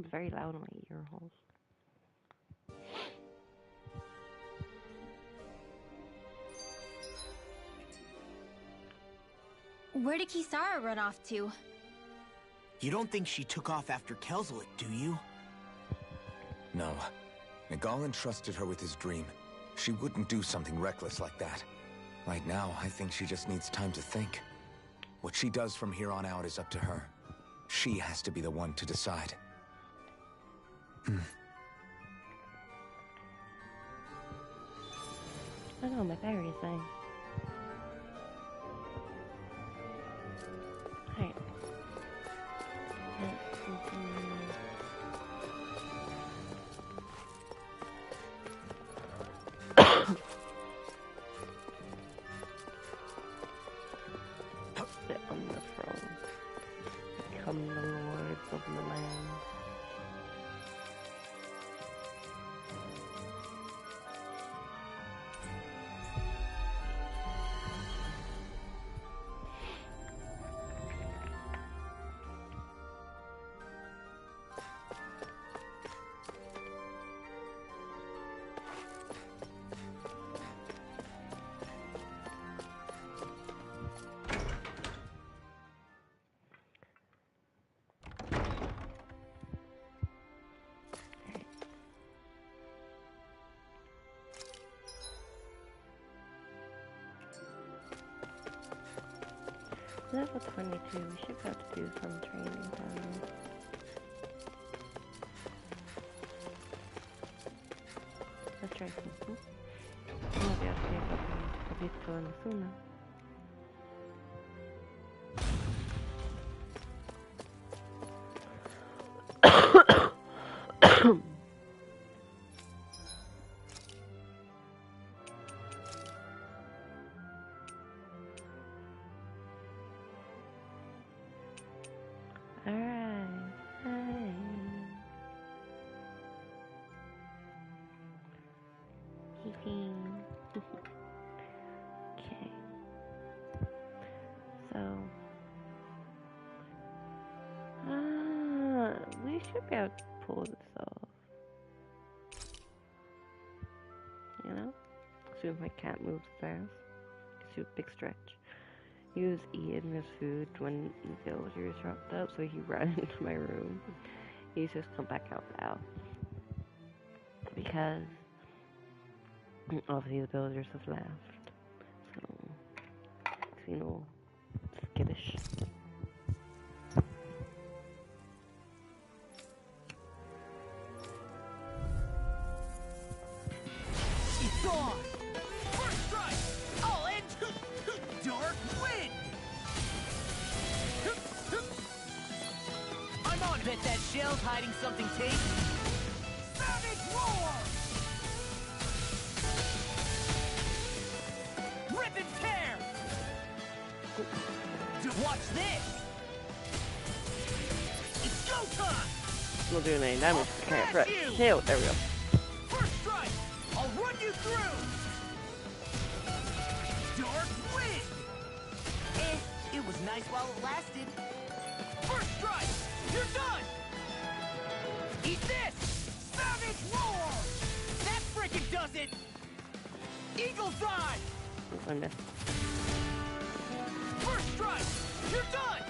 seems very loud in my ear holes. Where did Kisara run off to? You don't think she took off after Kelzelik, do you? No. Nagal entrusted her with his dream. She wouldn't do something reckless like that. Right now, I think she just needs time to think. What she does from here on out is up to her. She has to be the one to decide. I know, my battery's dying. Alright. Sit on the throne. Become the lords of the land. Level 22, we should be able to do some training time. Let's try something. Maybe I'll see if I can beat someone sooner. Alright, fine. Okay. So, we should be able to pull this off. You know? Assume my cat moves fast. It's a big stretch. Use E in his food when the villagers dropped up, so he ran into my room. He's just come back out now. Because obviously the villagers have left. So it's, you know, skittish. She's gone! First strike! I'll end Dark Wind! I'm on. Bet that shell's hiding something tasty. Savage Roar! Rip and tear! Watch this! It's go time! Not doing any damage. Okay, right. Shield. There we go. First strike! I'll run you through! Dark Wind! It was nice while it lasted. First strike! You're done! Eat this! Savage Roar! That frickin' does it! Eagle's Eye! I missed. First strike! You're done!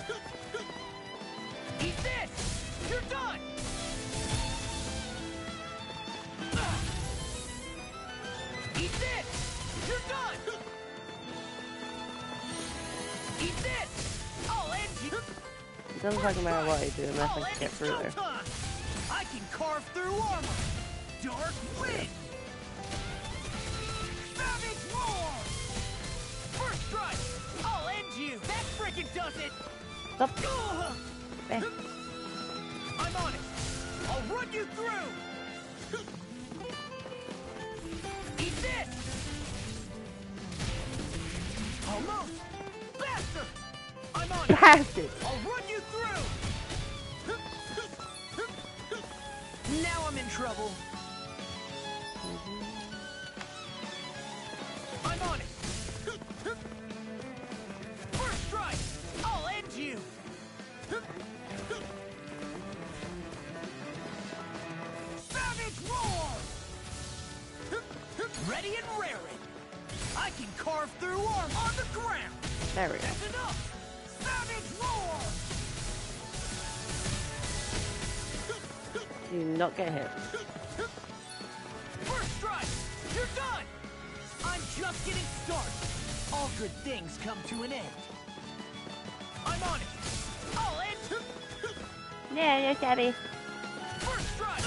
Eat this! You're done! Eat this! You're done! Eat this! I'll end you! It doesn't fucking matter what I do unless I get through there. I can carve through armor! Dark Wind! Savage Roar! First strike! I'll end you! That frickin' does it! Stop. I'm on it! I'll run you through! Eat this! Almost! Bastard! I'm on it! Bastard! I'll run you through! Now I'm in trouble. I'm on it! First strike! I'll end you! There we go. That's enough! Savage roar! Do not get hit. First strike! You're done! I'm just getting started. All good things come to an end. I'm on it. I'll end. Yeah, Daddy. First strike!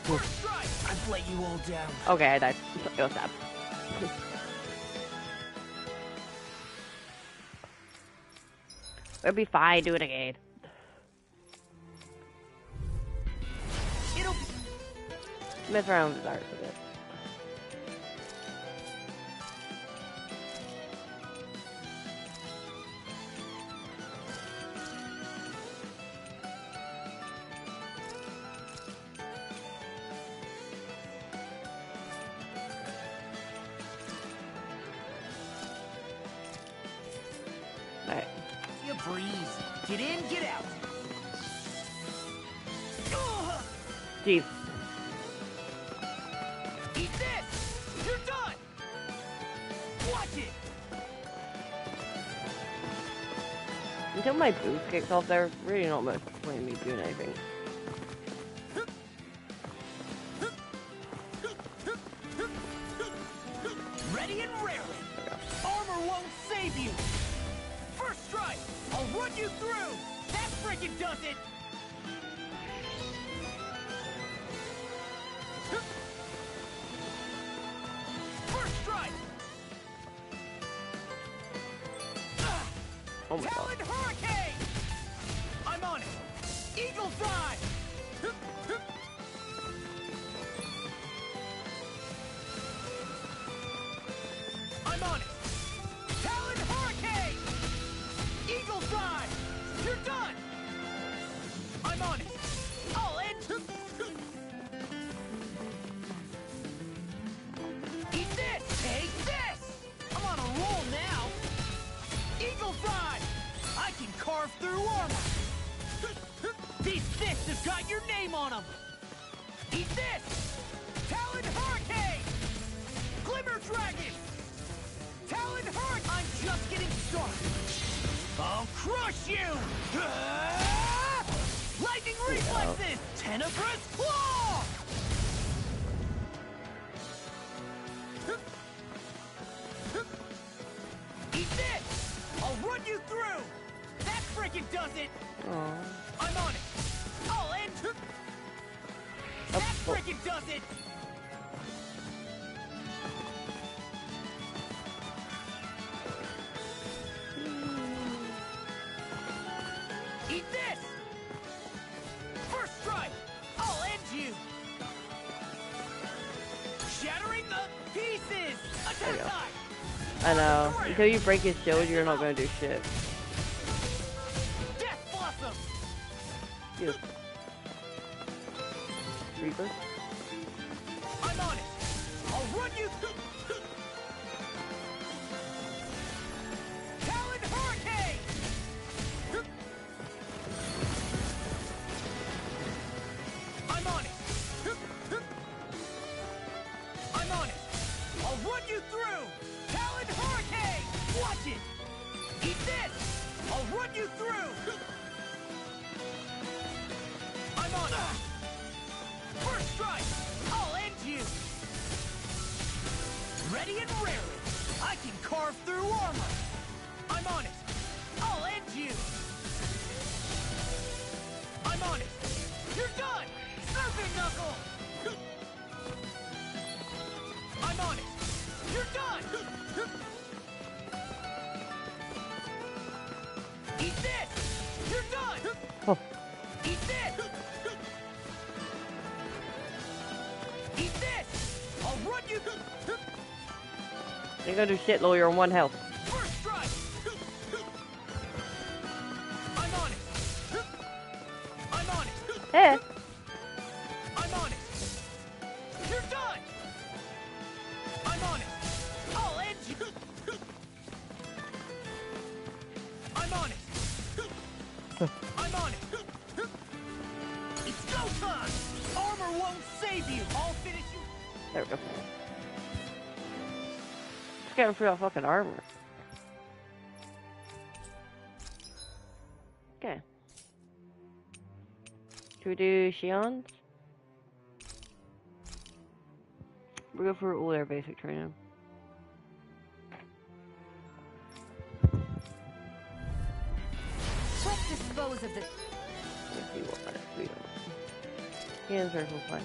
First strike! I've let you all down. Okay, I died. It was sad. It'll be fine. Do it again. It'll Mess around with the darts a bit. Alright. You breeze. Get in, get out. Ugh. Jeez. Eat this! You're done! Watch it! Until my boost kicks off, there's really not much point in me doing anything. Ready and raring. Armor won't save you. First strike. I'll run you through. That freaking does it. First strike. Oh my god. Talon Hurricane. I'm on it. Eagle Fly. I'm on it. Talon Hurricane! Eagle Fly! You're done! I'm on it. I'll end. Eat this! Take this! I'm on a roll now. Eagle Fly! I can carve through armor. These fists have got your name on them. Eat this! Talon Hurricane! Glimmer Dragon! Talon Hurricane! I'm just getting started. I'll crush you! Ah! Lightning reflexes! Tenebrous Claw! Eat this! I'll run you through! That freaking does it! Aww. I'm on it! I'll end! That freaking does it! Eat this! First strike! I'll end you! Shattering the pieces! There you Attack go. time! I know. Until you break his shield, you're not gonna do shit. Death Blossom! You. Reaper? I'm on it! I'll run you through! Talon Hurricane! I'm on it! I'm on it! I'll run you through! Talon Hurricane! Watch it! Eat this! I'll run you through! I'm on it! First strike! I'll end you! Ready and raring! I can carve through armor! I'm on it! I'll end you! I'm on it! You're done! Serpent Knuckle! I'm on it! You're done! Eat this! You're done! Oh. Eat this! Eat this! I'll run you! You ain't gonna do shit, Lil. You're on 1 health. First strike! I'm on it! I'm on it! Eh? I'm on it! You're done! I'm on it! I'll end you! I'm on it! I'm on it! It's go time! Armor won't save you! I'll finish you! There we go. Just getting through that fucking armor. Okay. Should we do Shion's? We'll go for all our basic training. Let's dispose of the... Let's see what we don't. Shion's rifle fine.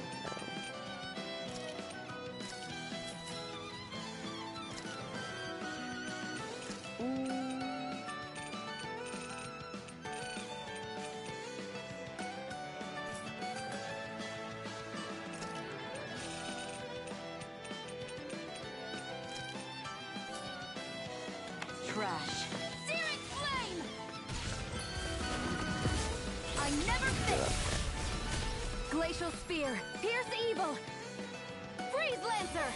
trash. Searing flame! I never think! Glacial spear, pierce evil! Freeze lancer!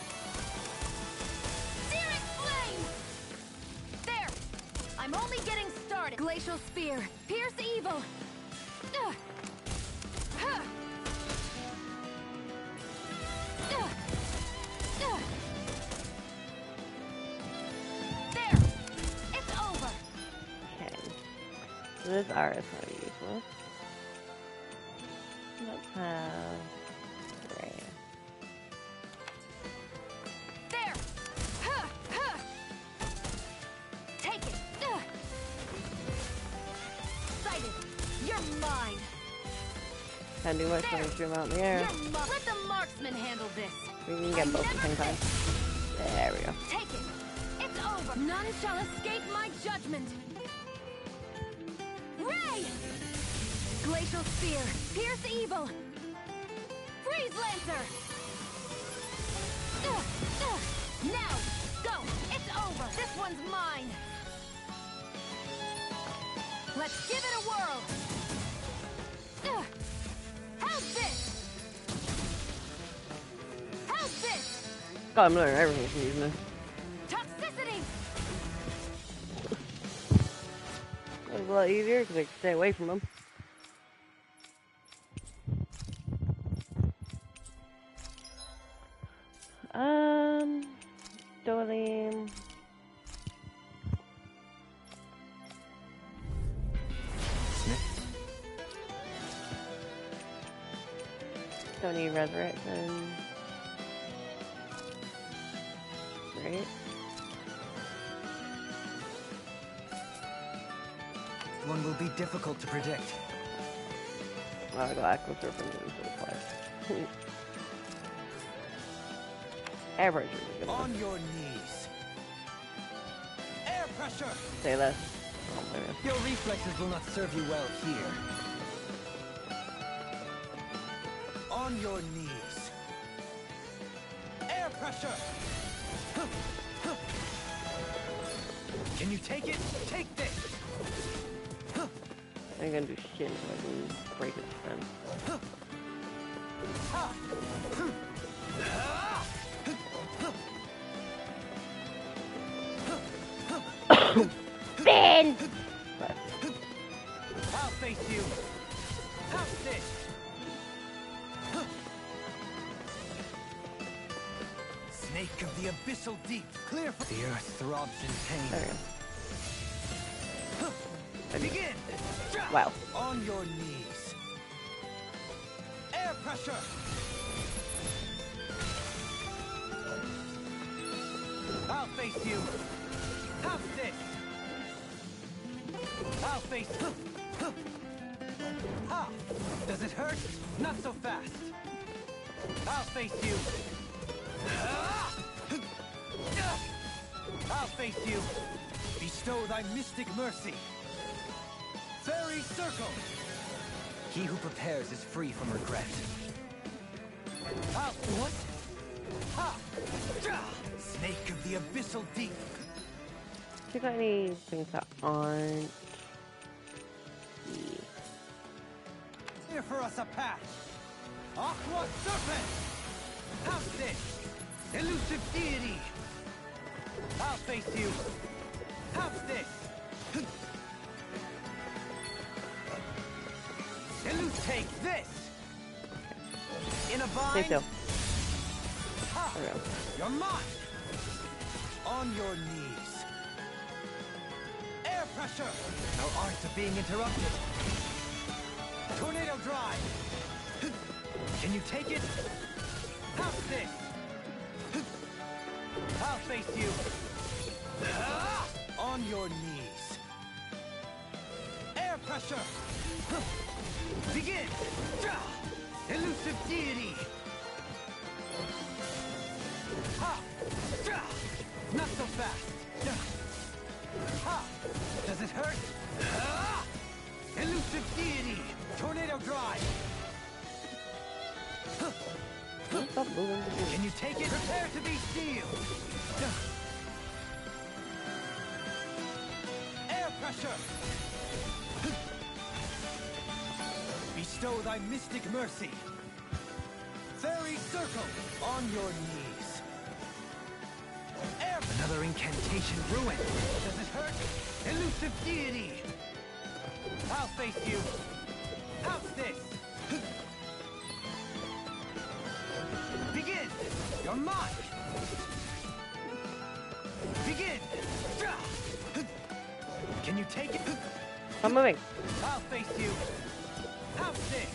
Searing flame! There! I'm only getting started! Glacial spear, pierce evil! So this R is kind of useless. Let's have Ray. There! Take it! Sighted! You're mine! Can't do much when I shoot him out in the air. Let the marksman handle this! We can get both at the same time. There we go. Take it! It's over! None shall escape my judgment! Ray! Glacial spear, pierce evil! Freeze lancer! Now! Go! It's over! This one's mine! Let's give it a whirl! How's this? How's this? God, I'm learning everything from using this. Toxicity! That was a lot easier because I could stay away from them. Dolim. Don't need resurrection. Right? One will be difficult to predict. I'll go Aqua Serpent and so far. Air pressure is good. On your knees. Air pressure! Say less. Your reflexes will not serve you well here. On your knees. Air pressure! Can you take it? Take this! I'm gonna do shit so I can break its defense. Ben! I'll face you! How's this? Snake of the abyssal deep, clear for the earth throbs in There pain. we go. Begin! Wow. On your knees. Air pressure! I'll face you. How's this? I'll face you. Ha! Does it hurt? Not so fast. I'll face you. I'll face you. Bestow thy mystic mercy. Fairy circle. He who prepares is free from regret. What? Ha! Snake of the abyssal deep. Do you got any things that aren't... Here for us a path. Aqua serpent. How's this? Elusive deity. I'll face you. How's this? Take this! In a bind? Stay still. Ha! There we go. You're mine! On your knees. Air pressure! Our arts are being interrupted. Tornado drive! Can you take it? How's this? I'll face you. On your knees. Air pressure! Begin! Elusive deity! Ha! Not so fast! Ha! Does it hurt? Elusive deity! Tornado drive! Stop moving. Can you take it? Prepare to be sealed! Air pressure! Bestow thy mystic mercy! Fairy circle! On your knees! Air... Another incantation ruined! Does it hurt? Elusive deity! I'll face you! How's this? Begin! You're mine! Begin! Can you take it? I'm moving. I'll face you! How's this?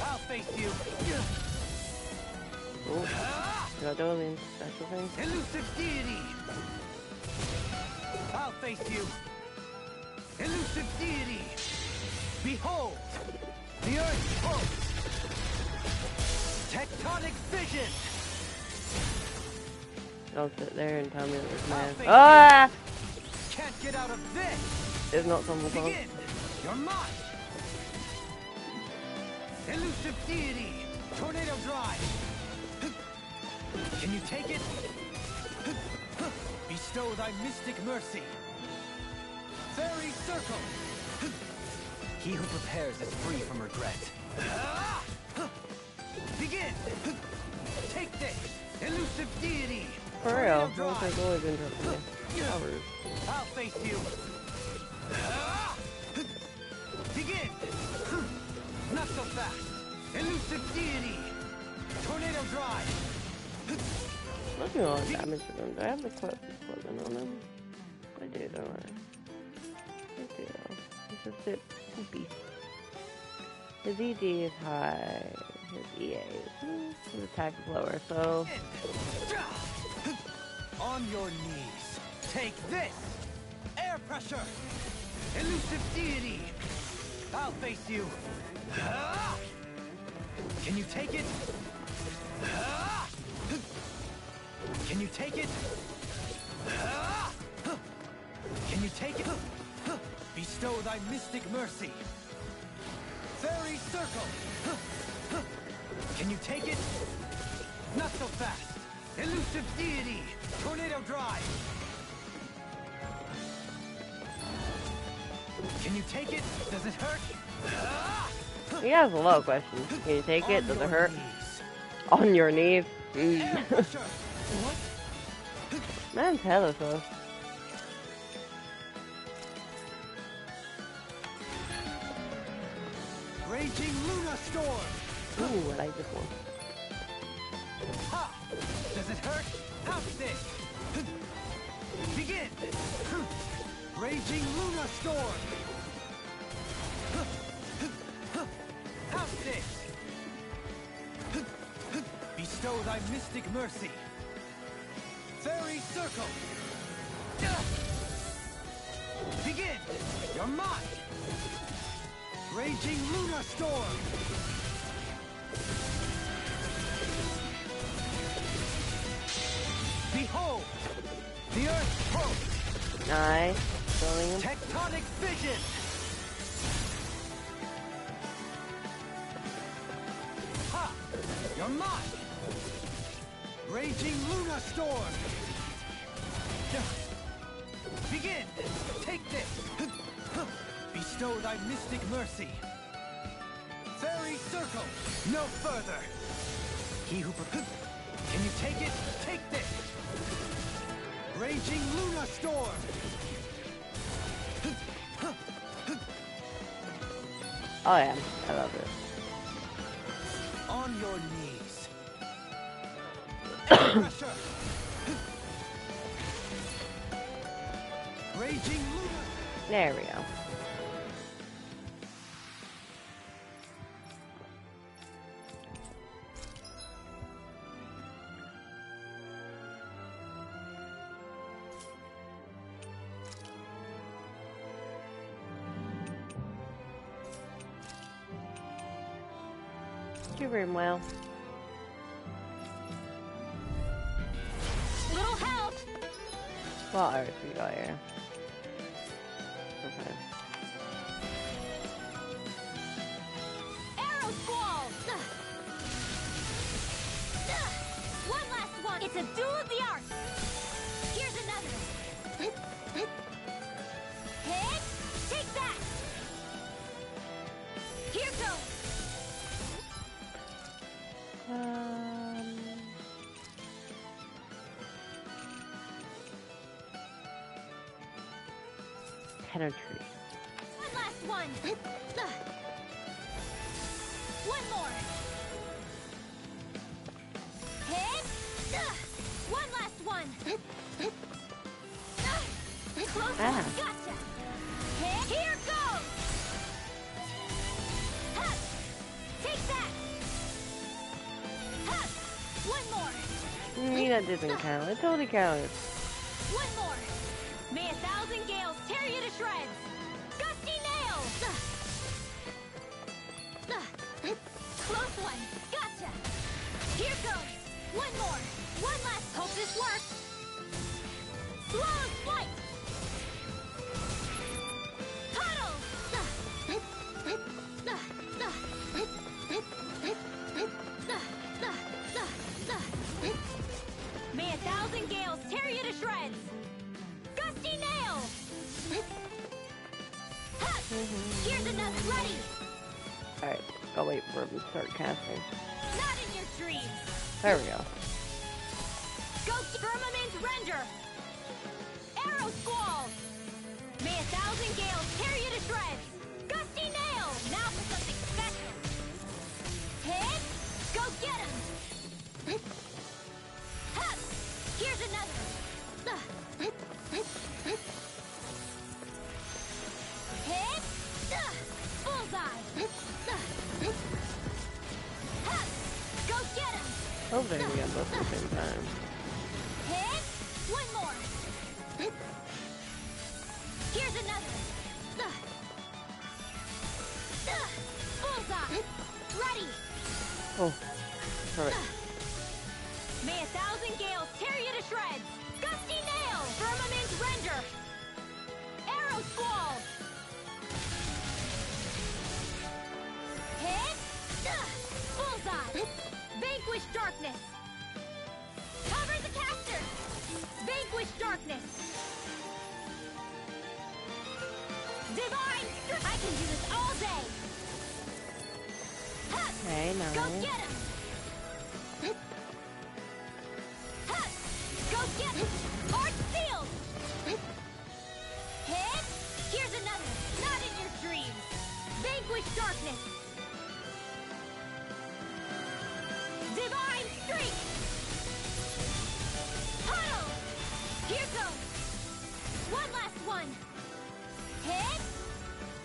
I'll face you! Ooh. You're doing special things. Elusive deity! I'll face you! Elusive deity! Behold! The earth pulse! Tectonic vision! Don't sit there and tell me that this man. I'll face Ah! Can't get out of this! It's not something close. Begin! You're mine! Elusive deity! Tornado drive! Can you take it? Bestow thy mystic mercy! Fairy circle! He who prepares is free from regret. Begin! Take this! Elusive deity! For real, Tornado I don't drive! think always interesting. How rude. I'll face you! Begin! Not so fast! Elusive deity! Tornado drive! Let's do all the damage to them. Do I have the equipment on them? I do, don't I? I do. He's just a bit poopy. His ED is high. His EA is... his attack is lower, so... On your knees! Take this! Air pressure! Elusive deity! I'll face you! Can you take it? Can you take it? Can you take it? Bestow thy mystic mercy! Fairy circle! Can you take it? Not so fast! Elusive deity! Tornado drive! Can you take it? Does it hurt? He has a lot of questions. Can you take it? On Does it your hurt? knees. On your knees? Air pressure! What? Man's hella slow. Raging Luna Storm! Ooh, I like this one. Ha! Does it hurt? How's this? Begin! Raging Luna Storm! How's this? Bestow thy mystic mercy! Fairy circle! Begin! You're mine! Raging Luna Storm! Behold! The Earth pulse! Nice. Throwing him. Tectonic vision! Ha! You're mine! Raging Luna Storm! Begin! Take this! Bestow thy mystic mercy! Fairy circle! No further! He who... Can you take it? Take this! Raging Luna Storm! Oh yeah, I love it. On your knees. Air pressure. Raging Luna. There we go. You're doing well. Little help! What art we got here? Okay. Arrow squall! One last one! It's a duel of the arts! Here's another! Hit! Take that! Here goes! Penetrate. One last one! One more! Hit! One last one! Close Ah. one! Gotcha! Hit! Here goes! Ha! Take that! Ha! One more! That doesn't count. It totally counts. One more! May 1,000 gales tear you to shreds! Gusty nails! Close one! Gotcha! Here goes! One more! One last! Hope this works! Slow flight! Puddles! May 1,000 gales tear you to shreds! Gusty nail! Ha! Here's another. Ready! Alright, I'll wait for him to start casting. Not in your dreams! There we go. Go firmament render! Arrow squall! May 1,000 gales tear you to shreds! Gusty nail! Now for something special! Hit! Go get him! Ha! Here's another! Hit! Bullseye! Ha! Go get him! Hopefully we got both at the same time. Hit! One more! Here's another! Bullseye! Ready! Oh, perfect. May 1,000 gales tear you to shreds! Gusty nail! Firmament render! Arrow squall! Hit! Bullseye! Vanquish darkness! Cover the caster! Vanquish darkness! Divine! I can do this all day! Ha! Okay, Go nice. get him! Ha! Go get him! Art sealed! Hit! Here's another! Not in your dreams! Vanquish darkness! Divine streak! Puddle! Here goes! One last one! Hit!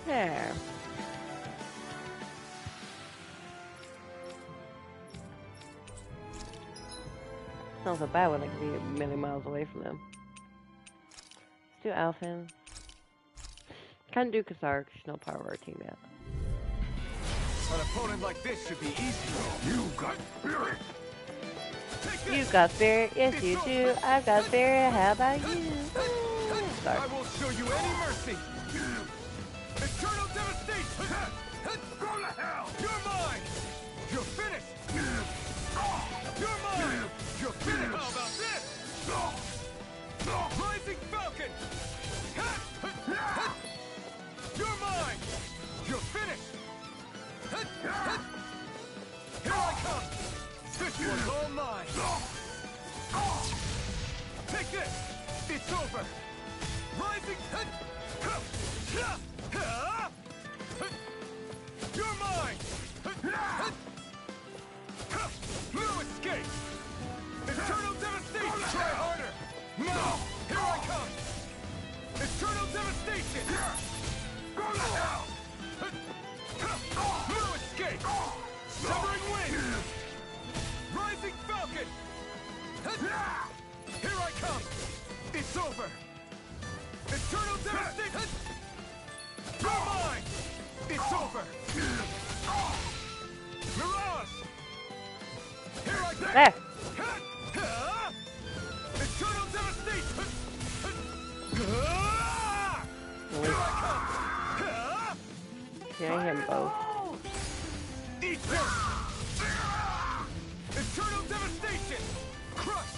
There. Not so bad when I can be a million miles away from them. Let's do Alphen. Can't do Kasar because she's not part of our team yet. An opponent like this should be easy. You got spirit. You've got spirit, yes you do. I've got spirit, how about you? Sorry. I won't show you any mercy. Eternal devastation. Go to hell. You're mine. You're finished. You're mine. You're finished. How about this? Rising Falcon. You're mine. You're finished. Here I come. This one's all mine. Take this. It's over. Rising. over! Mirage! Here I go! There! Eternal devastation! Can I hit both? Eat this! Eternal devastation! Crush!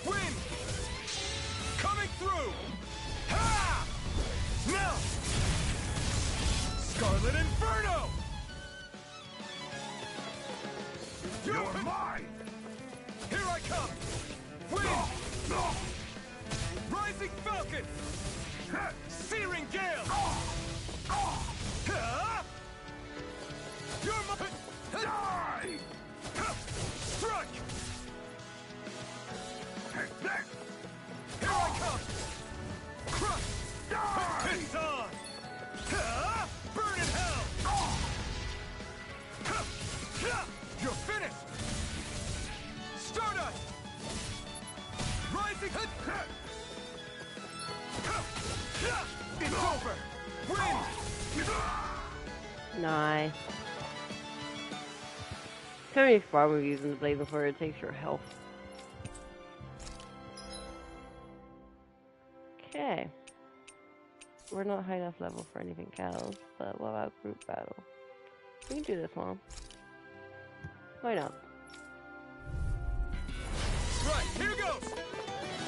Wind! Coming through! Ha! Now! Scarlet Inferno! You're mine! Here I come! Wind! Rising Falcon! Searing Gale! You're my... Die! Strike! Here I come! Crush! Die! It's on! Burn in hell! You're finished! Stardust! Rising... It's over! Win! Nice. How many farm we're using the blade before it takes your health? Okay. We're not high enough level for anything else, but what about group battle? We can do this one. Why not? Right, here goes!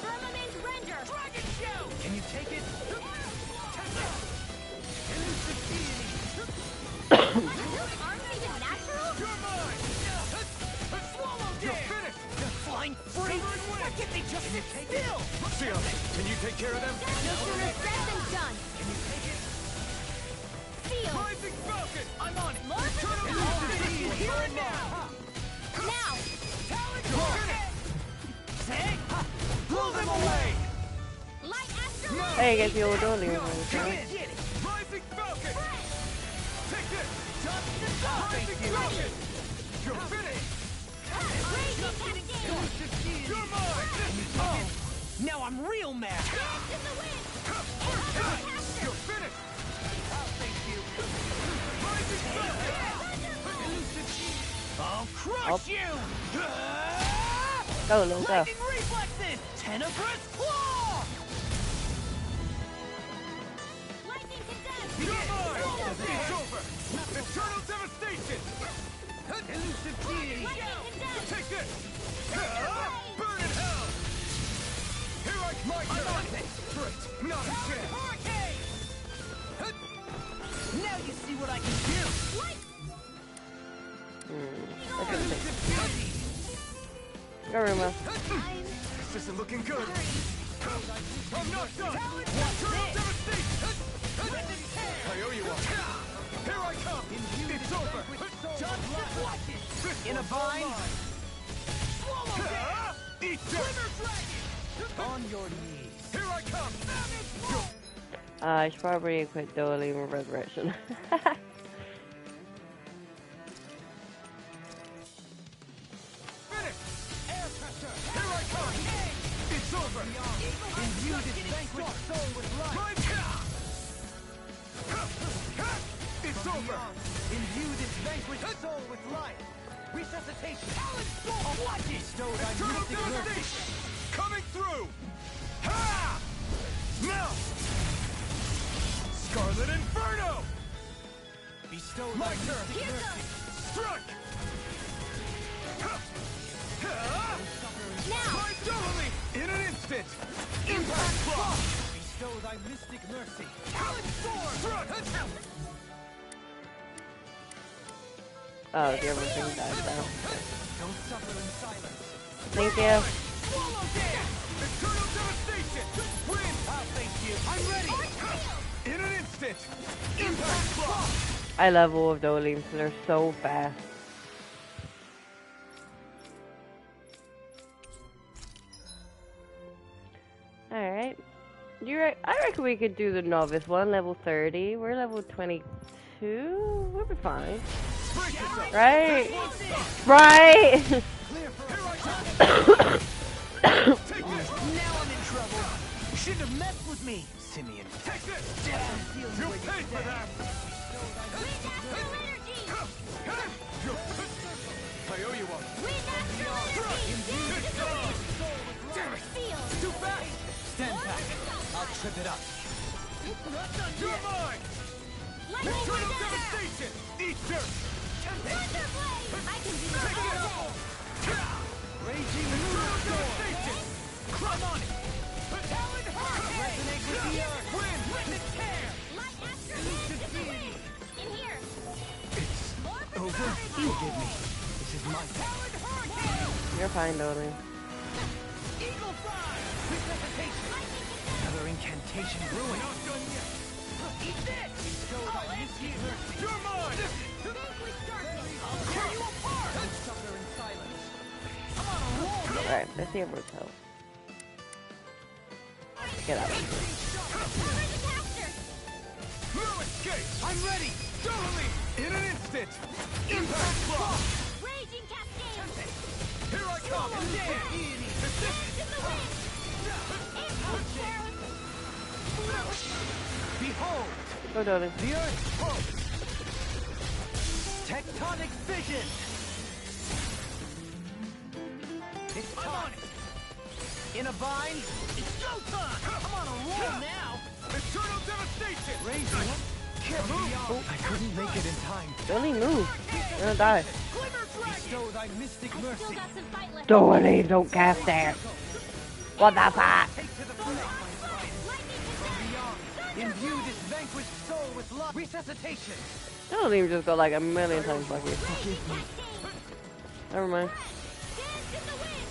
Firmament Render! Dragon Show! Can you take it? Elusive deity! Aren't they natural? You're mine! Swallow You're dare! finished! They're flying free! Why can't they just sit still? Seal, can you take care of them? No sooner said than done. Can you take it? Feel. Rising Falcon! I'm on it! More for the Elusive deity! Here and now! Now. Talon You're Rocket! finished! Say! Blow them away! Light Astro. Hey, I guess you're doing it. Get it! Rising Falcon! Take this! Just the Rising Falcon! You're finished! Raging Cascade. Elusive deity! You're mine! Oh! Now I'm real mad! Dance in the wind. You're finished! Thank you! Rising Falcon! Elusive deity! I'll crush Up. you! Go, little go. Lightning reflexes! Tenebrous claw! Lightning Condensed. You're mine! It's over! Eternal devastation! Elusive deity! Lightning Condensed. Take this! Burn in hell! Here I come! I'm on it! Great! Not a chance! Hurricane! Now you see what I can do! Elusive deity! Garuma. This isn't looking good! I'm not done! What's Eternal this? devastation! I owe you one! Here I come! It's over! Just watch it! In a bind? Swallow dare! Eat Glitter this! dragon! On your knees! Here I come! I should probably equip Doling with Resurrection. Finish! Air pressure! Here I come! It's over! Imbue this vanquished soul with life! Right It's over! Imbue this vanquished soul with life! Resuscitation! Talon Storm! Watch it! Bestowed on Eternal mystic mercy! devastation! Coming through! Ha! Now! Scarlet Inferno! Bestowed My on turn! mystic mercy! Struck! Now. My Dohaly! In an instant! Impact Claw! Bestow thy mystic mercy! Talon Storm! Struck! Oh, the other thing died though. Don't suffer in silence! Thank you. Swallow dare! Eternal devastation! Win! I'll face you! I'm ready! In an instant! Impact Claw! I love all of Doling because they're so fast. Alright. I reckon we could do the novice one, level 30. We're level 22. We'll be fine. Brace yourself! Right? Right! Here I come! Take this! Now I'm in trouble! You shouldn't have messed with me, Simeon! Take this! Death feels You'll where pay for that! Wind Astral Energy! I owe you one. Wind Astral Energy! Dance to the wind! Damn it! Feel! Too fast! Stand back. I'll trip it up. You're mine! Lightning Eternal Wind Astral! devastation! Eat dirt! Thunder Blade! I can do this all day! Raging Eternal devastation! Come on it! Talon Hurricane! Resonate with the earth! Wind! Wind tear! Light Astral Dance to the wind! In here! It's More over. brutality! Forgive me. This is my Talon Hurricane! You're fine, darling. Eagle Fly! Resuscitation! Lightning Condemn! Another incantation ruin. Not done yet. Eat this! Bestow thy misty mercy. You're mine! Vanquish darkness! I'll tear you apart! Suffer in silence. I'm on a roll, man! Alright, let's see if we're told. Get out. Cover the caster! No escape! I'm ready! Totally! In an instant! Impact block! Raging Cascade! Here I come! Dance in the wind! Impulse Terror! Behold! Go, darling. The Earth's pulse! Tectonic fission! It's time! In a bind? It's showtime! I'm on a roll now! Eternal devastation! Raising! Can't move! I couldn't make it in time. Darling, move. You're gonna die. Glimmer Dragon! Bestow thy mystic Still mercy! got some fight left. Darling, don't cast that. What the fuck? Take to the flank, my friend! Lightning Condemn! Beyond! Imbue this vanquished soul with love! Resuscitation! Darling just go like a million times like it. Raging Cascade! Never mind. Dance in the wind!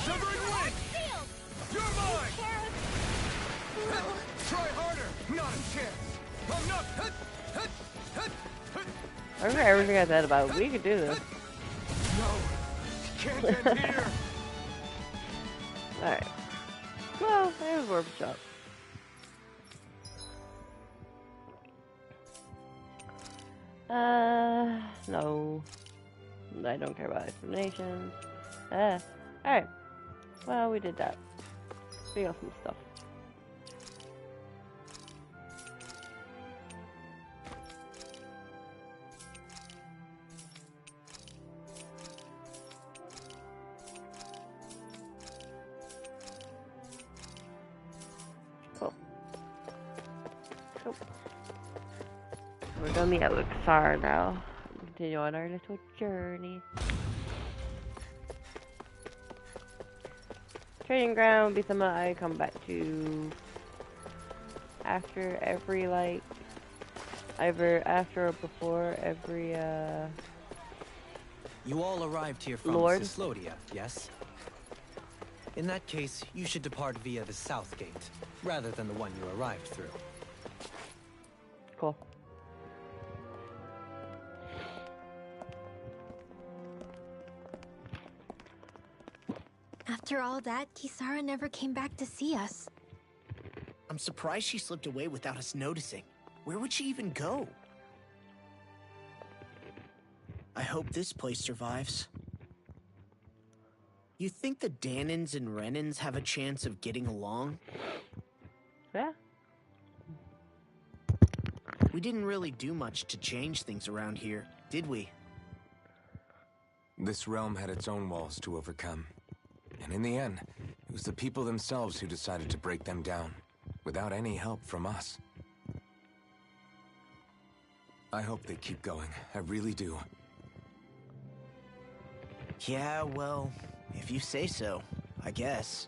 Severing wind! Field! You're mine! Terror! Try harder! Not a chance! I'm not... I remember everything I said about it. We could do this. No! Can't end here! Alright. Well, there's Warp Shop. No. I don't care about explanations. Alright. Well, we did that. We got some stuff. Cool. Cool. We're done the Elixir now. Continue on our little journey. Trading ground be something I come back to after every either after or before every You all arrived here from Lord? Cyslodia, yes? In that case, you should depart via the south gate, rather than the one you arrived through. Cool. After all that, Kisara never came back to see us. I'm surprised she slipped away without us noticing. Where would she even go? I hope this place survives. You think the Danons and Renans have a chance of getting along? Yeah. We didn't really do much to change things around here, did we? This realm had its own walls to overcome. And in the end, it was the people themselves who decided to break them down, without any help from us. I hope they keep going. I really do. Yeah, well, if you say so, I guess.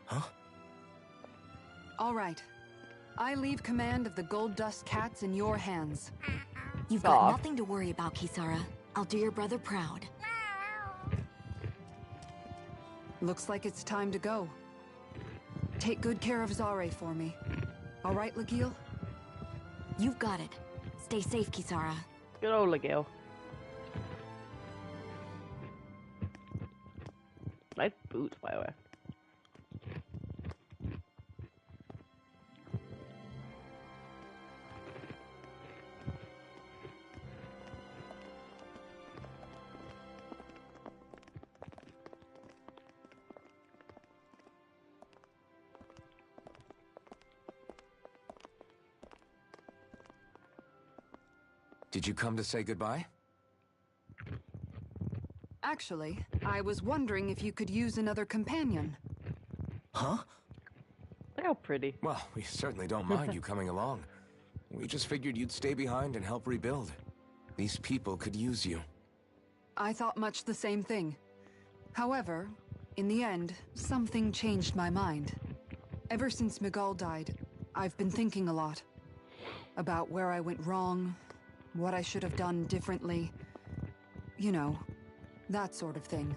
Huh? All right. I leave command of the Gold Dust Cats in your hands. You've Aw. got nothing to worry about, Kisara. I'll do your brother proud. Looks like it's time to go. Take good care of Zare for me. All right, Legil? You've got it. Stay safe, Kisara. Good old Legil. Nice boots, by the way. Did you come to say goodbye? Actually, I was wondering if you could use another companion. Huh? Look how pretty. Well, we certainly don't mind you coming along. We just figured you'd stay behind and help rebuild. These people could use you. I thought much the same thing. However, in the end, something changed my mind. Ever since Miguel died, I've been thinking a lot. About where I went wrong, what I should have done differently. You know, that sort of thing.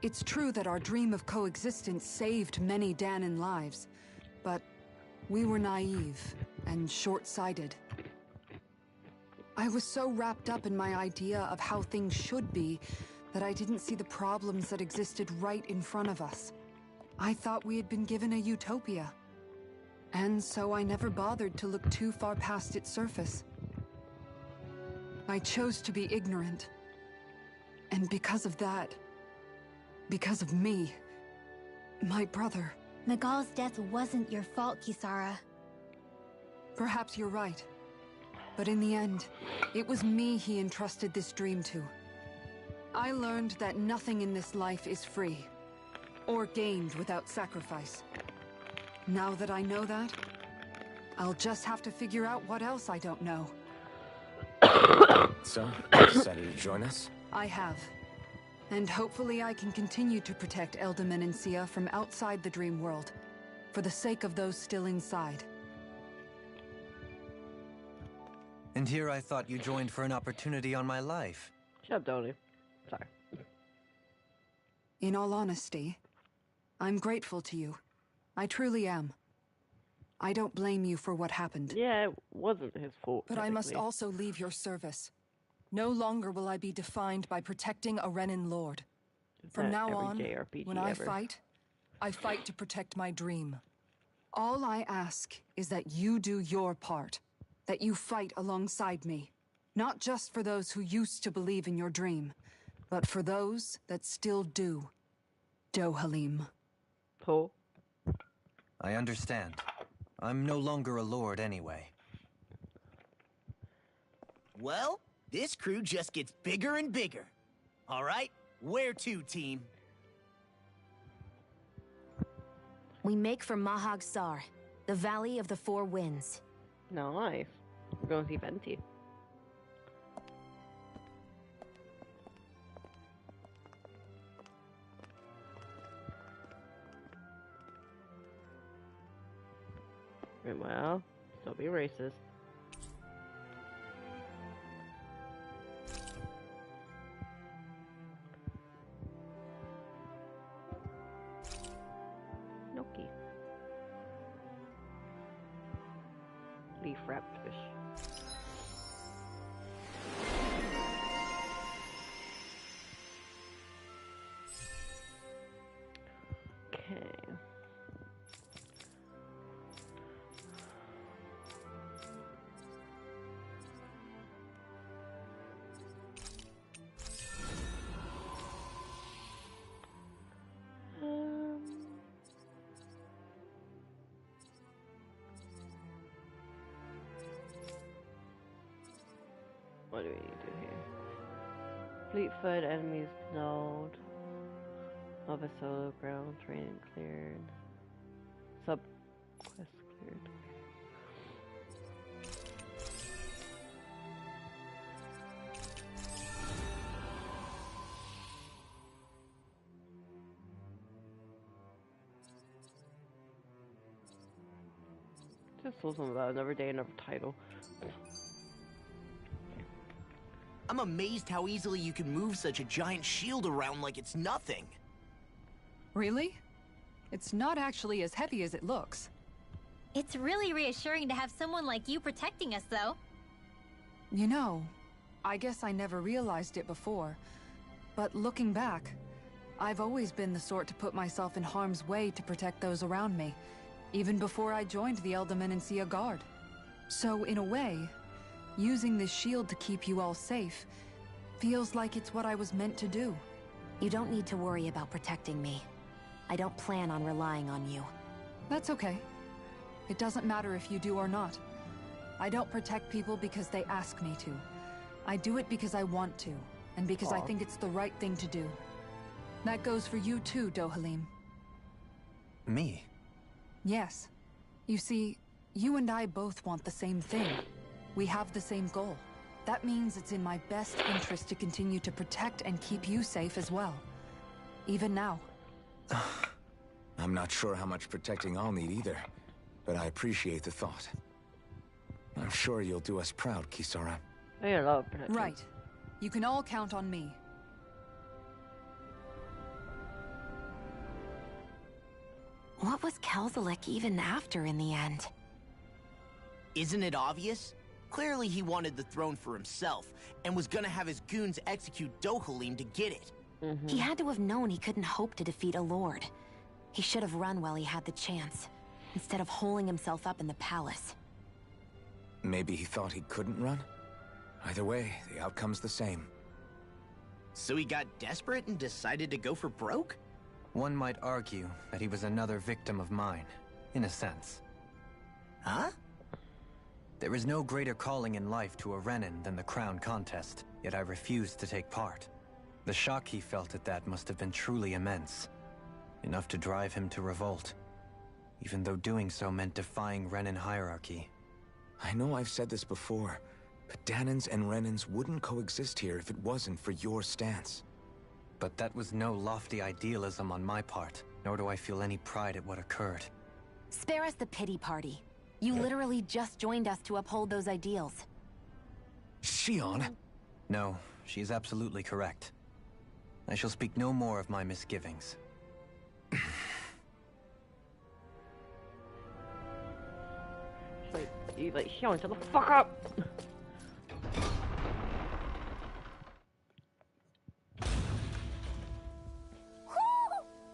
It's true that our dream of coexistence saved many Dahnan lives, but we were naive and short-sighted. I was so wrapped up in my idea of how things should be that I didn't see the problems that existed right in front of us. I thought we had been given a utopia. And so I never bothered to look too far past its surface. I chose to be ignorant. And because of that, because of me, my brother... Miguel's death wasn't your fault, Kisara. Perhaps you're right. But in the end, it was me he entrusted this dream to. I learned that nothing in this life is free, or gained without sacrifice. Now that I know that, I'll just have to figure out what else I don't know. So, you decided to join us? I have. And hopefully I can continue to protect Eldaman and Sia from outside the dream world, for the sake of those still inside. And here I thought you joined for an opportunity on my life. Shut up, Tony. Sorry. In all honesty, I'm grateful to you. I truly am. I don't blame you for what happened. Yeah, it wasn't his fault. But I must technically. also leave your service. No longer will I be defined by protecting a Renan Lord. From That now every on, JRPG when ever. I fight to protect my dream. All I ask is that you do your part. That you fight alongside me. Not just for those who used to believe in your dream, but for those that still do. Dohalim. Paul. I understand. I'm no longer a lord anyway. Well, this crew just gets bigger and bigger. All right, where to, team? We make for Mahag Sar, the Valley of the Four Winds. Nice. We're going to see Venti. Well, don't be racist. Noki. Leaf wrapped fish. Okay. What do we need to do here? Fleet-foot enemies node. Lava solo ground terrain cleared. Sub quest cleared. Just told something about another day, another title. I'm amazed how easily you can move such a giant shield around like it's nothing. Really? It's not actually as heavy as it looks. It's really reassuring to have someone like you protecting us, though. You know, I guess I never realized it before, but looking back, I've always been the sort to put myself in harm's way to protect those around me, even before I joined the Eldaman and Sia Guard. So in a way, using this shield to keep you all safe feels like it's what I was meant to do. You don't need to worry about protecting me. I don't plan on relying on you. That's okay. It doesn't matter if you do or not. I don't protect people because they ask me to. I do it because I want to, and because I think it's the right thing to do. That goes for you too, Dohalim. Me? Yes. You see, you and I both want the same thing. We have the same goal. That means it's in my best interest to continue to protect and keep you safe as well. Even now. I'm not sure how much protecting I'll need either, but I appreciate the thought. I'm sure you'll do us proud, Kisara. I love protecting. Right. You can all count on me. What was Kelzelik even after in the end? Isn't it obvious? Clearly he wanted the throne for himself, and was gonna have his goons execute Dohalim to get it. He had to have known he couldn't hope to defeat a lord. He should have run while he had the chance, instead of holding himself up in the palace. Maybe he thought he couldn't run? Either way, the outcome's the same. So he got desperate and decided to go for broke? One might argue that he was another victim of mine, in a sense. Huh? There is no greater calling in life to a Renin than the crown contest, yet I refused to take part. The shock he felt at that must have been truly immense. Enough to drive him to revolt. Even though doing so meant defying Renin hierarchy. I know I've said this before, but Dahnans and Renins wouldn't coexist here if it wasn't for your stance. But that was no lofty idealism on my part, nor do I feel any pride at what occurred. Spare us the pity party. You literally just joined us to uphold those ideals. Shionne? No, she is absolutely correct. I shall speak no more of my misgivings. He's like, Shionne, shut the fuck up!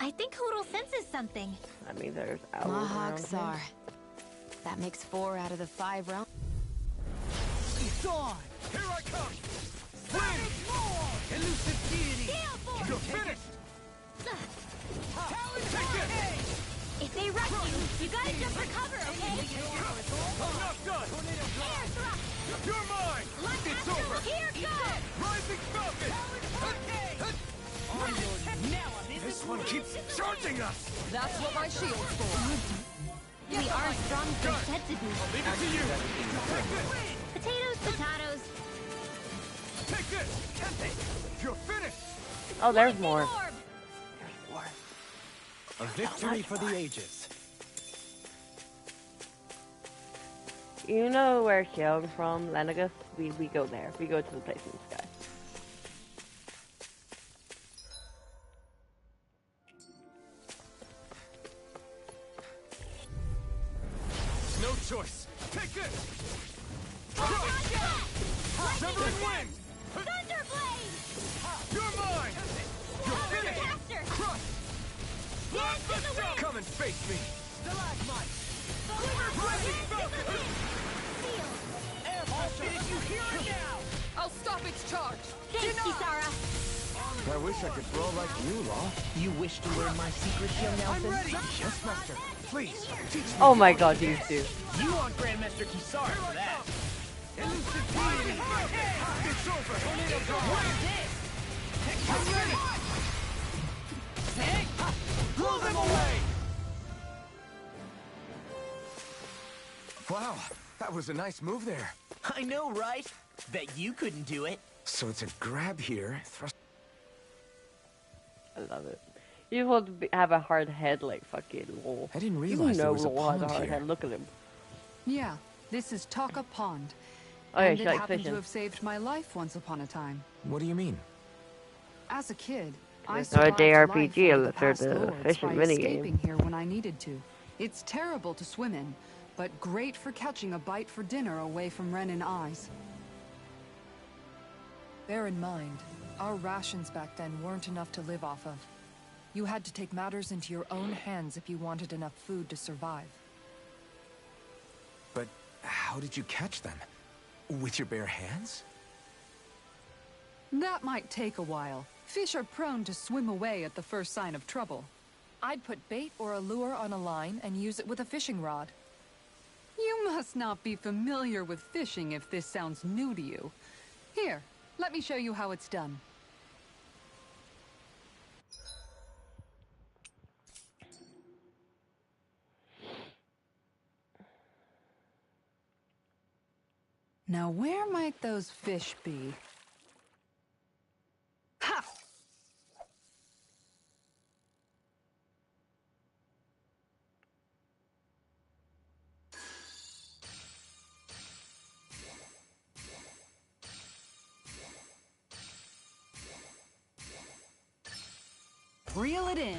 I think Hootle senses something. I mean, there's owls Mahag around Sar. here. That makes 4 out of the 5 rounds. It's on! Here I come! Wind! Elusive deity! You're finished! Talon ticket! If they rush you, you gotta jump for cover, okay? I'm not done! Air thrust! You're mine! One It's after over! Here goes! Rising Falcon! This one keeps charging us! That's what my shield's for. We are as strong as they're said to be. Leave it to you! Take this! Potatoes, potatoes. Take this! You're finished! Oh, there's more. Orb. A victory for the ages. You know where Shionne's from, Lenegus? We go there. We go to the place in the sky. No choice! Take this! Severing wind! Thunderblade! You're mine! You're finished! Caster! Crush! Dance to the wind! Come and face me! Stalagmite! Rising Falcon! Seal! Did you hear it now? I'll stop its charge. Thanks, Kisara! I wish I could throw like you, Law. You wish to learn my secret, young I'm Nelson? ready! Yes, Master. Please, teach me. Oh my god, these two. You want Grandmaster Kisara for that. Elusive deity! It's over! Tornado I'm ready! Blow them away! Wow, that was a nice move there. I know, right? Bet you couldn't do it. So it's a grab here, thrust. I love it. You have to have a hard head like fucking Lowell. I didn't You realize know there was a Lowell has a pond hard here. head. Look at him. Yeah, this is Taka Pond. Oh yeah, And she it likes happened fishing. to have saved my life once upon a time. What do you mean? As a kid, I There's no survived JRPG life under unless the there's past a lords fishing by minigame. escaping here when I needed to. It's terrible to swim in, but great for catching a bite for dinner away from Renin eyes. Bear in mind, our rations back then weren't enough to live off of. You had to take matters into your own hands if you wanted enough food to survive. But how did you catch them? With your bare hands? That might take a while. Fish are prone to swim away at the first sign of trouble. I'd put bait or a lure on a line and use it with a fishing rod. You must not be familiar with fishing if this sounds new to you. Here, let me show you how it's done. Now, where might those fish be? Ha! Reel it in.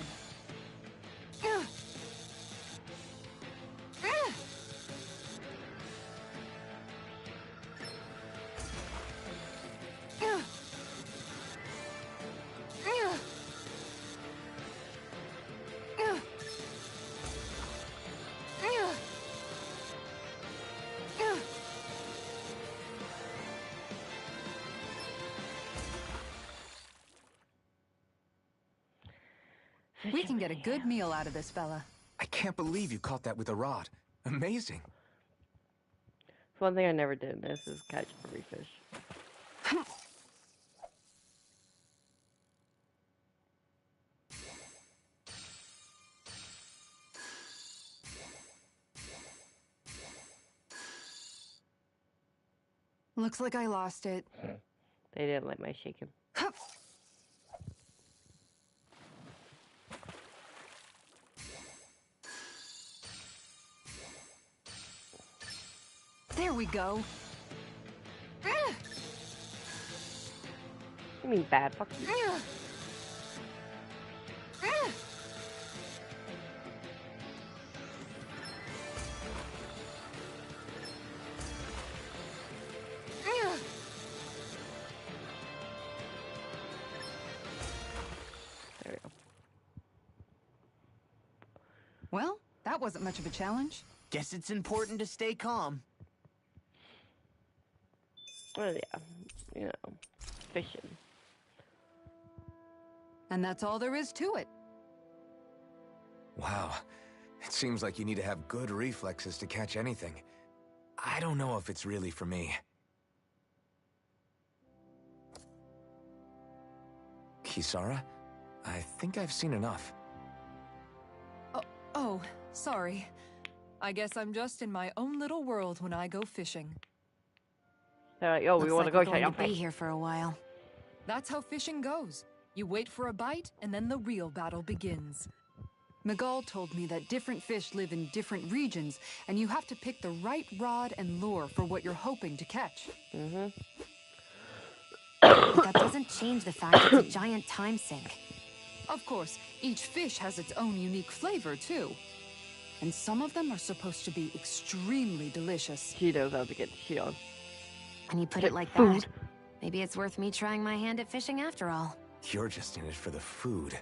We can get a good meal out of this fella. I can't believe you caught that with a rod. Amazing. One thing I never did in this is catch every fish. Looks like I lost it. They didn't like my shaking. There we go. You mean bad? Fuck you. There we go. Well, that wasn't much of a challenge. Guess it's important to stay calm. Well, yeah, you know, fishing. And that's all there is to it. Wow. It seems like you need to have good reflexes to catch anything. I don't know if it's really for me. Kisara? I think I've seen enough. Oh, sorry. I guess I'm just in my own little world when I go fishing. They're like, yo, we Looks want like to go we're check going out to be fish. here for a while. That's how fishing goes. You wait for a bite, and then the real battle begins. Miguel told me that different fish live in different regions, and you have to pick the right rod and lure for what you're hoping to catch. But that doesn't change the fact it's a giant time sink. Of course, each fish has its own unique flavor, too. And some of them are supposed to be extremely delicious. She knows how to get shit on. When you put it like Food. that, maybe it's worth me trying my hand at fishing after all. You're just in it for the food.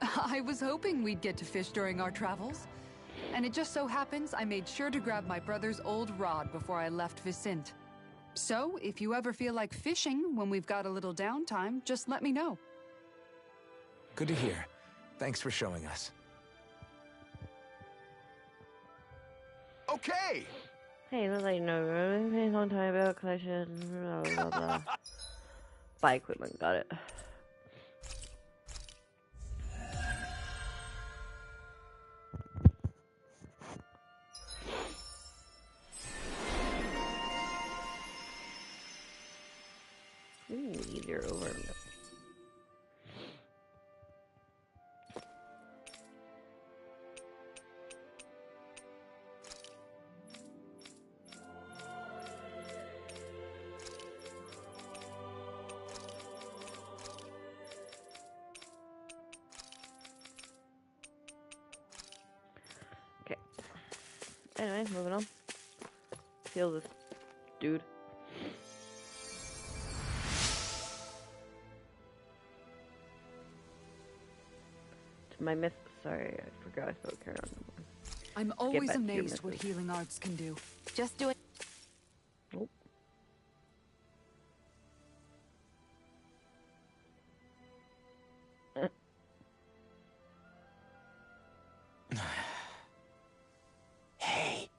I was hoping we'd get to fish during our travels. And it just so happens I made sure to grab my brother's old rod before I left Vicente. So, if you ever feel like fishing when we've got a little downtime, just let me know. Good to hear. Thanks for showing us. Okay! Hey, let's let you know. Everything's on time about collection. Blah, blah, blah. Buy equipment. Got it. Ooh, easier over. Okay. Anyways, moving on. Heal this dude. My myth. Sorry, I forgot I spelled Charon. I'm back always to your amazed what missus. healing arts can do. Just do it. Oh. Hey,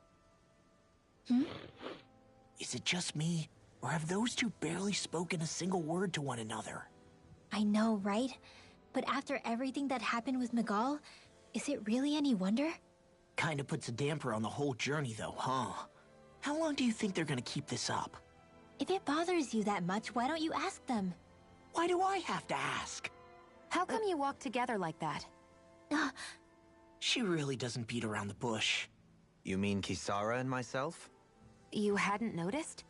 Is it just me? Or have those two barely spoken a single word to one another? I know, right? But after everything that happened with Miguel, is it really any wonder? Kinda puts a damper on the whole journey though, huh? How long do you think they're gonna keep this up? If it bothers you that much, why don't you ask them? Why do I have to ask? How come you walk together like that? She really doesn't beat around the bush. You mean Kisara and myself? You hadn't noticed?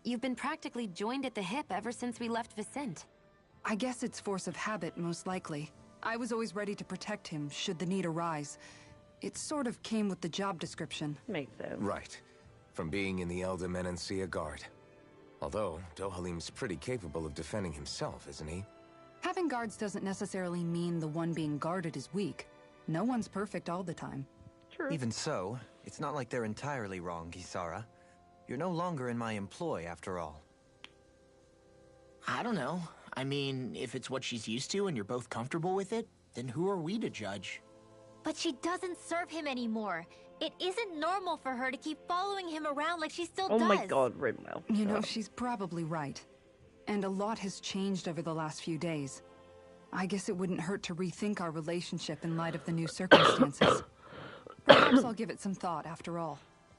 You've been practically joined at the hip ever since we left Vicente. I guess it's force of habit, most likely. I was always ready to protect him, should the need arise. It sort of came with the job description. Makes sense. Right. From being in the Elder Menancia Guard. Although, Dohalim's pretty capable of defending himself, isn't he? Having guards doesn't necessarily mean the one being guarded is weak. No one's perfect all the time. True. Even so, it's not like they're entirely wrong, Kisara. You're no longer in my employ, after all. I don't know. I mean, if it's what she's used to and you're both comfortable with it, then who are we to judge? But she doesn't serve him anymore. It isn't normal for her to keep following him around like she still Oh does. my god, Rinwell. You know, she's probably right. And a lot has changed over the last few days. I guess it wouldn't hurt to rethink our relationship in light of the new circumstances. Perhaps I'll give it some thought, after all.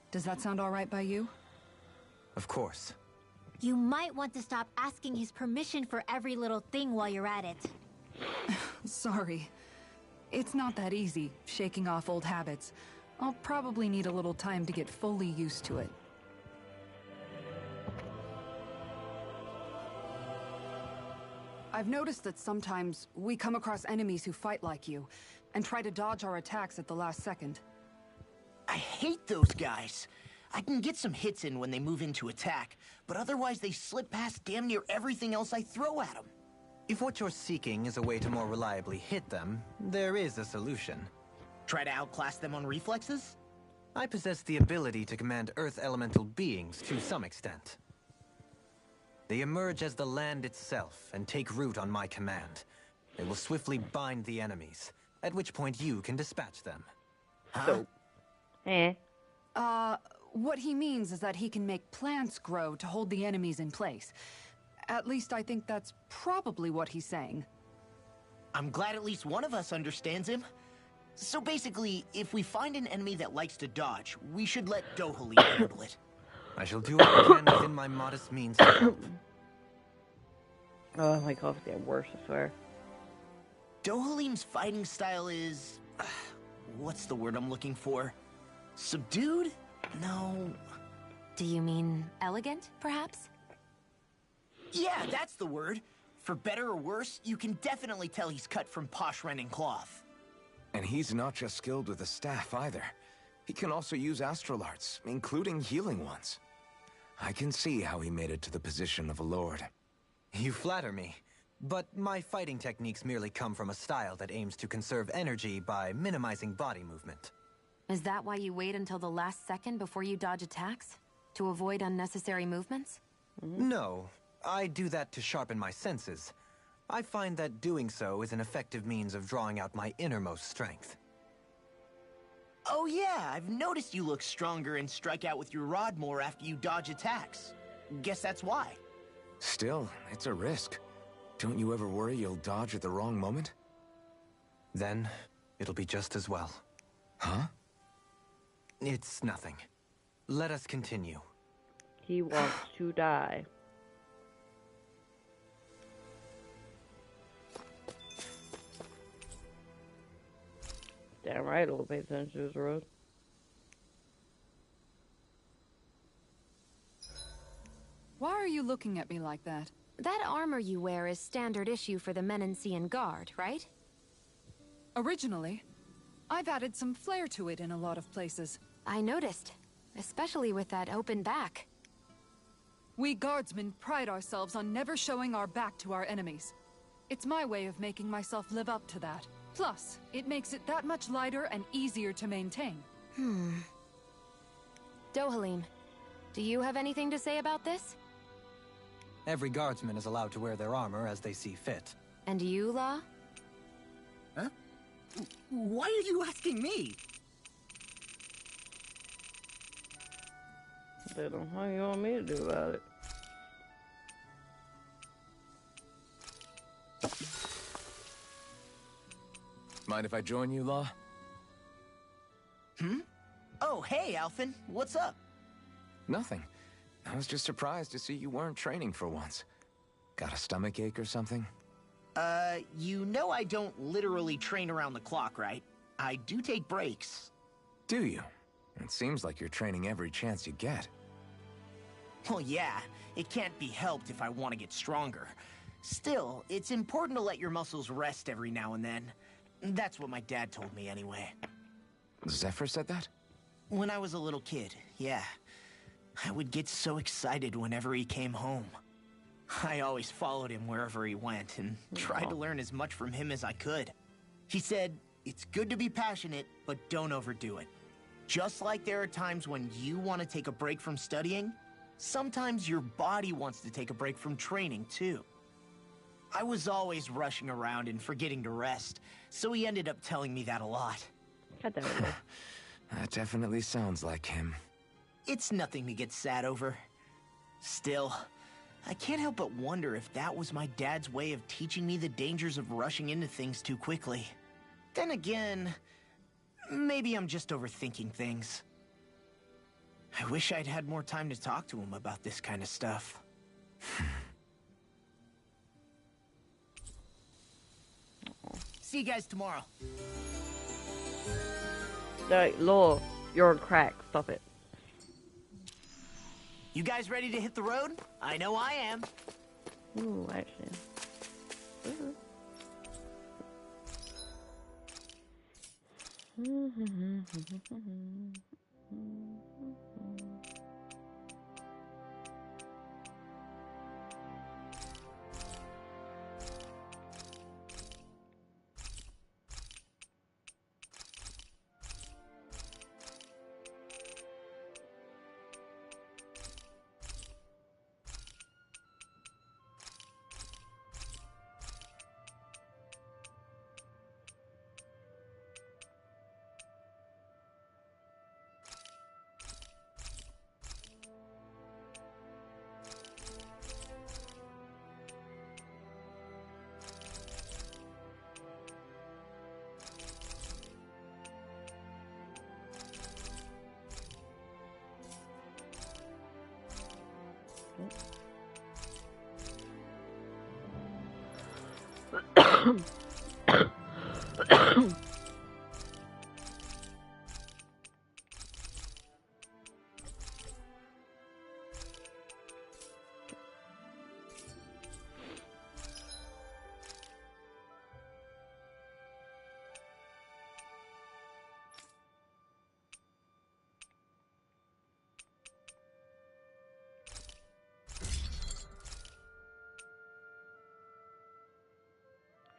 Does that sound all right by you? Of course. You might want to stop asking his permission for every little thing while you're at it. Sorry. It's not that easy, shaking off old habits. I'll probably need a little time to get fully used to it. I've noticed that sometimes we come across enemies who fight like you, and try to dodge our attacks at the last second. I hate those guys. I can get some hits in when they move into attack, but otherwise they slip past damn near everything else I throw at them. If what you're seeking is a way to more reliably hit them, there is a solution. Try to outclass them on reflexes? I possess the ability to command Earth elemental beings to some extent. They emerge as the land itself and take root on my command. They will swiftly bind the enemies, at which point you can dispatch them. Huh? What he means is that he can make plants grow to hold the enemies in place. At least I think that's probably what he's saying. I'm glad at least one of us understands him. So basically, if we find an enemy that likes to dodge, we should let Dohalim handle it. I shall do what I can within my modest means to help. Oh my god, they're worse, I swear. Dohalim's fighting style is... what's the word I'm looking for? Subdued? No... Do you mean elegant, perhaps? Yeah, that's the word. For better or worse, you can definitely tell he's cut from posh Renin cloth. And he's not just skilled with the staff either. He can also use astral arts, including healing ones. I can see how he made it to the position of a lord. You flatter me, but my fighting techniques merely come from a style that aims to conserve energy by minimizing body movement. Is that why you wait until the last second before you dodge attacks? To avoid unnecessary movements? No, I do that to sharpen my senses. I find that doing so is an effective means of drawing out my innermost strength. Oh yeah, I've noticed you look stronger and strike out with your rod more after you dodge attacks. Guess that's why. Still, it's a risk. Don't you ever worry you'll dodge at the wrong moment? Then, it'll be just as well. Huh? It's nothing. Let us continue. He wants to die. Damn right, I'll pay attention to his road. Why are you looking at me like that? That armor you wear is standard issue for the Menancian Guard, right? Originally, I've added some flair to it in a lot of places. I noticed, especially with that open back. We guardsmen pride ourselves on never showing our back to our enemies. It's my way of making myself live up to that. Plus, it makes it that much lighter and easier to maintain. Dohalim, do you have anything to say about this? Every guardsman is allowed to wear their armor as they see fit. And you, Law? Huh? Why are you asking me? Then how you want me to do about it? Mind if I join you, Law? Oh, hey, Alphen. What's up? Nothing. I was just surprised to see you weren't training for once. Got a stomachache or something? You know I don't literally train around the clock, right? I do take breaks. Do you? It seems like you're training every chance you get. Well, yeah, it can't be helped if I want to get stronger. Still, it's important to let your muscles rest every now and then. That's what my dad told me anyway. Zephyr said that? When I was a little kid, yeah. I would get so excited whenever he came home. I always followed him wherever he went and tried to learn as much from him as I could. He said, it's good to be passionate, but don't overdo it. Just like there are times when you want to take a break from studying, sometimes your body wants to take a break from training, too. I was always rushing around and forgetting to rest, so he ended up telling me that a lot. God damn it. That definitely sounds like him. It's nothing to get sad over. Still, I can't help but wonder if that was my dad's way of teaching me the dangers of rushing into things too quickly. Then again, maybe I'm just overthinking things. I wish I'd had more time to talk to him about this kind of stuff. See you guys tomorrow. Law, you're on crack. Stop it. You guys ready to hit the road? I know I am. Ooh, actually.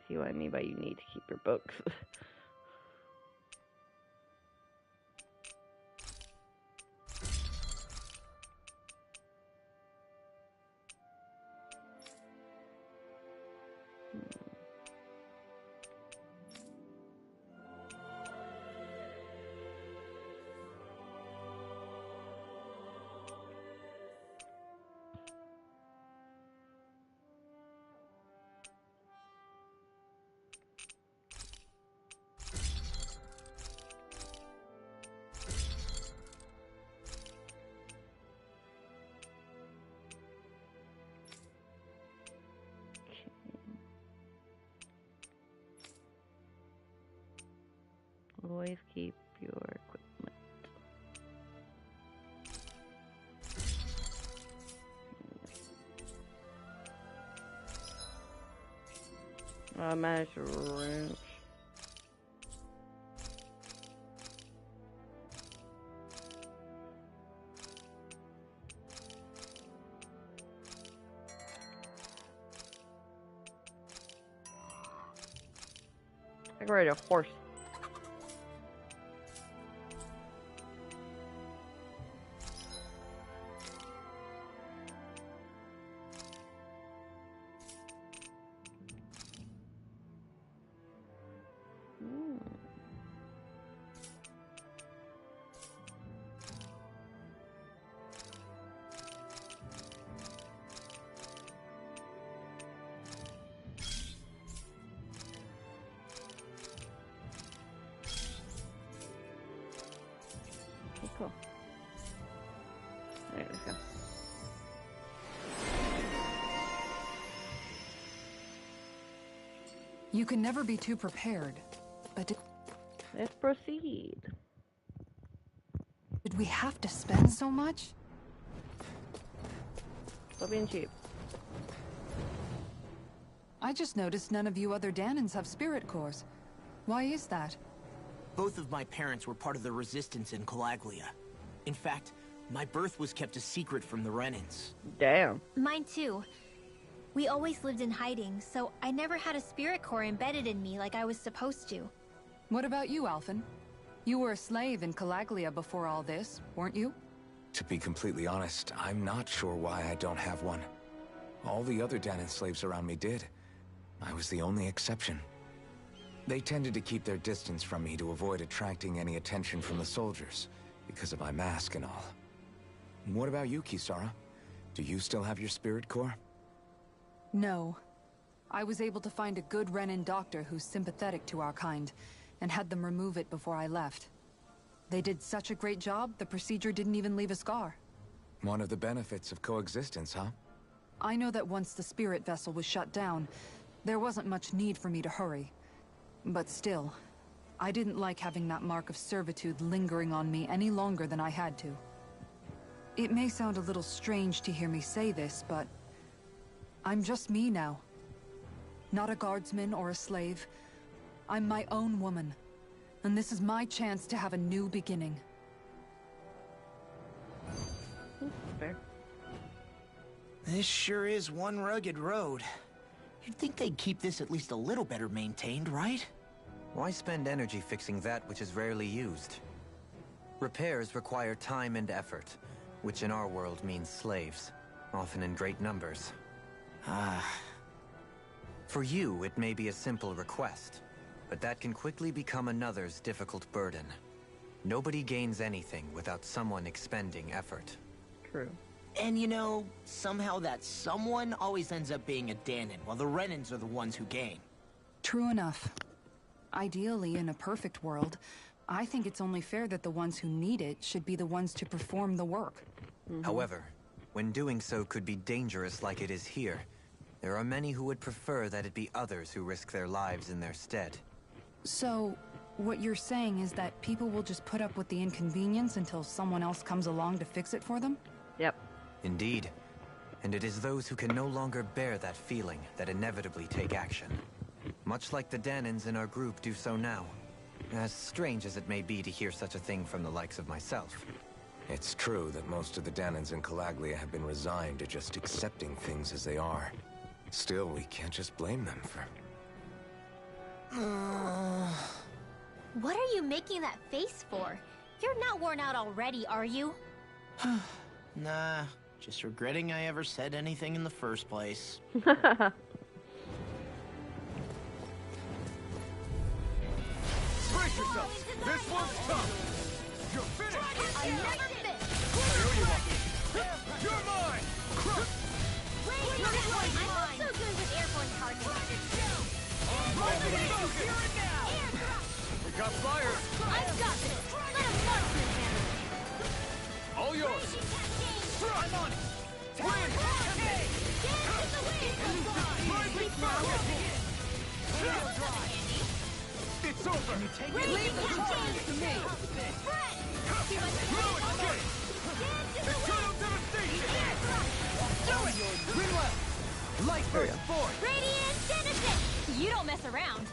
See what I mean by you need to keep your books. Always keep your equipment. I managed to wrench. I can ride a horse. You can never be too prepared. But Let's proceed. did we have to spend so much? Stop being cheap. I just noticed none of you other Danans have spirit cores. Why is that? Both of my parents were part of the resistance in Calaglia. In fact, my birth was kept a secret from the Renans. Damn. Mine too. We always lived in hiding, so I never had a spirit core embedded in me like I was supposed to. What about you, Alphen? You were a slave in Calaglia before all this, weren't you? To be completely honest, I'm not sure why I don't have one. All the other Danan slaves around me did. I was the only exception. They tended to keep their distance from me to avoid attracting any attention from the soldiers, because of my mask and all. What about you, Kisara? Do you still have your spirit core? No. I was able to find a good Renan doctor who's sympathetic to our kind, and had them remove it before I left. They did such a great job, the procedure didn't even leave a scar. One of the benefits of coexistence, huh? I know that once the spirit vessel was shut down, there wasn't much need for me to hurry. But still, I didn't like having that mark of servitude lingering on me any longer than I had to. It may sound a little strange to hear me say this, but I'm just me now. Not a guardsman or a slave. I'm my own woman, and this is my chance to have a new beginning. Fair. This sure is one rugged road. You'd think they'd keep this at least a little better maintained, right? Why spend energy fixing that which is rarely used? Repairs require time and effort, which in our world means slaves, often in great numbers. For you, it may be a simple request, but that can quickly become another's difficult burden. Nobody gains anything without someone expending effort. True. And you know, somehow that someone always ends up being a Danan, while the Renans are the ones who gain. True enough. Ideally, in a perfect world, I think it's only fair that the ones who need it should be the ones to perform the work. However, when doing so could be dangerous like it is here, there are many who would prefer that it be others who risk their lives in their stead. So, what you're saying is that people will just put up with the inconvenience until someone else comes along to fix it for them? Yep. Indeed. And it is those who can no longer bear that feeling that inevitably take action. Much like the Danans in our group do so now. As strange as it may be to hear such a thing from the likes of myself. It's true that most of the Danans in Calaglia have been resigned to just accepting things as they are. Still, we can't just blame them for... What are you making that face for? You're not worn out already, are you? Nah, just regretting I ever said anything in the first place. Brace yourselves! This one's tough! You're finished! Another fit! You're mine! Wait, I'm also good with airborne targets. Here and now! We got fire! I've got this! Let a marksman handle it! All yours! I'm on it! Win! Dance in the wind! Rising fire! It's over! Leave the charge to me! Fred! Ruin escape! Eternal devastation! Do it! Greenwell! Light burst forth! Radiant Genesis! You don't mess around.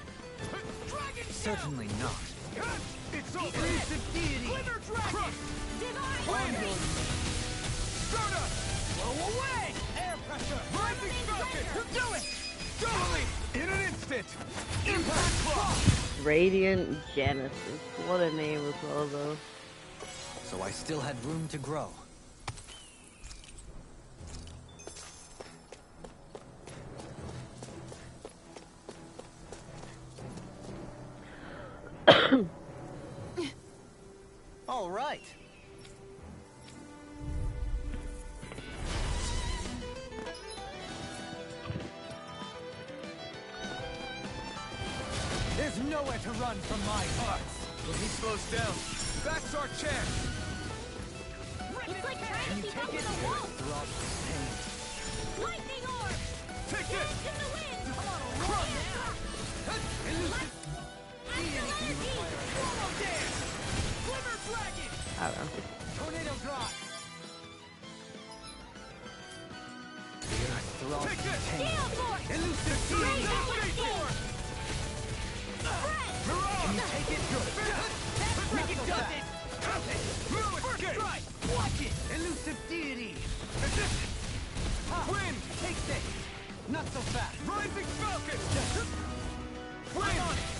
Certainly not. It's over! Recent deity! Crush! Divine Win! Stardust! Blow away! Air pressure! Rising Falcon! Do it! Totally! In an instant! Impact Claw! Radiant Genesis. What a name as well, though. So I still had room to grow. All right. There's nowhere to run from my heart. When he slows down, that's our chance. It's like trying to keep up with a wall. Lightning orb! Take this! In the wind! Crush! are all contained. Gale Force! Elusive Raise Team! up with Force! Can you take it? Good. That freaking does it! First strike! Watch it! Elusive deity! Wind! Take this! Not so fast! Rising Falcon! Wind on it!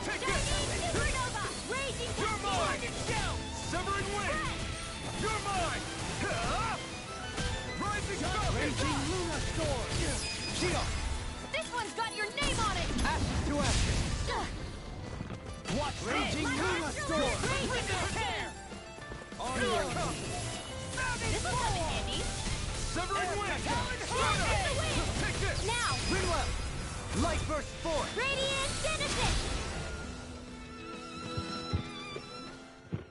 Take this! Chinese Supernova! Raging You're Cascade! mine! Shell! Severing Wind! You're mine! Rising Falcon! Raging Luna Storm! Shield! This one's got your name on it! Ashes to ashes! Watch Raging this! Luna Storm! Rip their hair! On Here your it comes! This will come in handy. Severing Wind! Blast in the wind! Take this! Now, Rinwell! Light burst forth! Radiant Genesis!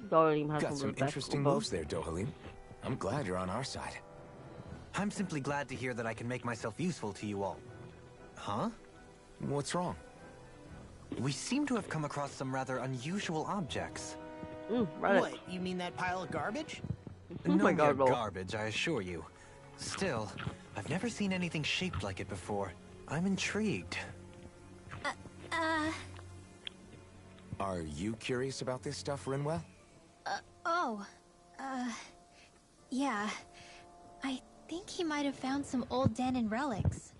Dohalim has Got some of the interesting best moves there, Dohalim. I'm glad you're on our side. I'm simply glad to hear that I can make myself useful to you all. Huh? What's wrong? We seem to have come across some rather unusual objects. Right. What, you mean that pile of garbage? Oh no my God, mere no. garbage, I assure you. Still, I've never seen anything shaped like it before. I'm intrigued. Are you curious about this stuff, Rinwell? Yeah. I think he might have found some old Danon relics.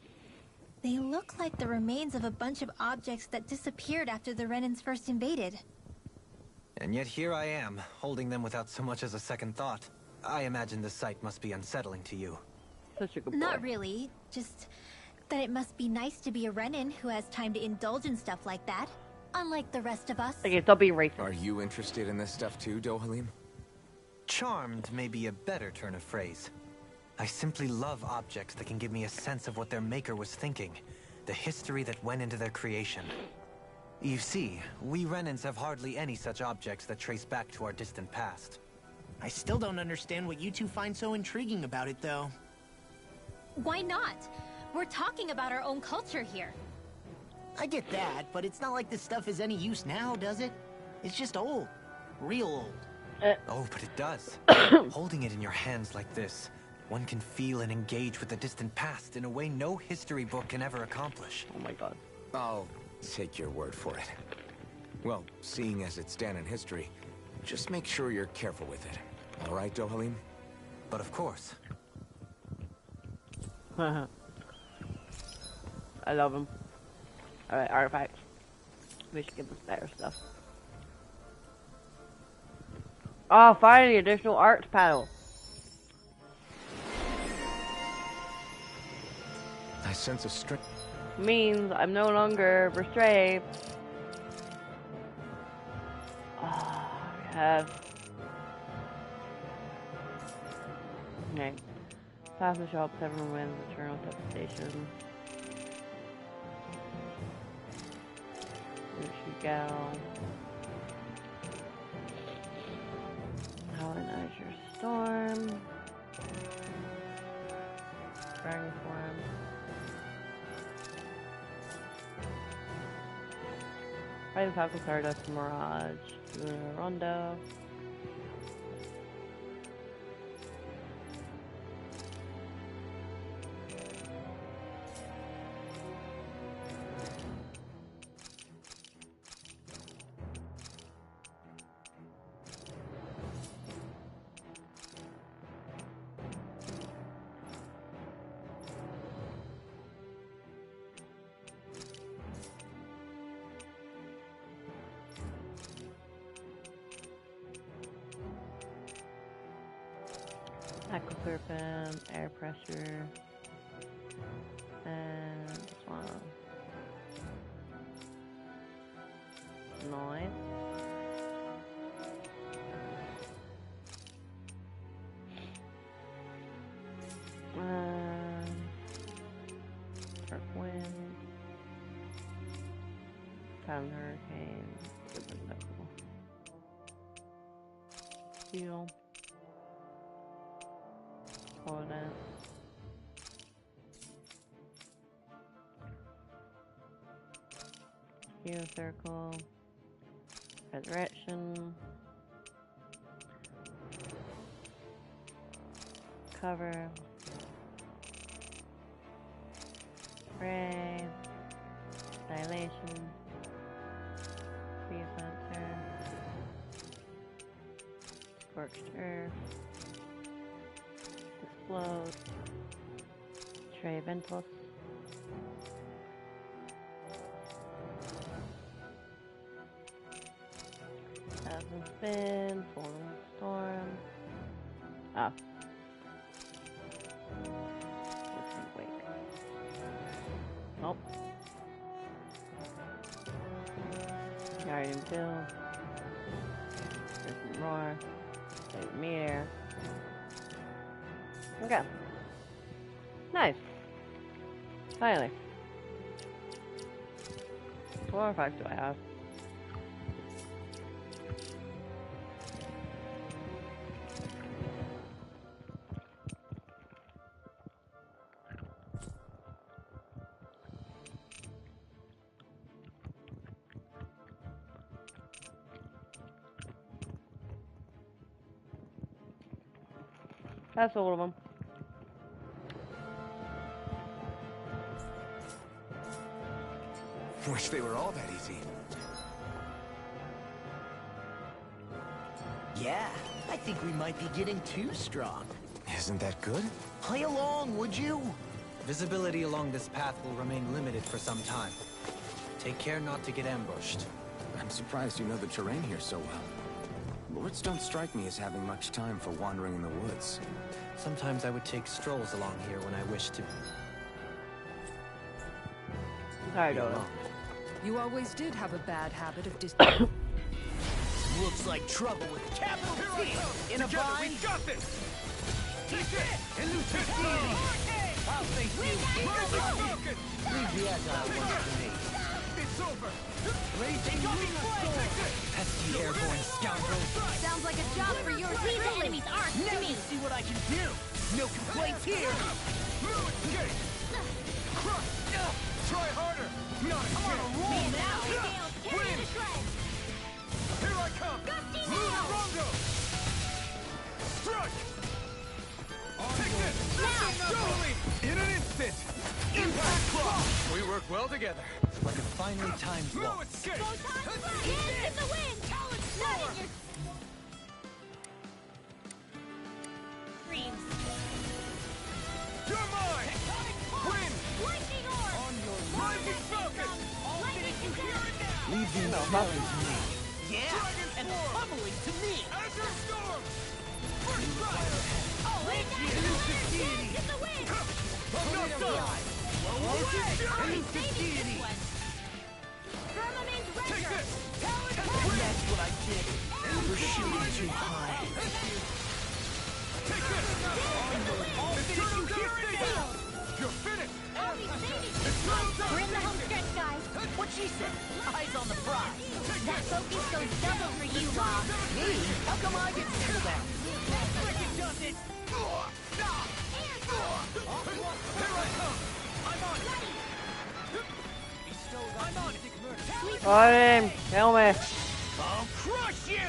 They look like the remains of a bunch of objects that disappeared after the Renans first invaded. And yet here I am, holding them without so much as a second thought. I imagine the sight must be unsettling to you. Such a good boy. Not really, just that it must be nice to be a Renan who has time to indulge in stuff like that, unlike the rest of us. Okay, stop being racist. Are you interested in this stuff too, Dohalim? Charmed may be a better turn of phrase. I simply love objects that can give me a sense of what their maker was thinking, the history that went into their creation. You see, we Renans have hardly any such objects that trace back to our distant past. I still don't understand what you two find so intriguing about it, though. Why not? We're talking about our own culture here. I get that, but it's not like this stuff is any use now, does it? It's just old. Real old. Oh, but it does. Holding it in your hands like this, one can feel and engage with the distant past in a way no history book can ever accomplish. Oh my God. I'll take your word for it. Well, seeing as it's Danon history, just make sure you're careful with it. All right, Dohalim? But of course. I love him. Alright, artifacts. We should give us better stuff. Oh, finally, additional arts panel. I sense a strength. Means I'm no longer restrained. Oh, we have. Okay. Pass the shop, 7 wins, eternal devastation. There she go. Howling Azure Storm. Dragon Form. Fighting Falcon, Stardust, Mirage, Lunar Rondo. Aqua Serpent, Air Pressure, and Swan. Noise. Dark Wind. Silent Hurricane. Heal. Hold it. Heal Circle. Resurrection. Cover. Stray Ventus. Thousand Spin, Falling Storm. Oh. Wait. Nope. Guardian Bill. There's some more. There's Meteor. Okay. Nice. Finally. 4 or 5 do I have? That's all of them. Wish they were all that easy. Yeah, I think we might be getting too strong. Isn't that good? Play along, would you? Visibility along this path will remain limited for some time. Take care not to get ambushed. I'm surprised you know the terrain here so well. Lords don't strike me as having much time for wandering in the woods. Sometimes I would take strolls along here when I wish to... Sorry, Dodo. You always did have a bad habit of Looks like trouble with capital T in a bind. We got this. Take it and lose your team. I'll face you. Leave the agile ones to me. It's over. Raging Lunar. Pesky airborne scoundrel. Sounds like a job for your team. The enemies aren't to Now me. you see what I can do. No complaints here. Crush. Try harder. Not a chance. Now, Win. Here I come! Lunar Rondo! Strike! Take this! Totally! In an instant! Impact Claw! We work well together. Like a finely timed No waltz. escape! Get the wind! Talent Not in Sword! your dreams. You're mine! Win! Lightning orb! On your rising falcon! Lightning You hear it now! Leave the intelligence to me. Yeah! And pummeling to me! Azure Storm! First strike! Oh, Elusive Deity! Get the wind! No side! Elusive Deity! Firmament Take Render! this! That's what I did. We're shooting too high. Take this! Eternal Devastation! You're finished! I'll be saving you! Eternal We're in the home Devastation! stretch, guys. What she said? Eyes on the prize. That focus goes double for you, Law. Me? How come I get to do that? Freaking does it! Here I come! I'm on it! I'm on it! Got him! Kill me! I'll crush you!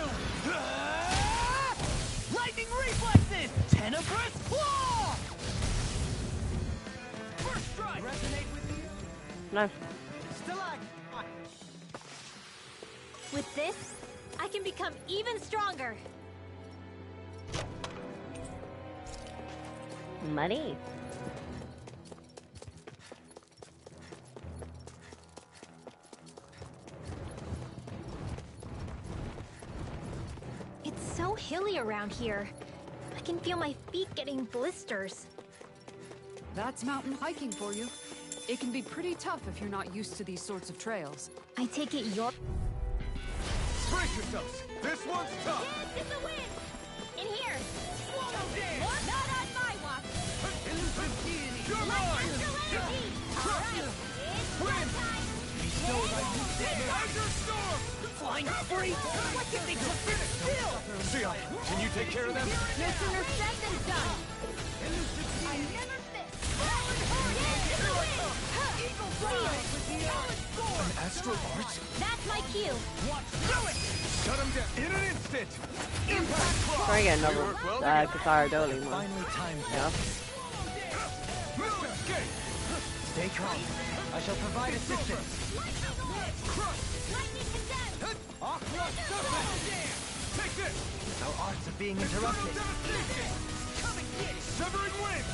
Lightning reflexes! Tenebrous claw! First strike! Resonate with you? Nice. With this, I can become even stronger. Money. It's so hilly around here. I can feel my feet getting blisters. That's mountain hiking for you. It can be pretty tough if you're not used to these sorts of trails. I take it you're... Brace yourselves! This one's tough! Get the wind! In here! Swallow dance! What? Not on my watch! Elusive Deity! You're Like mine! astral energy! Crush you! It's Win! time! Bestowed I lose that Azure Storm! Flying free! What did they just sit still? Sia, can you take care of them? No sooner said than done! Elusive I Deity! never miss! Get the wind! Eagle Rise with the Talent Sword! An astral arts? That's my cue! Watch do it! Shut him down in an instant! Impact Claw! Trying to get another Kasara Doli one. Finely timed Yeah. waltz. No escape! Stay calm. I shall provide assistance. Crush! Lightning condemned! Aqua Surface! Take this! Our arts are being interrupted. Devastation! Come and get it! Severing Wind!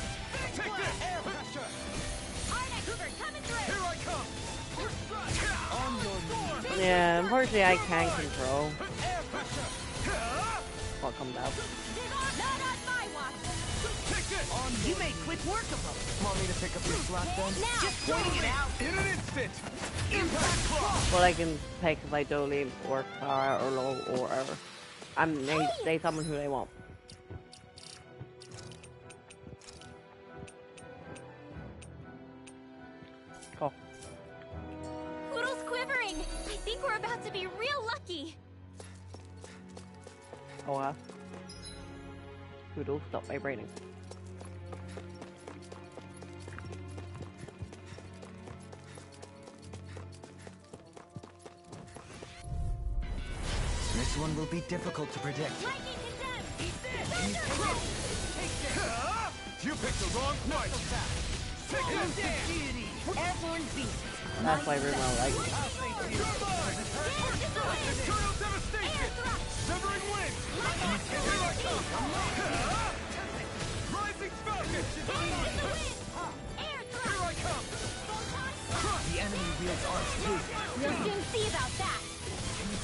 Take this! Air pressure! Yeah, unfortunately I can't control what comes out. You made quick work of them. Want me to pick up your slack then? Just pointing it out. In an instant! Impact Claw. But I can pick if I don't leave or Clara or Low or whatever. They summon who they want. Cool. Poodle's quivering. I think we're about to be real lucky. Oh yeah. Poodle, stop vibrating. This one will be difficult to predict. Lightning condemned. You picked the wrong fight! Take it! Airborne beast. That's why everyone like it. Eternal devastation! Severing wind! Here I come! Rising falcon! Here I come! The enemy wields arms too. We'll soon see about that.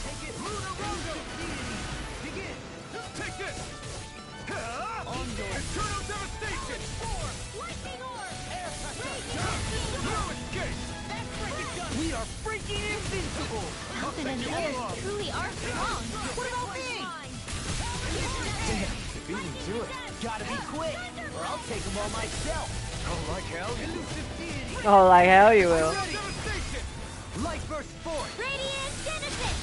Take it! Lunar Rondo! Begin! Take this! Eternal devastation! Lightning orb. No escape! We are freaking invincible. Falcon and the others truly are strong. What about me? Damn, you beat me to it. Gotta be quick, or I'll take them all myself. Oh, like hell? Elusive deity! Oh, like hell you will. Devastation! Light burst forth. Radiant Genesis.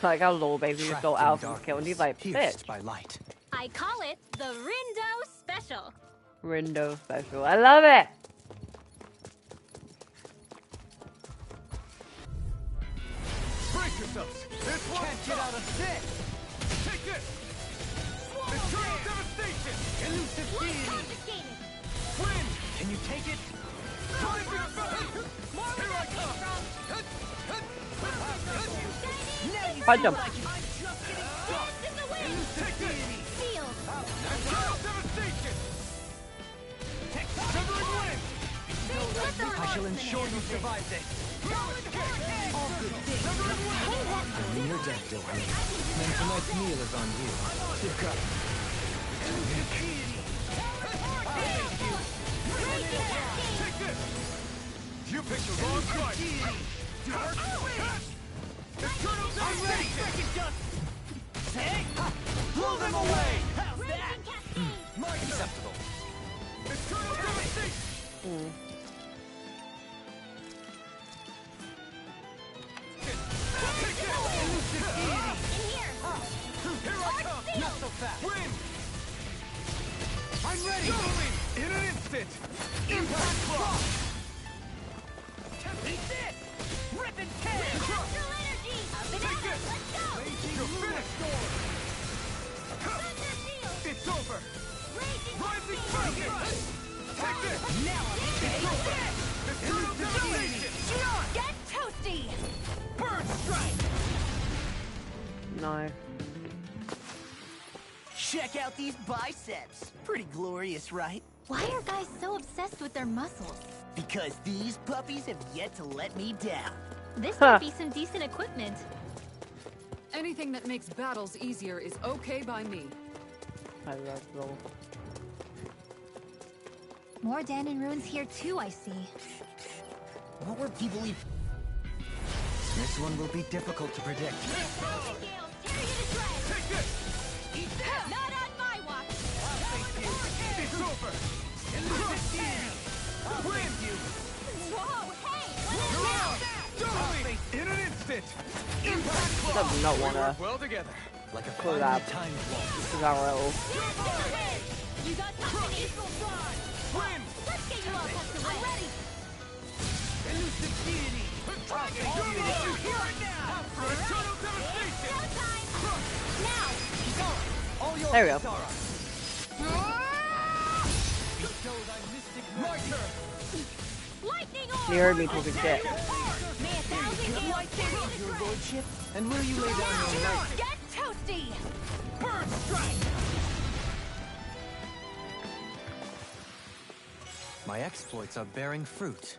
Like how Low basically just go out and kill and he's like, bitch. Pierced by light. I call it the Rindo Special. Rindo special. I love it! Brace yourselves! This one Can't get out of this. Take this! Eternal devastation! Elusive Light deity. confiscated. Wind! Can you take it? Rising falcon! More Here where I that came come! from. Now you Punch feel him. like I'm just getting started. This is the wind. Take this! Sealed. Eternal devastation! Severing wind! I shall ensure you survive this. All good things. I'm near death, Dylan. And tonight's meal is on you. You've got Take this! You picked the wrong fight! Eternal devastation! Hey! Blow them away! How's that? Raging cascade. acceptable. Eternal devastation! Take it! In here. Here I come! Not so fast. Wind! I'm ready. Going! In an instant! Impact Claw. Eat this. Rip and tear. Astral energy. Up and Take at it! us. Let's go. You're finished! Thunder shield. It's over! Raging Rising cascade. falcon! Take this! Now I'm ready. Eternal devastation! Get toasty. Bird strike. No. Check out these biceps. Pretty glorious, right? Why are guys so obsessed with their muscles? Because these puppies have yet to let me down. This Huh. might be some decent equipment. Anything that makes battles easier is okay by me. I love Low. More Danon ruins here too, I see. What were people even... This one will be difficult to predict. Take this! Eat that! Not on my watch! It's over! Wind! Whoa, hey! You're out! Darling! In an instant! Impact Does Claw! not We wanna work well together. Like a pull that. timed waltz. Cesaro. You got company! Wind! Let's get you all up to I'm ready! Elusive deity. You're here and now! Eternal devastation! Showtime! Now! All yours, There we go. Sara. Bestow thy mystic martyr. Lightning You heard me talking shit. May 1,000 gales carry Your the lordship. And will you lay down your life? Get toasty! Bird strike. My exploits are bearing fruit.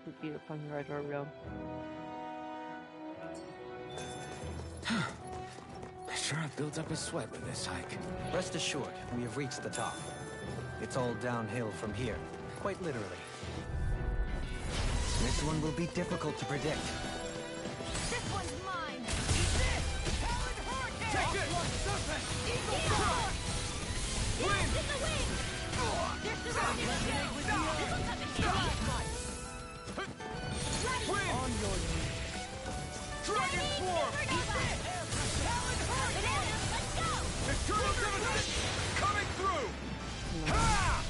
Complete upon the right realm. I sure have built up a sweat with this hike. Rest assured, we have reached the top. It's all downhill from here, quite literally. This one will be difficult to predict. This one's mine! Take it! Serpent! Eagle Crush! Wind! In the wing! They're surrounding us now! It'll come and kill us! Wind! On your knees. Dragon Swarm! Let's go! Eternal Dividend! Coming through! Ha!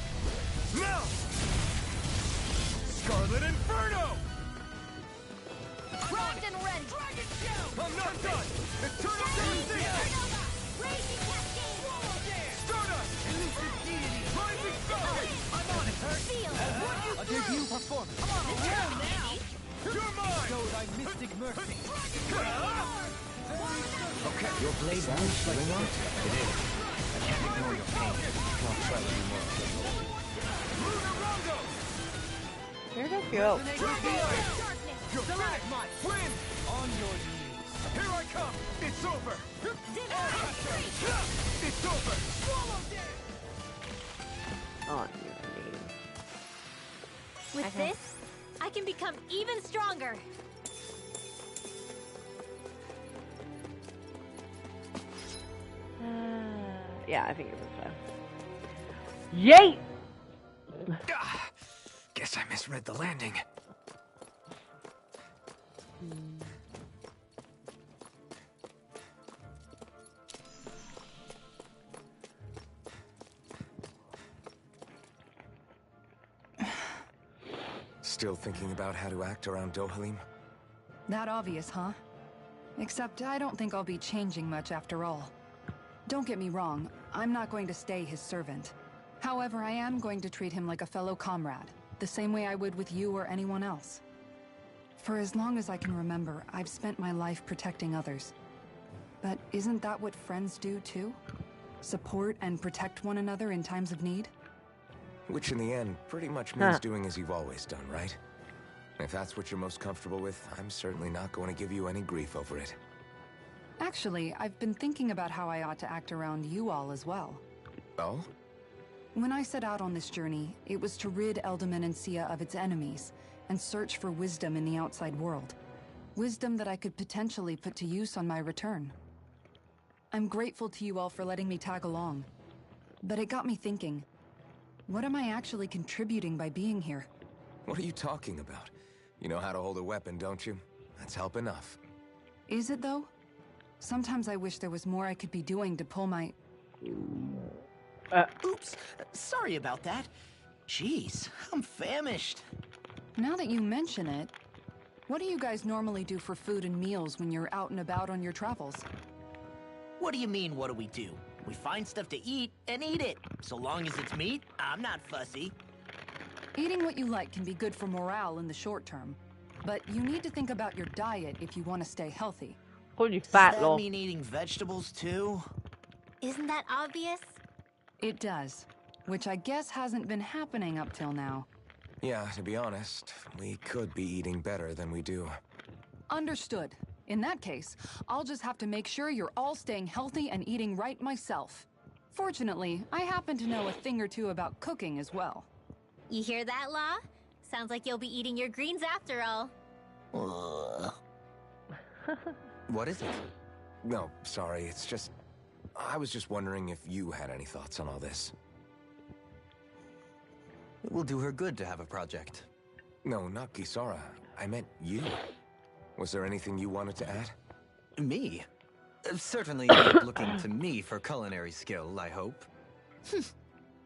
Now! Scarlet Inferno! Primed and ready! Dragon Shield! I'm not done! Eternal Devastation! Raging Cascade! Stardust! Elusive Deity! Rising Star! I'm on it, Hurt! Feel! A debut performance! I'm on a roll now! You're mine! Show thy mystic mercy! Okay, your blade moves like that. It is. I can't ignore your pain. I'll try to be more careful. Lunar Rondo! Where'd I go? You're back, my friend! On your knees. Here I come! It's over! It's over! Swallow dead! On your knees. With this, I can become even stronger. Yeah, I think it was fast. Yay! Guess I misread the landing. Still thinking about how to act around Dohalim? That obvious, huh? Except I don't think I'll be changing much after all. Don't get me wrong, I'm not going to stay his servant. However, I am going to treat him like a fellow comrade, the same way I would with you or anyone else. For as long as I can remember, I've spent my life protecting others. But isn't that what friends do too? Support and protect one another in times of need? Which in the end pretty much means doing as you've always done, right? If that's what you're most comfortable with, I'm certainly not going to give you any grief over it. Actually, I've been thinking about how I ought to act around you all as well. Oh? When I set out on this journey, it was to rid Eldomenencia of its enemies and search for wisdom in the outside world. Wisdom that I could potentially put to use on my return. I'm grateful to you all for letting me tag along. But it got me thinking, what am I actually contributing by being here? What are you talking about? You know how to hold a weapon, don't you? That's help enough. Is it though? Sometimes I wish there was more I could be doing to pull my... Oops. Sorry about that. Jeez, I'm famished. Now that you mention it, what do you guys normally do for food and meals when you're out and about on your travels? What do you mean, what do we do? We find stuff to eat and eat it. So long as it's meat, I'm not fussy. Eating what you like can be good for morale in the short term. But you need to think about your diet if you want to stay healthy. Holy Does fat that lol. mean eating vegetables too? Isn't that obvious? It does. Which I guess hasn't been happening up till now. Yeah, to be honest, we could be eating better than we do. Understood. In that case, I'll just have to make sure you're all staying healthy and eating right myself. Fortunately, I happen to know a thing or two about cooking as well. You hear that, Law? Sounds like you'll be eating your greens after all. What is it? No, sorry, it's just... I was just wondering if you had any thoughts on all this. It will do her good to have a project. No, not Kisara. I meant you. Was there anything you wanted to add? Me? Certainly not looking to me for culinary skill, I hope.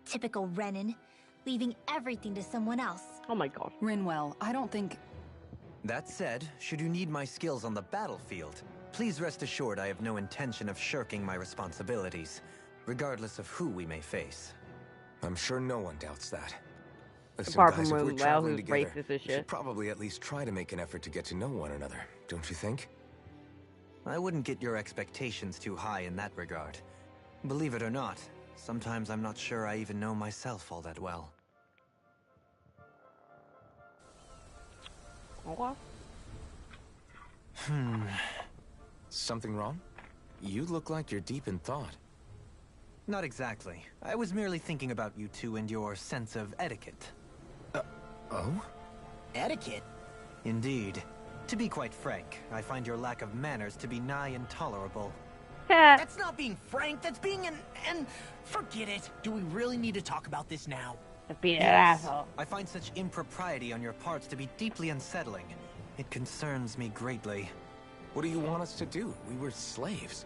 Typical Renan, leaving everything to someone else. Oh my god. Rinwell, I don't think... That said, should you need my skills on the battlefield, please rest assured I have no intention of shirking my responsibilities, regardless of who we may face. I'm sure no one doubts that. Listen, Apart guys, from if we're Rinwell, traveling who's together, racist as we should shit. probably at least try to make an effort to get to know one another, don't you think? I wouldn't get your expectations too high in that regard. Believe it or not, sometimes I'm not sure I even know myself all that well. Okay. Something wrong? You look like you're deep in thought. Not exactly. I was merely thinking about you two and your sense of etiquette. Oh? Etiquette? Indeed. To be quite frank, I find your lack of manners to be nigh intolerable. That's not being frank, that's being an... Forget it. Do we really need to talk about this now? Be an asshole. I find such impropriety on your parts to be deeply unsettling. It concerns me greatly. What do you want us to do? We were slaves.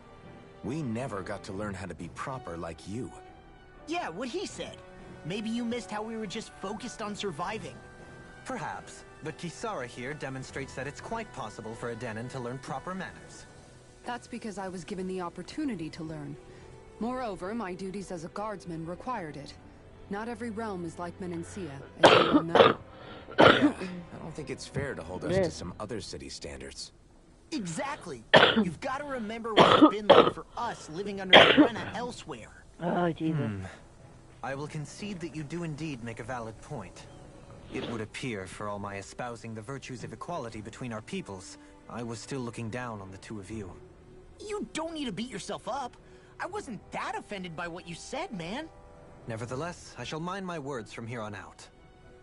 We never got to learn how to be proper like you. Yeah, what he said. Maybe you missed how we were just focused on surviving. Perhaps, but Kisara here demonstrates that it's quite possible for a Denon to learn proper manners. That's because I was given the opportunity to learn. Moreover, my duties as a guardsman required it. Not every realm is like Menancia, as you all know. Yeah, I don't think it's fair to hold us to some other city standards. Exactly. You've got to remember what it's been like for us living under Arena elsewhere. Oh, Jesus. I will concede that you do indeed make a valid point. It would appear, for all my espousing the virtues of equality between our peoples, I was still looking down on the two of you. You don't need to beat yourself up. I wasn't that offended by what you said, man. Nevertheless, I shall mind my words from here on out.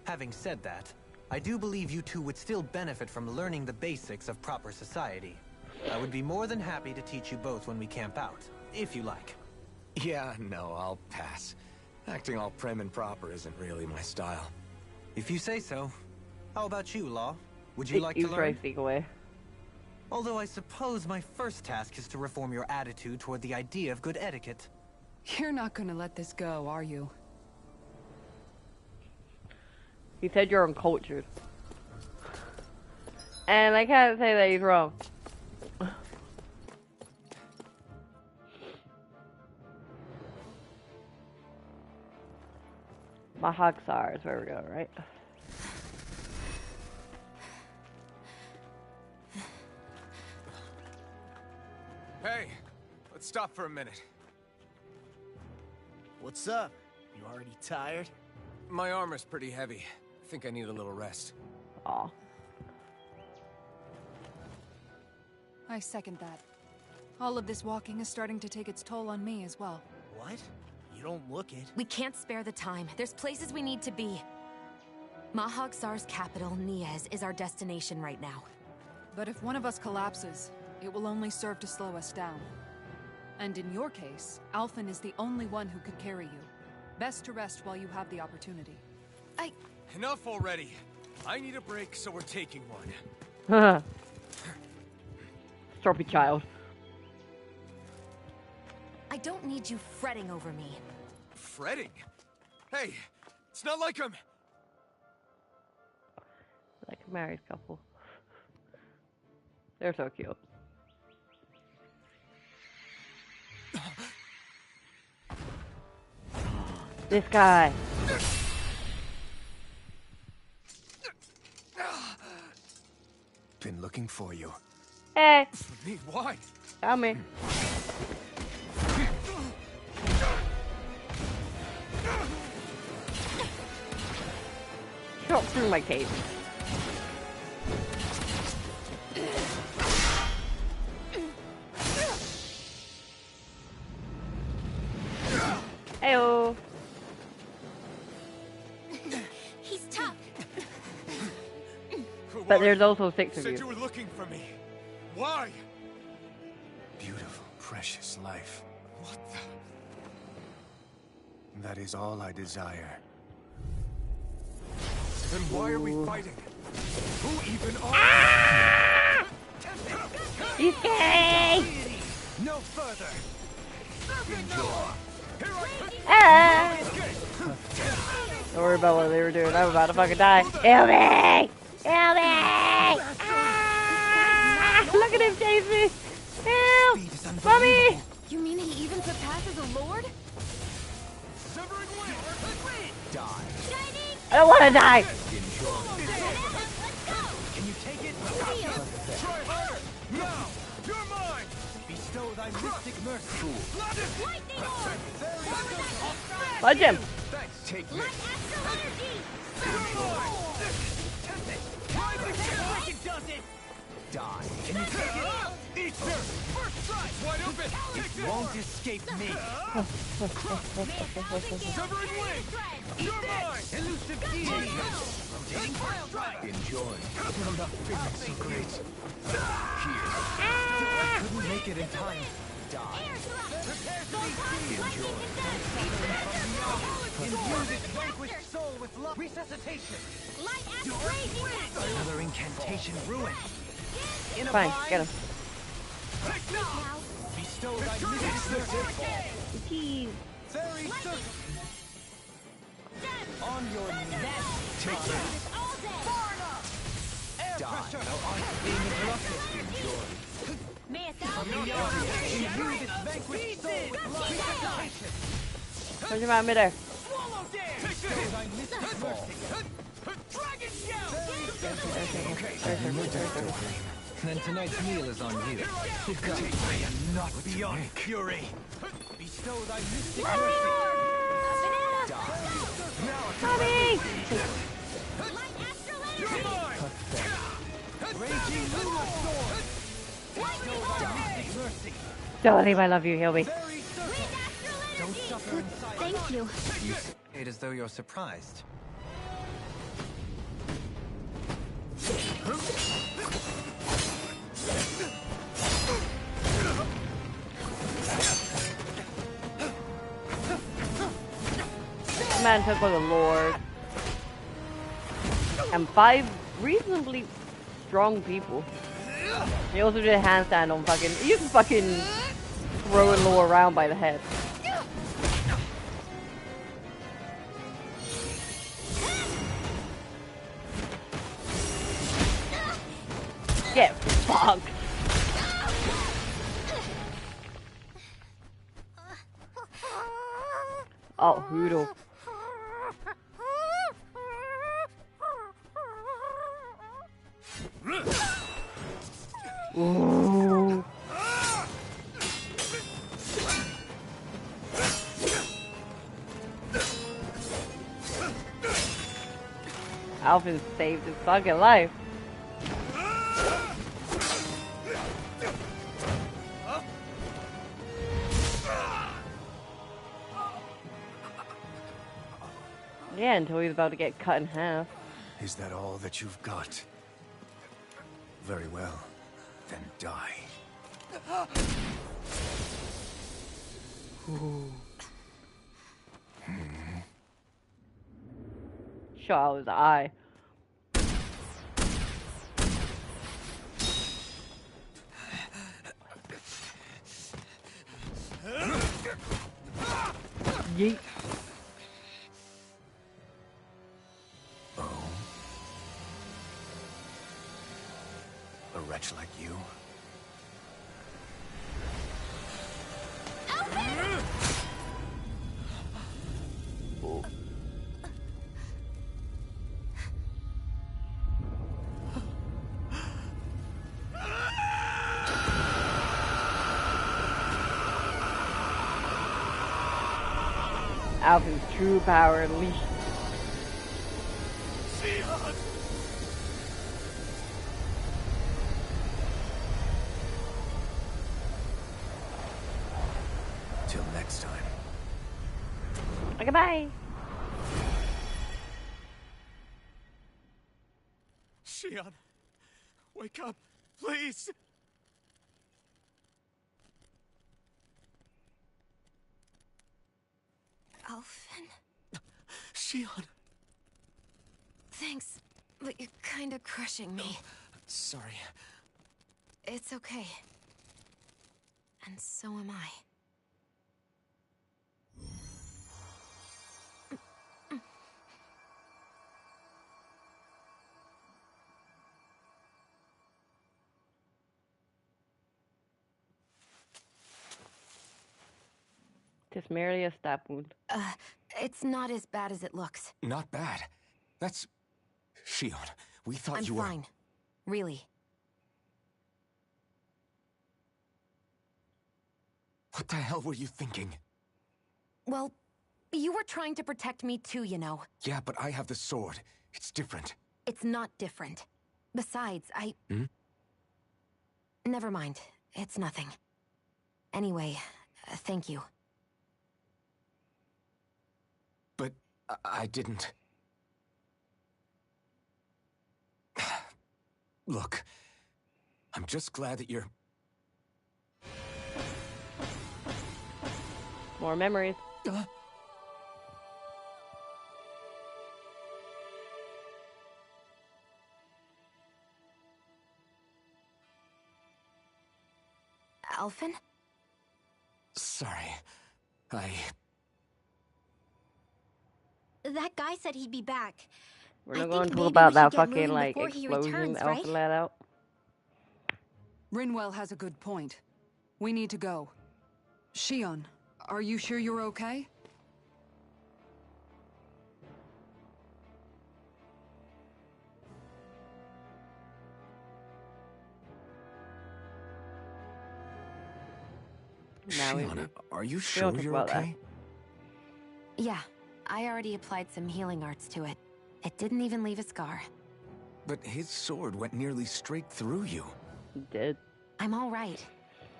Having said that, I do believe you two would still benefit from learning the basics of proper society. I would be more than happy to teach you both when we camp out, if you like. Yeah, no, I'll pass. Acting all prim and proper isn't really my style. If you say so. How about you, Law? Would you like to learn? Try to sneak away. Although I suppose my first task is to reform your attitude toward the idea of good etiquette. You're not gonna let this go, are you? He said you're uncultured. And I can't say that he's wrong. Mahagsar is where we're going, right? Hey, let's stop for a minute. What's up? You already tired? My armor's pretty heavy. I think I need a little rest. Aw. I second that. All of this walking is starting to take its toll on me as well. What? You don't look it. We can't spare the time. There's places we need to be. Mahagsar's capital, Niez, is our destination right now. But if one of us collapses, it will only serve to slow us down. And in your case, Alphen is the only one who could carry you. Best to rest while you have the opportunity. Enough already. I need a break, so we're taking one. Stroppy child. I don't need you fretting over me. Fretting? Hey, it's not like I'm... Like a married couple. They're so cute. This guy. Been looking for you. Hey. For me? Why? Tell me. Shot through my cape. Heyo. He's tough. But there's also 6 of Said you. you were looking for me. Why? Beautiful, precious life. What the... That is all I desire. Then why are we fighting? Who even are you? He's gay! No further! Ah! Don't worry about what they were doing. I'm about to fucking die. Help me! Help me! Ah! Look at him chase me! Help! Mommy! You mean he even surpasses a lord? I don't want to die! Can you take it? Try harder! Now! You're mine! Bestow thy mystic mercy. Punch him! Thanks, take me. Freaking does it! Die. Can you take it? Eat this! First strike! Wide open! It Won't escape me! Severing wing! You're mine! Elusive key! Rotating pile drive! Enjoy. I'm not feeling so great. Here. I couldn't make it in time. Prepare to be seized! Enjoy. Imbue this vanquished soul with love! Resuscitation! Another incantation ruined. In a Fine, bind, get him. Take this! Bestow thy mystic mercy! Jeez. Fairy circle! On your neck! Take that. Far enough! Air pressure! Being interrupted! Imbue this vanquished soul with love! Resuscitation! Punch him out midair. Swallow dare! Bestow thy mystic mercy! Dragon shell! Then tonight's meal is on you. I am not beyond fury. Bestow thy mystic mercy! Tommy! You're mine! Raging lunar sword! Bestow thy mystic mercy! Don't leave, I love you, heal me. Fairy circle! Don't suffer in silence! Thank you. You say it as though you're surprised. Man took for the Lord. And 5 reasonably strong people. He also did a handstand on fucking. You can fucking throw a Law around by the head. Get fucked. Oh, Hoodle. Ooh. Alvin saved his fucking life. Yeah, until he's about to get cut in half. Is that all that you've got? Very well. Then die. Shot out his eye. Yeet. Oh? A wretch like you? Alvin's true power unleashed. Till next time. Okay, bye. Shion, wake up, please. Alphen? Shion. Thanks, but you're kinda crushing me. Sorry. It's okay. And so am I. Just merely a stab wound. It's not as bad as it looks. Not bad. That's... Shion, we thought I'm you were... fine. Really. What the hell were you thinking? Well, you were trying to protect me too, you know. Yeah, but I have the sword. It's different. It's not different. Besides, Hmm? Never mind. It's nothing. Anyway, thank you. But I didn't... Look, I'm just glad that you're... More memories. Alphen? Sorry. That guy said he'd be back. We're I not think going to maybe about we that should get fucking, moving like, before he explosion returns, Alpha right? let out. Rinwell has a good point. We need to go. Shion, are you sure you're okay? Now Shion, are you don't sure talk you're about that. okay? Yeah, I already applied some healing arts to it. It didn't even leave a scar. But his sword went nearly straight through you. He did. I'm all right.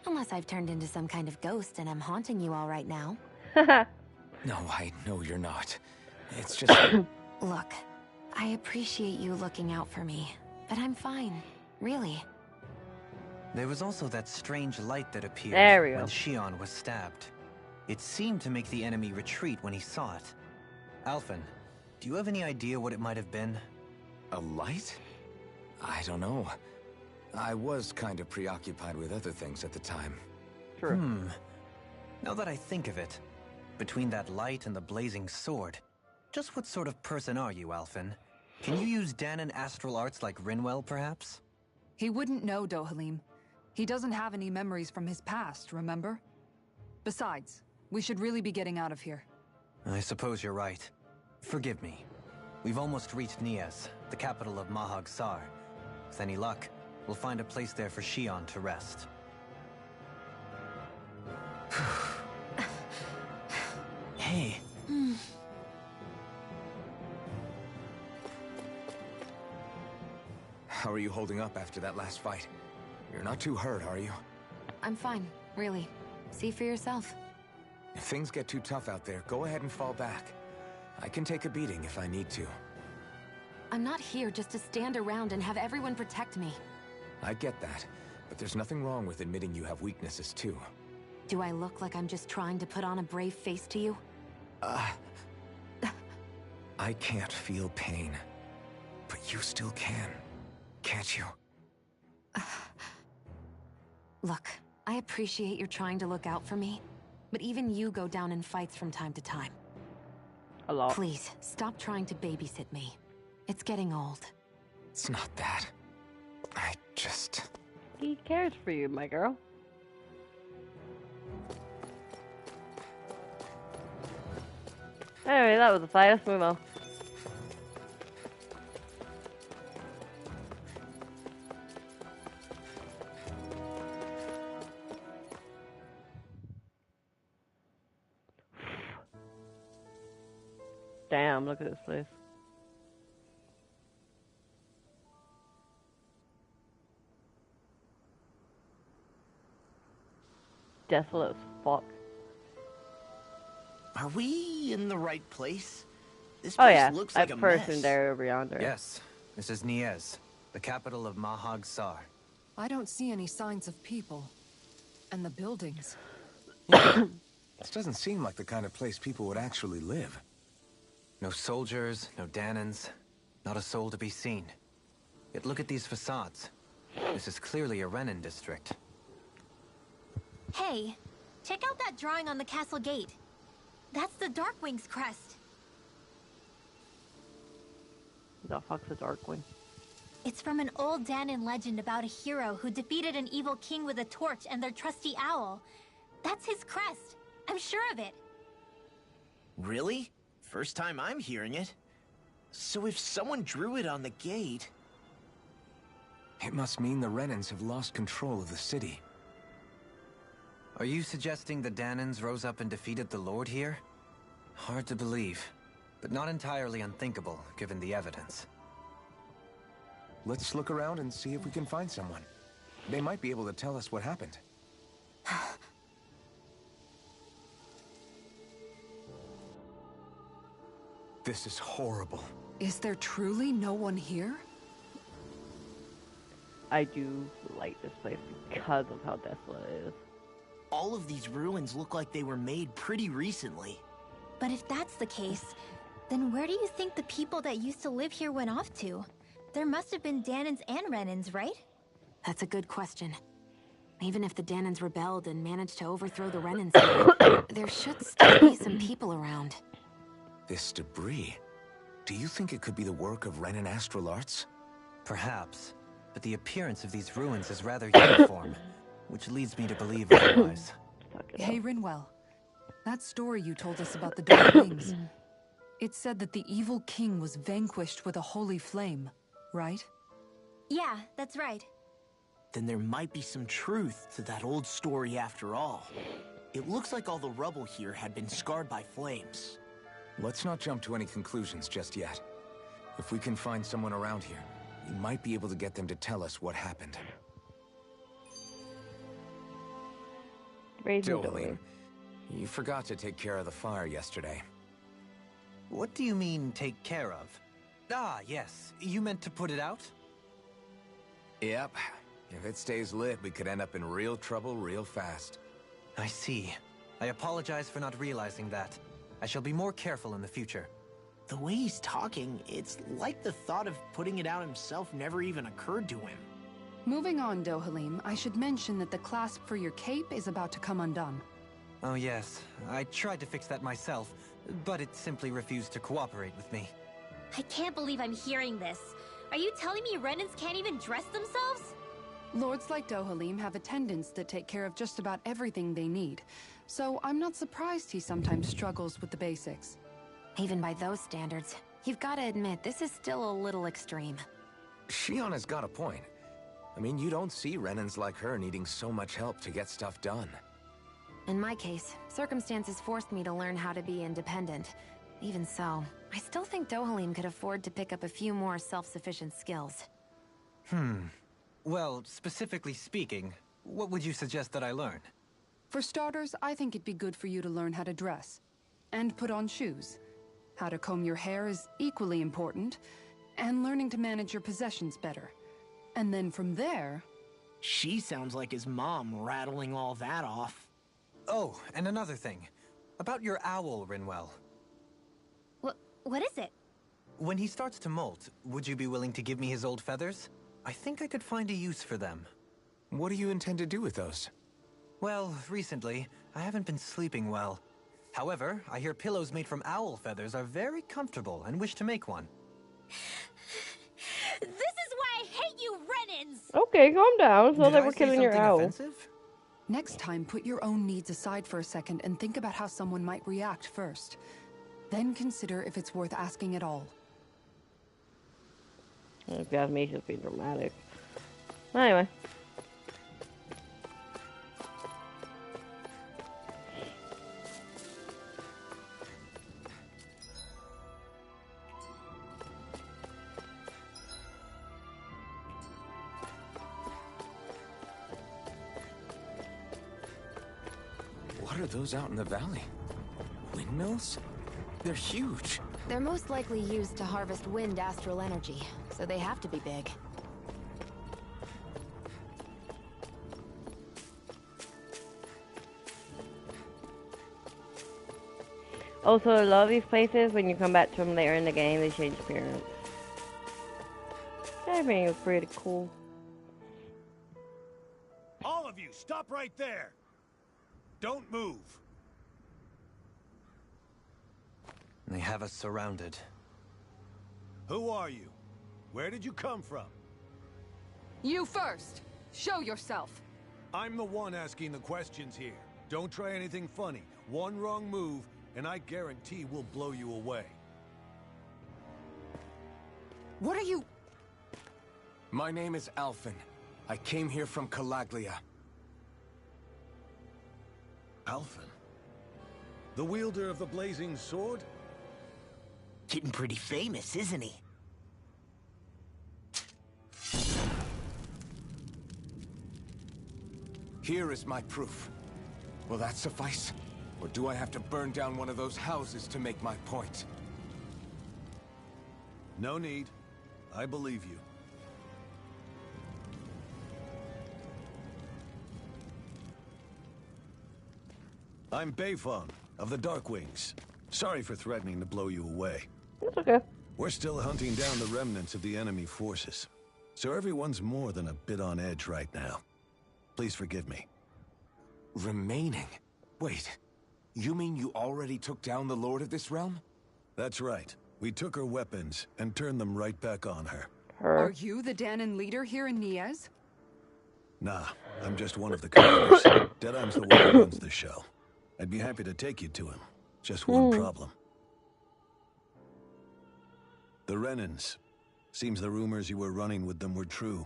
Unless I've turned into some kind of ghost and I'm haunting you all right now. No, I know you're not. It's just... Look, I appreciate you looking out for me, but I'm fine. Really. There was also that strange light that appeared There we go. when Shion was stabbed. It seemed to make the enemy retreat when he saw it. Alphen, do you have any idea what it might have been? A light? I don't know. I was kind of preoccupied with other things at the time. True. Now that I think of it, between that light and the blazing sword, just what sort of person are you, Alphen? Can you use Dahnan astral arts like Rinwell, perhaps? He wouldn't know, Dohalim. He doesn't have any memories from his past, remember? Besides, we should really be getting out of here. I suppose you're right. Forgive me. We've almost reached Nias, the capital of Mahag Sar. With any luck, we'll find a place there for Shion to rest. Hey. How are you holding up after that last fight? You're not too hurt, are you? I'm fine, really. See for yourself. If things get too tough out there, go ahead and fall back. I can take a beating if I need to. I'm not here just to stand around and have everyone protect me. I get that, but there's nothing wrong with admitting you have weaknesses too. Do I look like I'm just trying to put on a brave face to you? I can't feel pain, but you still can, can't you? Look, I appreciate you're trying to look out for me, but even you go down in fights from time to time. A lot. Please, stop trying to babysit me. It's getting old. It's not that. I just... He cares for you, my girl. Anyway, that was a fight. Let's move on. Damn, look at this place. Desolate as fuck. Are we in the right place? This Oh place yeah, looks that like a person mess. there over yonder. Yes, this is Nias, the capital of Mahag Sar. I don't see any signs of people. And the buildings. This doesn't seem like the kind of place people would actually live. No soldiers, no Dahnans, not a soul to be seen. Yet look at these facades. This is clearly a Renan district. Hey, check out that drawing on the castle gate. That's the Darkwing's crest. The fuck's a Darkwing? It's from an old Dahnan legend about a hero who defeated an evil king with a torch and their trusty owl. That's his crest. I'm sure of it. Really? First time I'm hearing it. So if someone drew it on the gate... It must mean the Renans have lost control of the city. Are you suggesting the Dahnans rose up and defeated the Lord here? Hard to believe, but not entirely unthinkable, given the evidence. Let's look around and see if we can find someone. They might be able to tell us what happened. This is horrible. Is there truly no one here? I do like this place because of how desolate it is. All of these ruins look like they were made pretty recently. But if that's the case, then where do you think the people that used to live here went off to? There must have been Dahnans and Renans, right? That's a good question. Even if the Dahnans rebelled and managed to overthrow the Renans, there should still be some people around. This debris. Do you think it could be the work of Renan Astral Arts? Perhaps, but the appearance of these ruins is rather uniform, which leads me to believe otherwise. Hey, Rinwell. That story you told us about the Dark Wings. It said that the evil king was vanquished with a holy flame, right? Yeah, that's right. Then there might be some truth to that old story after all. It looks like all the rubble here had been scarred by flames. Let's not jump to any conclusions just yet. If we can find someone around here, we might be able to get them to tell us what happened. Dohalim, you forgot to take care of the fire yesterday. What do you mean, take care of? Ah, yes. You meant to put it out? Yep. If it stays lit, we could end up in real trouble real fast. I see. I apologize for not realizing that. I shall be more careful in the future. The way he's talking, it's like the thought of putting it out himself never even occurred to him. Moving on, Dohalim, I should mention that the clasp for your cape is about to come undone. Oh yes, I tried to fix that myself, but it simply refused to cooperate with me. I can't believe I'm hearing this. Are you telling me Renans can't even dress themselves? Lords like Dohalim have attendants that take care of just about everything they need, so I'm not surprised he sometimes struggles with the basics. Even by those standards, you've got to admit this is still a little extreme. Shionne's got a point. I mean, you don't see Renans like her needing so much help to get stuff done. In my case, circumstances forced me to learn how to be independent. Even so, I still think Dohalim could afford to pick up a few more self-sufficient skills. Well, specifically speaking, what would you suggest that I learn? For starters, I think it'd be good for you to learn how to dress. And put on shoes. How to comb your hair is equally important. And learning to manage your possessions better. And then from there... She sounds like his mom rattling all that off. Oh, and another thing. About your owl, Rinwell. What is it? When he starts to molt, would you be willing to give me his old feathers? I think I could find a use for them. What do you intend to do with those? Well, recently, I haven't been sleeping well. However, I hear pillows made from owl feathers are very comfortable and wish to make one. This is why I hate you, Renans! Okay, calm down. So Did that I we're say killing your something owl. offensive? Next time, put your own needs aside for a second and think about how someone might react first. Then consider if it's worth asking at all. If you ask me, she's being dramatic. Anyway. What are those out in the valley? Windmills? They're huge. They're most likely used to harvest wind astral energy, so they have to be big. Also, a lot of these places, when you come back to them later in the game, they change appearance. I think it was pretty cool. All of you, stop right there! Don't move! They have us surrounded. Who are you? Where did you come from? You first! Show yourself! I'm the one asking the questions here. Don't try anything funny. One wrong move, and I guarantee we'll blow you away. What are you... My name is Alphen. I came here from Calaglia. Alphen? The wielder of the blazing sword? Getting pretty famous, isn't he? Here is my proof. Will that suffice? Or do I have to burn down one of those houses to make my point? No need. I believe you. I'm Beifong, of the Darkwings. Sorry for threatening to blow you away. That's okay. We're still hunting down the remnants of the enemy forces. So everyone's more than a bit on edge right now. Please forgive me. Remaining? Wait, you mean you already took down the Lord of this realm? That's right. We took her weapons and turned them right back on her. Are you the Danon leader here in Niez? Nah, I'm just one of the commanders. Deadheim's the one who runs the show. I'd be happy to take you to him. Just one problem. The Renans. Seems the rumors you were running with them were true.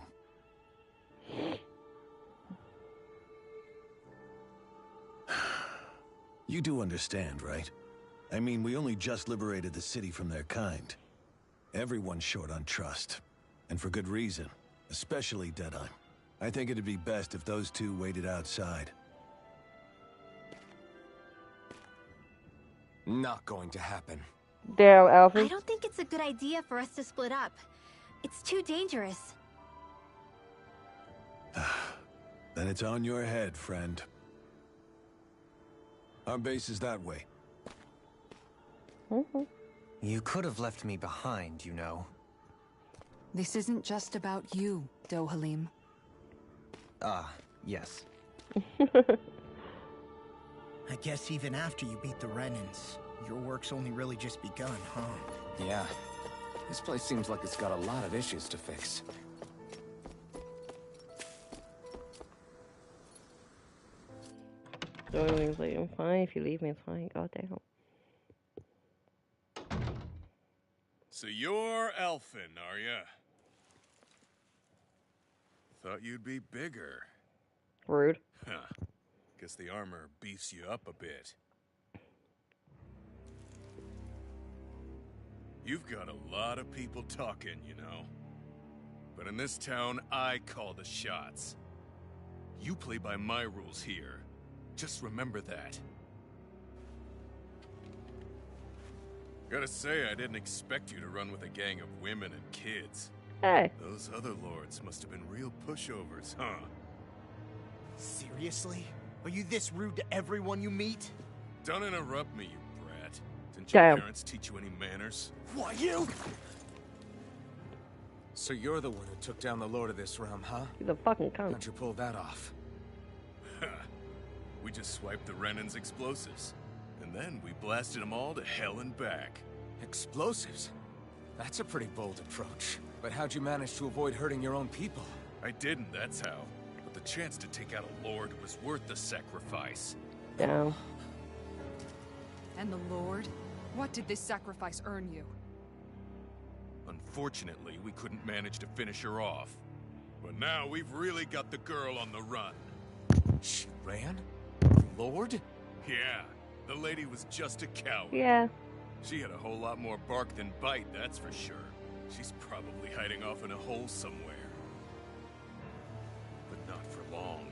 You do understand, right? I mean, we only just liberated the city from their kind. Everyone's short on trust. And for good reason. Especially Deadheim. I think it'd be best if those two waited outside. Not going to happen. Damn, Alfie. I don't think it's a good idea for us to split up. It's too dangerous. Then it's on your head, friend. Our base is that way. You could have left me behind, you know. This isn't just about you, Dohalim. Ah, yes. I guess even after you beat the Renans, your work's only really just begun, huh? Yeah. This place seems like it's got a lot of issues to fix. So he's like, I'm fine. If you leave me, it's fine. God damn. So you're Elfin, are ya? Thought you'd be bigger. Rude. Huh. Guess the armor beefs you up a bit. You've got a lot of people talking, you know. But in this town, I call the shots. You play by my rules here. Just remember that. Gotta say, I didn't expect you to run with a gang of women and kids. Hey. Those other lords must have been real pushovers, huh? Seriously? Are you this rude to everyone you meet? Don't interrupt me, you brat. Didn't Damn. your parents teach you any manners? Why, you? So you're the one who took down the Lord of this realm, huh? He's a fucking cunt. How'd you pull that off? We just swiped the Renan's explosives. And then we blasted them all to hell and back. Explosives? That's a pretty bold approach. But how'd you manage to avoid hurting your own people? I didn't, that's how. But the chance to take out a lord was worth the sacrifice. Down. And the Lord? What did this sacrifice earn you? Unfortunately, we couldn't manage to finish her off. But now we've really got the girl on the run. She ran? Lord? Yeah, the lady was just a coward. Yeah. She had a whole lot more bark than bite, that's for sure. She's probably hiding off in a hole somewhere. But not for long.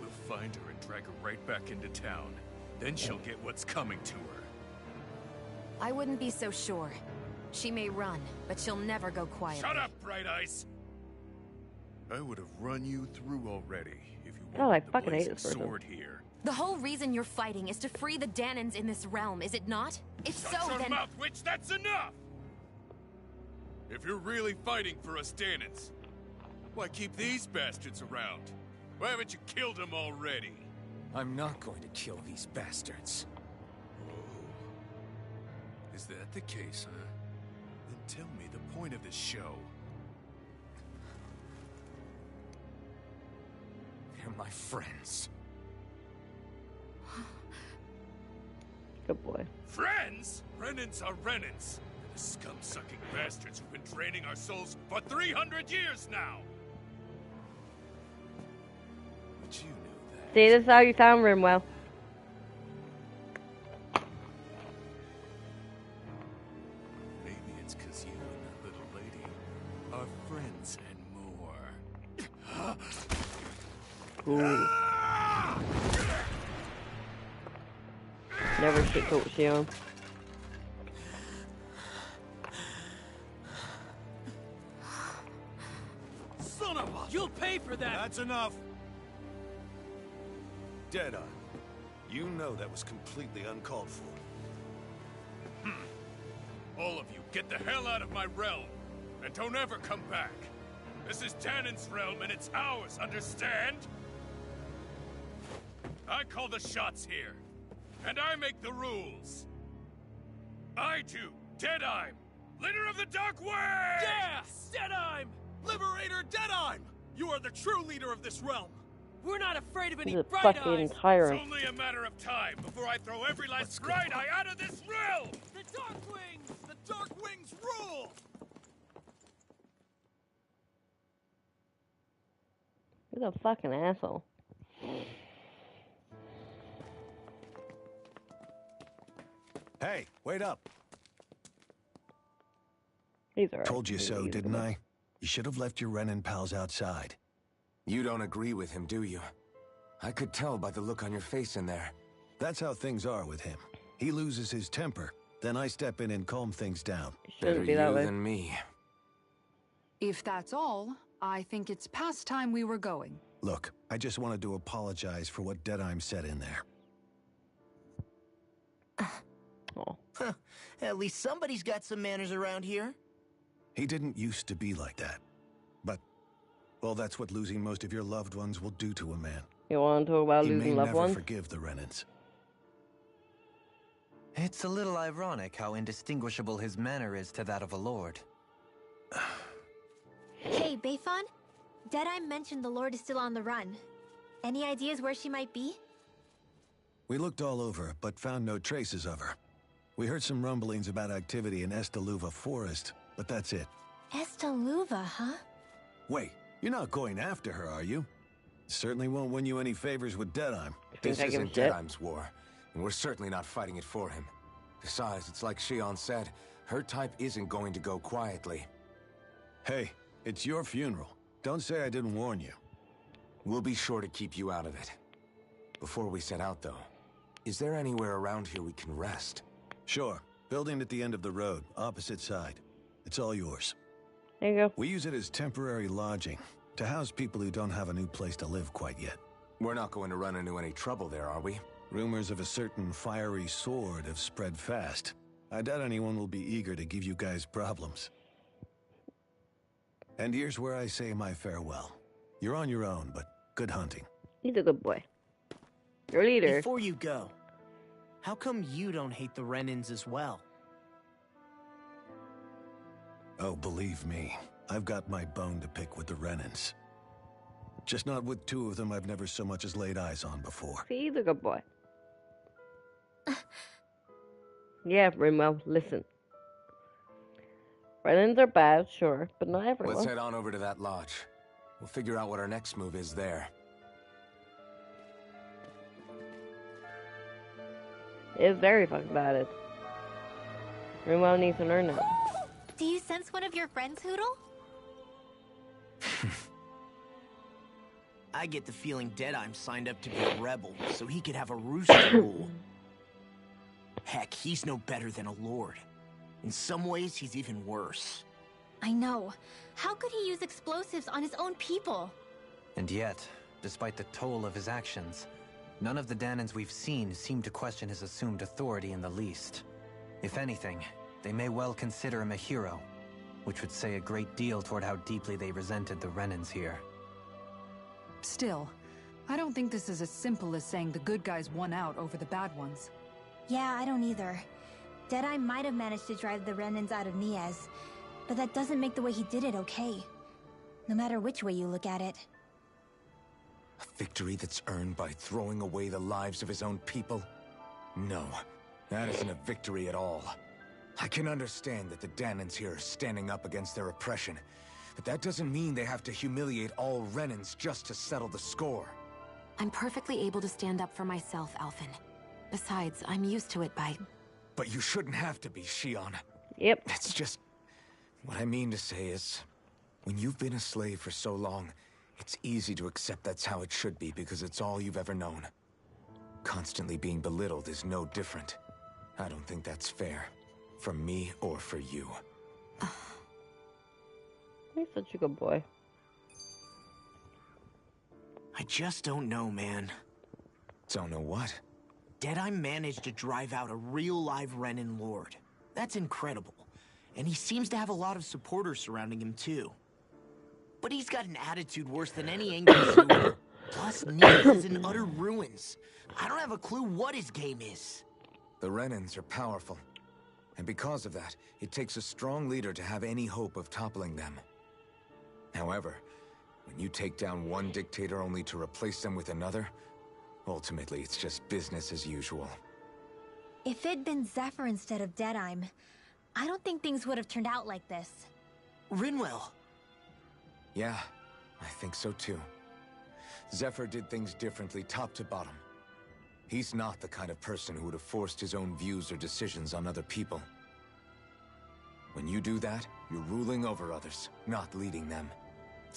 We'll find her and drag her right back into town. Then she'll get what's coming to her. I wouldn't be so sure. She may run, but she'll never go quietly. Shut up, Bright Eyes! I would have run you through already if you God, I wanted the fucking hate blazing this person. sword here. The whole reason you're fighting is to free the Danons in this realm, is it not? If Shut so, your then... mouth, witch! That's enough! If you're really fighting for us Danons, why keep these bastards around? Why haven't you killed them already? I'm not going to kill these bastards. Oh. Is that the case, huh? Then tell me the point of this show. They're my friends. Good boy. Friends? Renans are Renans. The scum-sucking bastards who've been draining our souls for 300 years now. But you knew that. See, this is how you sound, Rimwell. Maybe it's because you and that little lady are friends and more. Ooh. Never shit talk Shion. Son of a... You'll pay for that! That's enough! Deadeye, you know that was completely uncalled for. All of you, get the hell out of my realm! And don't ever come back! This is Danon's realm and it's ours, understand? I call the shots here. And I make the rules. I do, Deadeye, leader of the Dark Way! Yeah! Deadeye! Liberator Deadeye! You are the true leader of this realm. We're not afraid of any He's a bright fucking eyes. tyrant. It's only a matter of time before I throw every last bright eye out of this realm! The Dark Wings! The Dark Wings rule! He's a fucking asshole. Hey, wait up. He's alright. Told you so, He's didn't good. I? You should have left your Renin pals outside. You don't agree with him, do you? I could tell by the look on your face in there. That's how things are with him. He loses his temper, then I step in and calm things down. Shouldn't be that you way. than me. If that's all, I think it's past time we were going. Look, I just wanted to apologize for what Deadeye said in there. Oh. Huh. At least somebody's got some manners around here. He didn't used to be like that. But, well, that's what losing most of your loved ones will do to a man. You want to talk about He may losing loved never ones? forgive the Renins. It's a little ironic how indistinguishable his manner is to that of a lord. Hey, Bayfon? Deadeye mentioned the Lord is still on the run. Any ideas where she might be? We looked all over, but found no traces of her. We heard some rumblings about activity in Estaluva Forest, but that's it. Estaluva, huh? Wait, you're not going after her, are you? Certainly won't win you any favors with Deadeye. This I give a isn't shit? Deadeye's war, and we're certainly not fighting it for him. Besides, it's like Shion said, her type isn't going to go quietly. Hey, it's your funeral. Don't say I didn't warn you. We'll be sure to keep you out of it. Before we set out, though, is there anywhere around here we can rest? Sure. Building at the end of the road, opposite side. It's all yours. There you go. We use it as temporary lodging, to house people who don't have a new place to live quite yet. We're not going to run into any trouble there, are we? Rumors of a certain fiery sword have spread fast. I doubt anyone will be eager to give you guys problems. And here's where I say my farewell. You're on your own, but good hunting. He's a good boy. Your leader. Before you go, how come you don't hate the Renins as well? Oh, believe me, I've got my bone to pick with the Renins. Just not with two of them I've never so much as laid eyes on before. See, he's a good boy. Yeah, Rimwell, listen. Renins are bad, sure, but not everyone. Let's head on over to that lodge. We'll figure out what our next move is there. It's very fucking bad. Rimwell needs to learn that. Do you sense one of your friends, Hootle? I get the feeling Deadeye signed up to be a rebel so he could have a rooster rule. Heck, he's no better than a lord. In some ways, he's even worse. I know. How could he use explosives on his own people? And yet, despite the toll of his actions, none of the Danons we've seen seem to question his assumed authority in the least. If anything, they may well consider him a hero, which would say a great deal toward how deeply they resented the Renins here. Still, I don't think this is as simple as saying the good guys won out over the bad ones. Yeah, I don't either. Deadeye might have managed to drive the Renins out of Niez, but that doesn't make the way he did it okay. No matter which way you look at it. A victory that's earned by throwing away the lives of his own people? No, that isn't a victory at all. I can understand that the Danons here are standing up against their oppression, but that doesn't mean they have to humiliate all Renins just to settle the score. I'm perfectly able to stand up for myself, Alphen. Besides, I'm used to it by... But you shouldn't have to be, Shion. Yep. It's just... What I mean to say is, when you've been a slave for so long, It's easy to accept that's how it should be because it's all you've ever known. Constantly being belittled is no different. I don't think that's fair. For me or for you. He's such a good boy. I just don't know, man. Don't know what? Deadeye managed to drive out a real live Renan Lord. That's incredible. And he seems to have a lot of supporters surrounding him, too. But he's got an attitude worse than any angry Zulu. Plus, Nick is in utter ruins. I don't have a clue what his game is. The Renans are powerful. And because of that, it takes a strong leader to have any hope of toppling them. However, when you take down one dictator only to replace them with another, ultimately it's just business as usual. If it'd been Zephyr instead of Deadeye, I don't think things would have turned out like this. Rinwell. Yeah, I think so too. Zephyr did things differently top to bottom. He's not the kind of person who would have forced his own views or decisions on other people. When you do that, you're ruling over others, not leading them.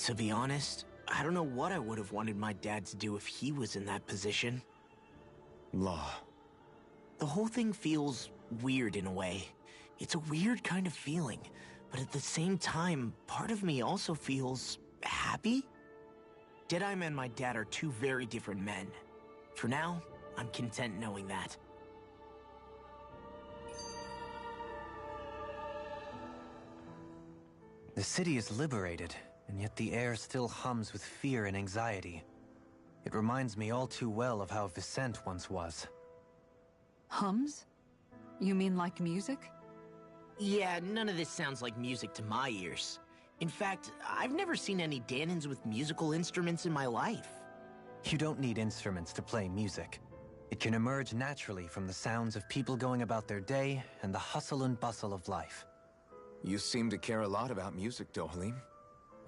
To be honest, I don't know what I would have wanted my dad to do if he was in that position. Law. The whole thing feels weird in a way. It's a weird kind of feeling, but at the same time, part of me also feels happy. Deadeye and my dad are two very different men. For now, I'm content knowing that. The city is liberated, and yet the air still hums with fear and anxiety. It reminds me all too well of how Vicente once was. Hums? You mean like music? Yeah, none of this sounds like music to my ears. In fact, I've never seen any Dahnans with musical instruments in my life. You don't need instruments to play music. It can emerge naturally from the sounds of people going about their day and the hustle and bustle of life. You seem to care a lot about music, Dohalim.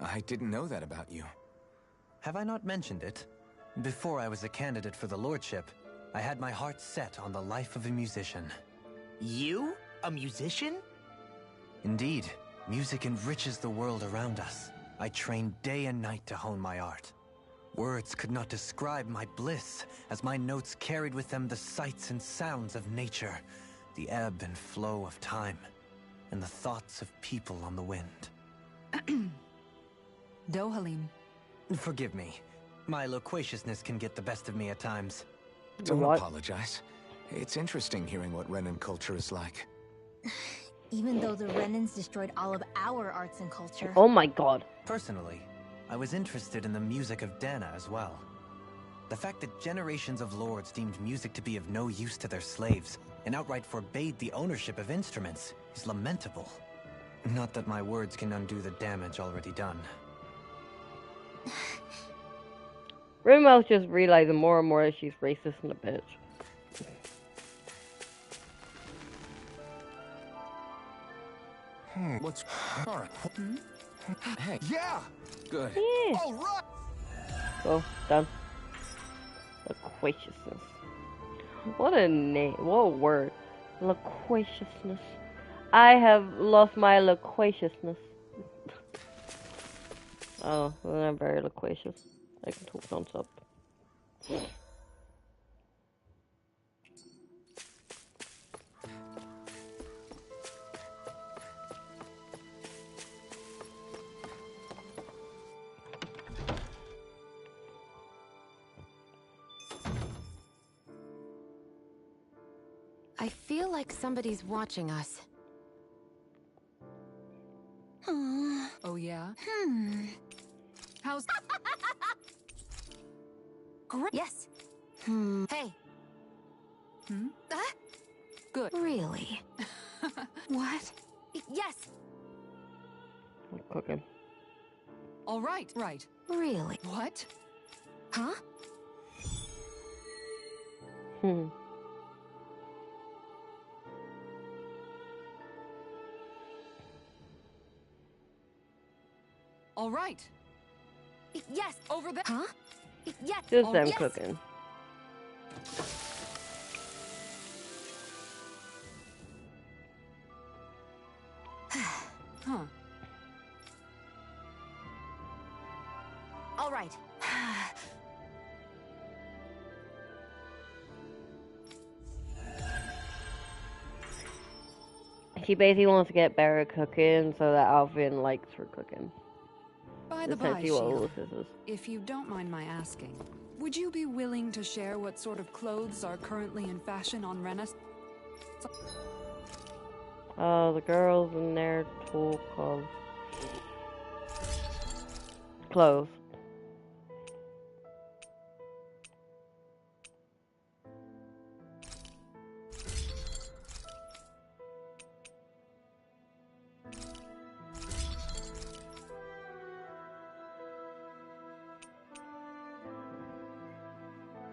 I didn't know that about you. Have I not mentioned it? Before I was a candidate for the lordship, I had my heart set on the life of a musician. You? A musician? Indeed, music enriches the world around us. I trained day and night to hone my art. Words could not describe my bliss, as my notes carried with them the sights and sounds of nature, the ebb and flow of time, and the thoughts of people on the wind. Dohalim. Forgive me. My loquaciousness can get the best of me at times. Don't apologize. It's interesting hearing what Renan culture is like. Even though the Renans destroyed all of our arts and culture. Oh my god. Personally, I was interested in the music of Dana as well. The fact that generations of lords deemed music to be of no use to their slaves and outright forbade the ownership of instruments is lamentable. Not that my words can undo the damage already done. Rinwell's just realizing more and more that she's racist and a bitch. What's... Alright. Hey. Yeah! Good. Yeah. All right! Oh, done. Loquaciousness. What a name. What a word. Loquaciousness. I have lost my loquaciousness. Oh, well, I'm very loquacious. I can talk non-stop. I feel like somebody's watching us. Oh yeah? How's... Yes. Hey. Good. Really? What? Yes. I'm cooking. All right. Right. Really? What? Huh? All right. Yes. Over there. Huh? Yes. Just Oh, them yes. cooking. Huh. All right. She basically wants to get better at cooking so that Alvin likes her cooking. By That's the by, essentially what Shion, Ulysses is. if you don't mind my asking, would you be willing to share what sort of clothes are currently in fashion on Rennes? The girls in their tool clothes.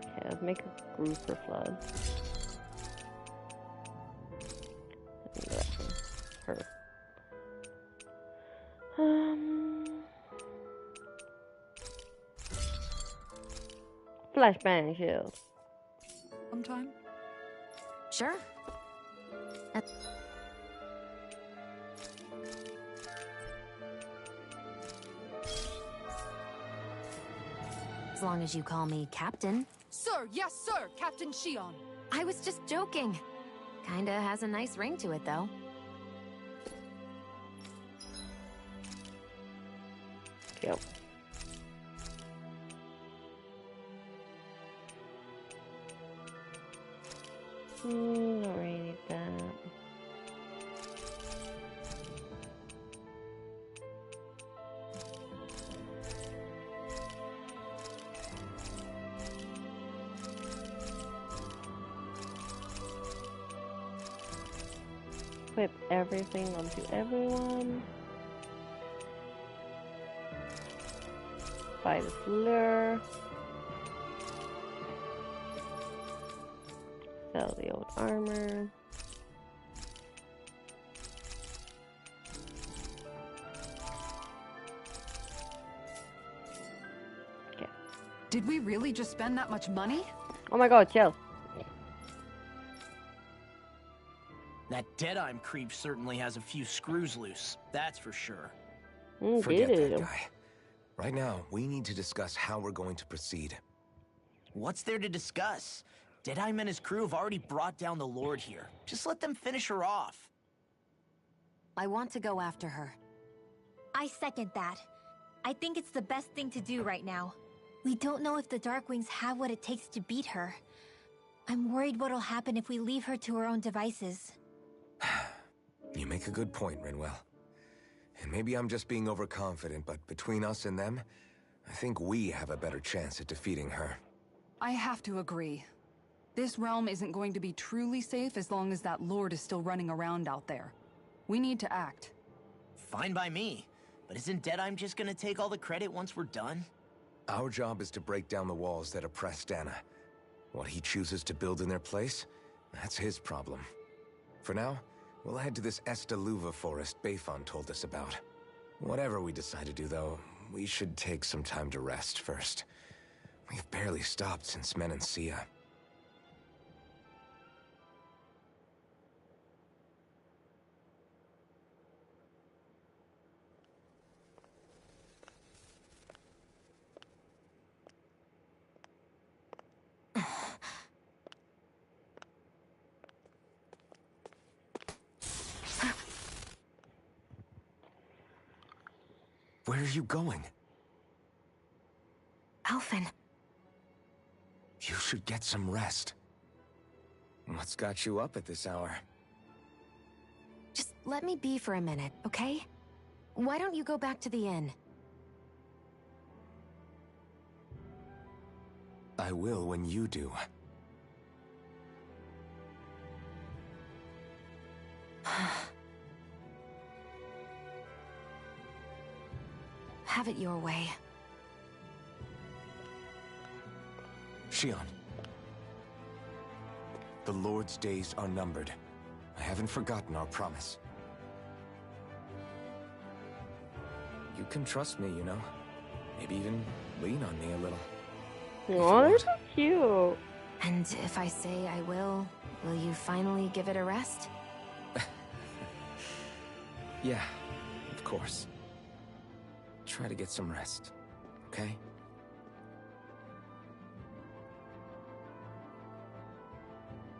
Okay, let's make a group for Flood. Her. Flashbang shield. Sometime? Sure. As long as you call me Captain. Sir, yes, sir, Captain Shion. I was just joking. Kinda has a nice ring to it, though. Yep. Don't really need that. Equip everything onto everyone. Buy the lure. Sell the old armor. Okay. Did we really just spend that much money? Oh my god, chill. That Deadeye creep certainly has a few screws loose, that's for sure. Forget that guy. Right now, we need to discuss how we're going to proceed. What's there to discuss? Deadeye and his crew have already brought down the Lord here. Just let them finish her off. I want to go after her. I second that. I think it's the best thing to do right now. We don't know if the Darkwings have what it takes to beat her. I'm worried what'll happen if we leave her to her own devices. You make a good point, Rinwell. And maybe I'm just being overconfident, but between us and them, I think we have a better chance at defeating her. I have to agree. This realm isn't going to be truly safe as long as that Lord is still running around out there. We need to act. Fine by me. But isn't Deadeye just gonna take all the credit once we're done? Our job is to break down the walls that oppress Dana. What he chooses to build in their place, that's his problem. For now, we'll head to this Estaluva forest Bayfon told us about. Whatever we decide to do, though, we should take some time to rest first. We've barely stopped since Menancia. Where are you going? Alphen. You should get some rest. What's got you up at this hour? Just let me be for a minute, okay? Why don't you go back to the inn? I will when you do. Have it your way. Shion. The Lord's days are numbered. I haven't forgotten our promise. You can trust me, you know. Maybe even lean on me a little. Oh, they're so cute. And if I say I will you finally give it a rest? Yeah, of course. Try to get some rest, okay?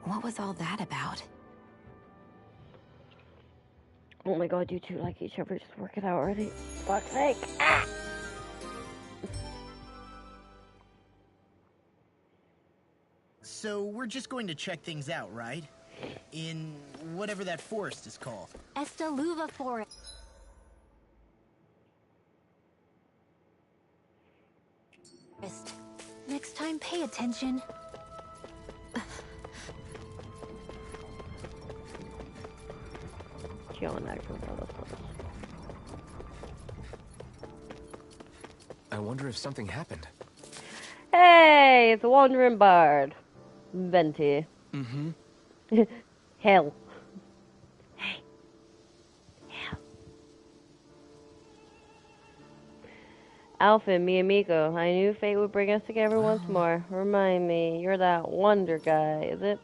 What was all that about? Oh my god, you two like each other. Just work it out already. Fuck's sake. Ah! So we're just going to check things out, right? In whatever that forest is called. Estaluva Forest. Next time, pay attention. I wonder if something happened. Hey, it's a wandering bard. Venti. Mm-hmm. Hell. Hey. Hell. Alpha, mi amigo, I knew fate would bring us together once more. Remind me, you're that wonder guy, is it?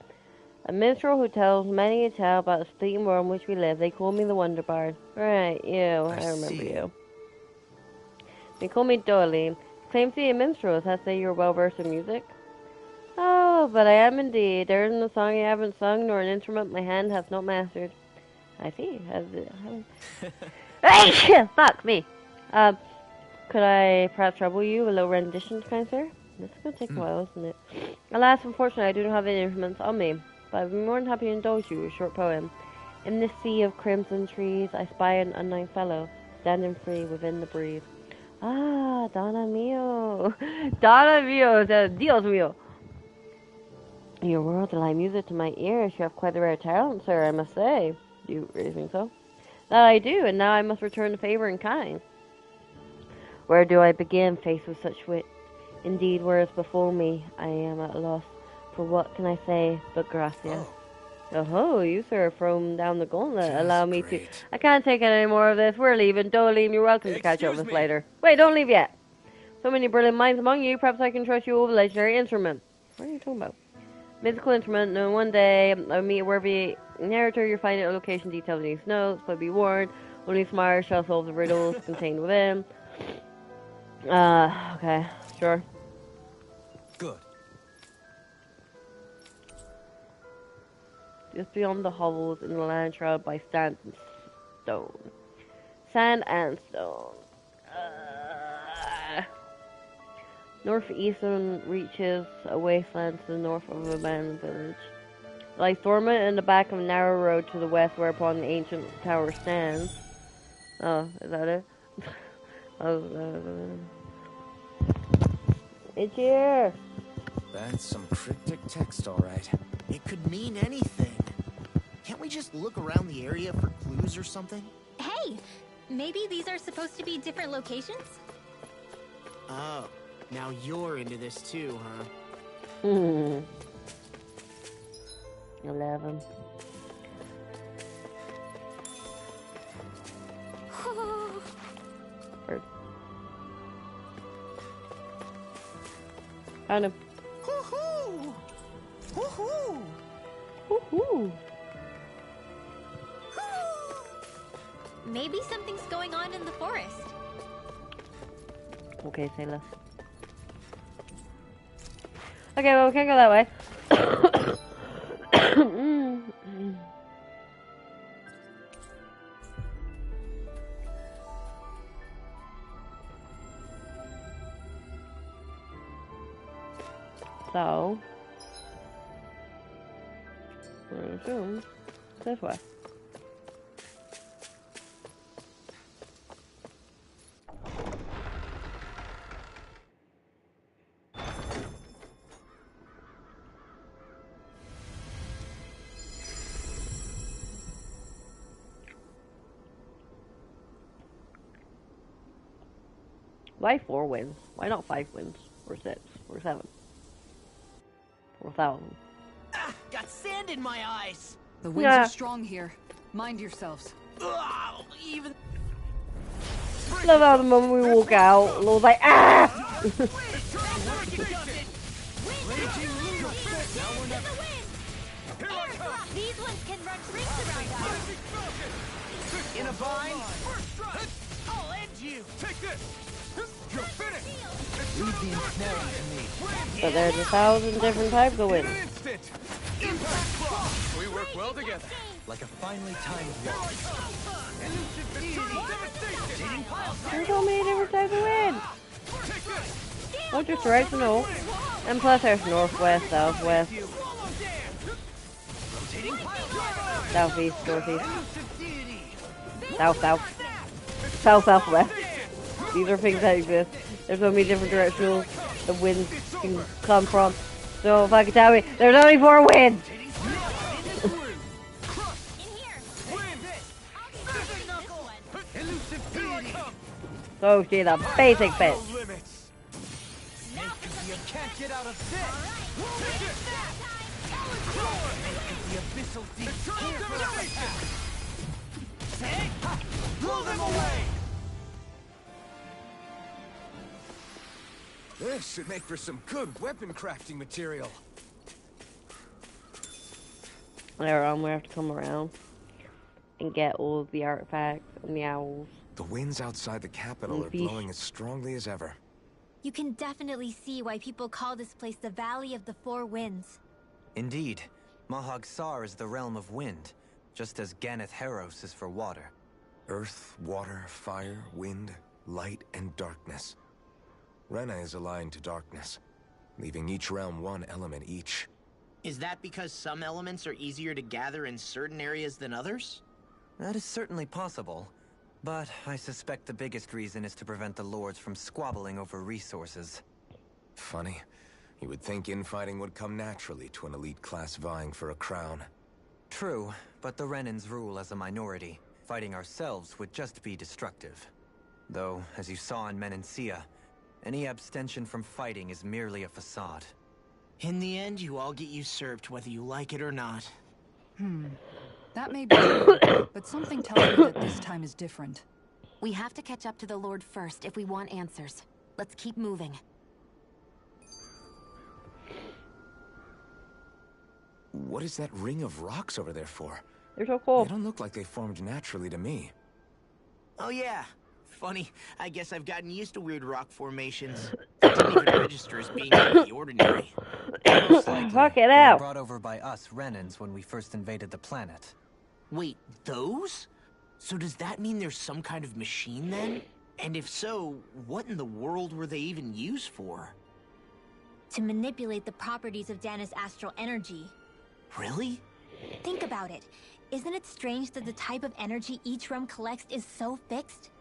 A minstrel who tells many a tale about the fleeting world in which we live. They call me the Wonder Bard. Right, you. I remember you. They call me Dolly. Claim to be a minstrel. Does that say you're well versed in music? Oh, but I am indeed. There isn't a song I haven't sung, nor an instrument my hand has not mastered. I see. Fuck me. Could I perhaps trouble you with a little rendition, kind sir? This is gonna take a while, isn't it? Alas, unfortunately, I do not have any instruments on me, but I'd be more than happy to indulge you with a short poem. In this sea of crimson trees, I spy an unknown fellow, standing free within the breeze. Ah, Donna mio. Donna mio, Dios mio. Your world delight music to my ears. You have quite a rare talent, sir, I must say. Do you really think so? That I do, and now I must return the favor in kind. Where do I begin, faced with such wit? Indeed, words before me, I am at a loss. For what can I say but gracias? Oh, you, sir, have thrown down the gauntlet. Allow me to... I can't take any more of this. We're leaving. Don't leave. You're welcome to catch up with us later. Wait, don't leave yet. So many brilliant minds among you. Perhaps I can trust you with a legendary instrument. What are you talking about? Mythical instrument. No, one day I'll meet a worthy narrator. You'll find a location detailed in these notes. But be warned, only smart shall solve the riddles contained within. Okay, sure. Good. Just beyond the hovels in the land shrouded by sand and stone. Sand and stone. Northeastern reaches a wasteland to the north of an abandoned village. Lies dormant in the back of a narrow road to the west whereupon the ancient tower stands. Oh, is that it? It's here! That's some cryptic text, all right. It could mean anything. Can't we just look around the area for clues or something? Hey, maybe these are supposed to be different locations? Oh, now you're into this too, huh? 11. Found him. Woohoo! Woohoo! Woohoo! Maybe something's going on in the forest. Okay, say less. Okay, well, we can't go that way. So, I assume this way. Why 4 wins? Why not 5 wins? Or 6? Or 7? Or 1,000? Ah, got sand in my eyes! The winds are strong here. Mind yourselves. Ugh, even... Love how the moment we walk out, Lord's like, ah! These ones can run rings around us. In a bind? I'll end you! Take this! You're finished! Leave the ensnaring to me. But there's 1,000 different types of winds. Instant! Impact block! We work well together. Like a finely timed wall. There's so many different types of wind. Not just directional. And plus there's northwest, southwest, southeast, northeast, south, southwest. These are things that exist. There's so many different directionals the winds can come from. So if I could tell me, there's only 4 winds. So she's a basic bitch. You can't get out of this! The abyssal deep here for us attack! Blow them away! This should make for some good weapon crafting material. There, I'm gonna have to come around and get all of the artifacts and the owls. The winds outside the capital are blowing as strongly as ever. You can definitely see why people call this place the Valley of the Four Winds. Indeed. Mahag Saar is the realm of wind, just as Ganeth Heros is for water. Earth, water, fire, wind, light, and darkness. Rena is aligned to darkness, leaving each realm one element each. Is that because some elements are easier to gather in certain areas than others? That is certainly possible, but I suspect the biggest reason is to prevent the lords from squabbling over resources. Funny. You would think infighting would come naturally to an elite class vying for a crown. True, but the Renans rule as a minority. Fighting ourselves would just be destructive. Though, as you saw in Menancia, any abstention from fighting is merely a facade. In the end, you all get usurped whether you like it or not. That may be true, but something tells me that this time is different. We have to catch up to the Lord first if we want answers. Let's keep moving. What is that ring of rocks over there for? They're so cool. They don't look like they formed naturally to me. Oh yeah. Funny, I guess I've gotten used to weird rock formations. It didn't even register as being out of the ordinary. Most likely, Fuck it they were out. brought over by us Renans when we first invaded the planet. Wait, those? So does that mean there's some kind of machine then? And if so, what in the world were they even used for? To manipulate the properties of Dana's astral energy. Really? Think about it. Isn't it strange that the type of energy each realm collects is so fixed?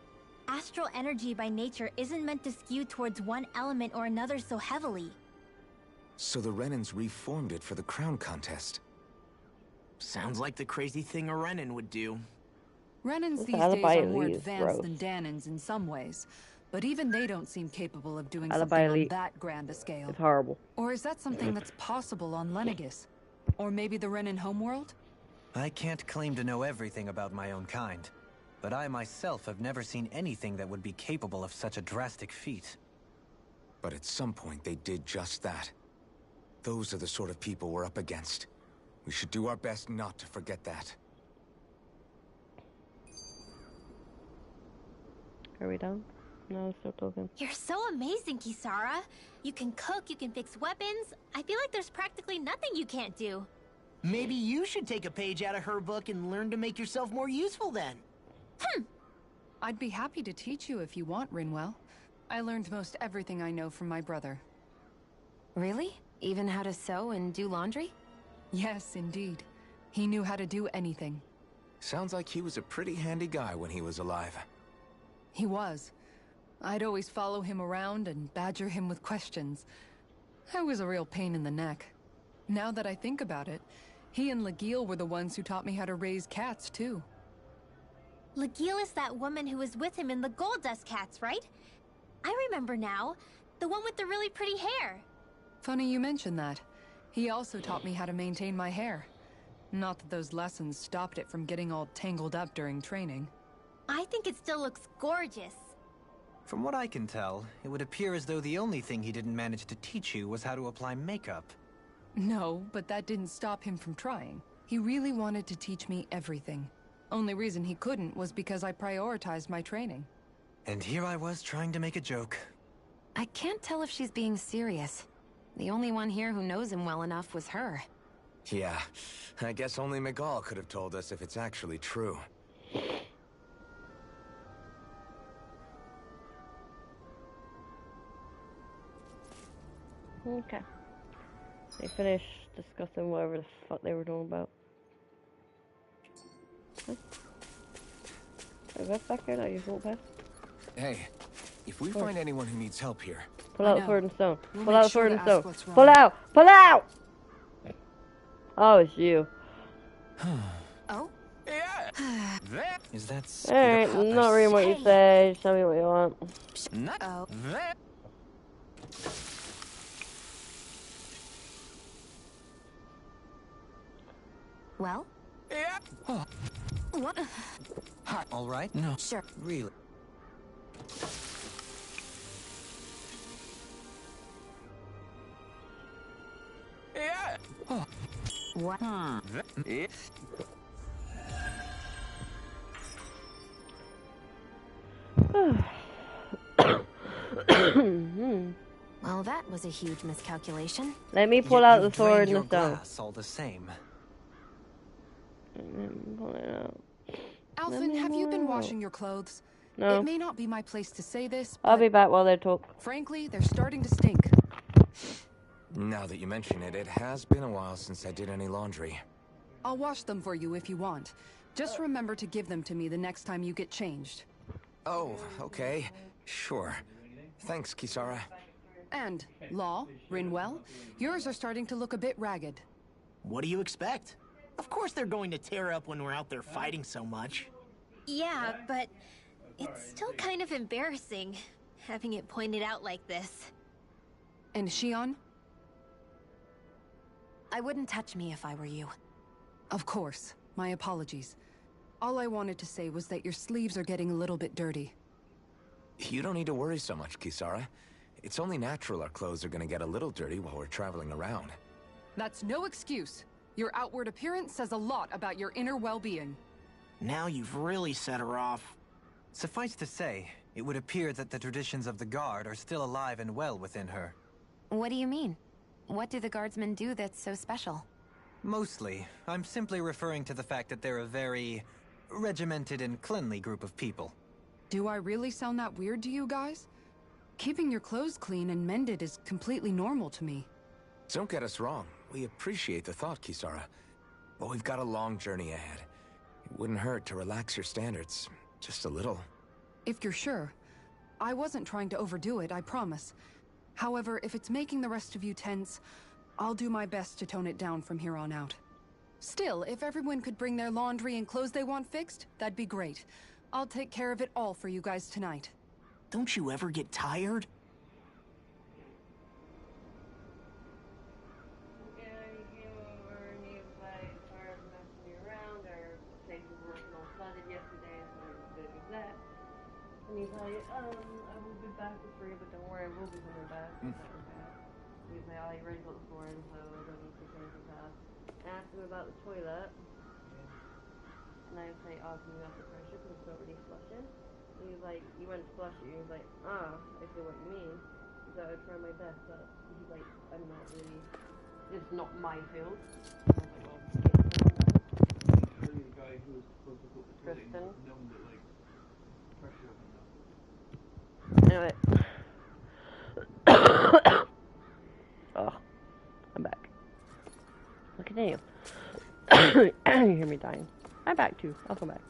Astral energy by nature isn't meant to skew towards one element or another so heavily. So the Renans reformed it for the crown contest. Sounds like the crazy thing a Renan would do. Renans these Alibi days are more Elite is advanced gross. than Danans in some ways, but even they don't seem capable of doing Alibi something on Elite. that grand a scale. It's horrible. Or is that something that's possible on Lenegis? Or maybe the Renan homeworld? I can't claim to know everything about my own kind, but I myself have never seen anything that would be capable of such a drastic feat. But at some point they did just that. Those are the sort of people we're up against. We should do our best not to forget that. Are we done? No, still talking. You're so amazing, Kisara. You can cook, you can fix weapons. I feel like there's practically nothing you can't do. Maybe you should take a page out of her book and learn to make yourself more useful then. I'd be happy to teach you if you want, Rinwell. I learned most everything I know from my brother. Really? Even how to sew and do laundry? Yes, indeed. He knew how to do anything. Sounds like he was a pretty handy guy when he was alive. He was. I'd always follow him around and badger him with questions. I was a real pain in the neck. Now that I think about it, he and Legil were the ones who taught me how to raise cats, too. Legil is that woman who was with him in the Gold Dust Cats, right? I remember now. The one with the really pretty hair. Funny you mention that. He also taught me how to maintain my hair. Not that those lessons stopped it from getting all tangled up during training. I think it still looks gorgeous. From what I can tell, it would appear as though the only thing he didn't manage to teach you was how to apply makeup. No, but that didn't stop him from trying. He really wanted to teach me everything. Only reason he couldn't was because I prioritized my training. And here I was trying to make a joke. I can't tell if she's being serious. The only one here who knows him well enough was her. Yeah, I guess only Miguel could have told us if it's actually true. Okay. They finished discussing whatever the fuck they were doing about. Huh? Is that back there that you walk past? Hey, if we find anyone who needs help here... Pull out sword and stone. We'll Pull make out sure sword to and ask stone. what's wrong. Pull out! Pull out! Oh, it's you. Oh? Is that... Alright, not reading what you say. Just tell me what you want. Oh. Well? Yeah. Oh. What? All right? No. Sure. Really? Yeah. Oh. What? Well, that was a huge miscalculation. Let me pull Yet out you've the sword drained and your the stone. glass all the same. Pull it out. Alphen, have you been washing your clothes? No. It may not be my place to say this, I'll but be back while they talk. frankly, they're starting to stink. Now that you mention it, it has been a while since I did any laundry. I'll wash them for you if you want. Just remember to give them to me the next time you get changed. Oh, okay. Sure. Thanks, Kisara. And, Law, Rinwell, yours are starting to look a bit ragged. What do you expect? Of course they're going to tear up when we're out there fighting so much. Yeah, but it's still kind of embarrassing having it pointed out like this. And Shion? I wouldn't touch me if I were you. Of course. My apologies. All I wanted to say was that your sleeves are getting a little bit dirty. You don't need to worry so much, Kisara. It's only natural our clothes are gonna get a little dirty while we're traveling around. That's no excuse. Your outward appearance says a lot about your inner well-being. Now you've really set her off. Suffice to say, it would appear that the traditions of the Guard are still alive and well within her. What do you mean? What do the guardsmen do that's so special? Mostly, I'm simply referring to the fact that they're a very regimented and cleanly group of people. Do I really sound that weird to you guys? Keeping your clothes clean and mended is completely normal to me. Don't get us wrong. We appreciate the thought, Kisara. But we've got a long journey ahead. It wouldn't hurt to relax your standards. Just a little. If you're sure. I wasn't trying to overdo it, I promise. However, if it's making the rest of you tense, I'll do my best to tone it down from here on out. Still, if everyone could bring their laundry and clothes they want fixed, that'd be great. I'll take care of it all for you guys tonight. Don't you ever get tired? And he's like, I will be back for free, but don't worry, I will be coming back. He's like, oh, you already got the floor in, so I don't need to take anything past. I asked him about the toilet. And I was like, oh, can you ask the pressure because it's not really flushing? And he's like, you went to flush it. He's like, ah, I see what you mean. He's like, I try my best, but he's like, I'm not really, it's not my field. I was like, well, Tristan. Anyway. Oh, I'm back. Look at you. You hear me dying. I'm back too. I'll come back.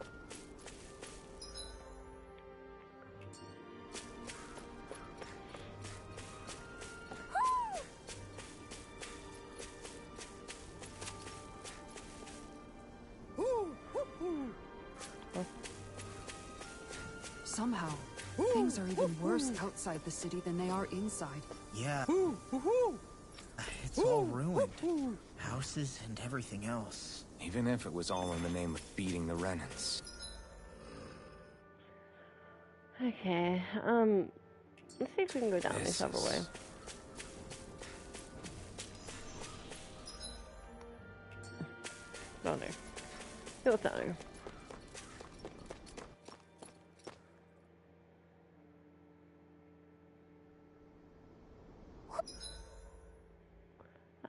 Somehow, things are even worse outside the city than they are inside. Yeah. It's all ruined. Houses and everything else. Even if it was all in the name of beating the Renans. Okay, let's see if we can go down this other way. Down there. Go down there.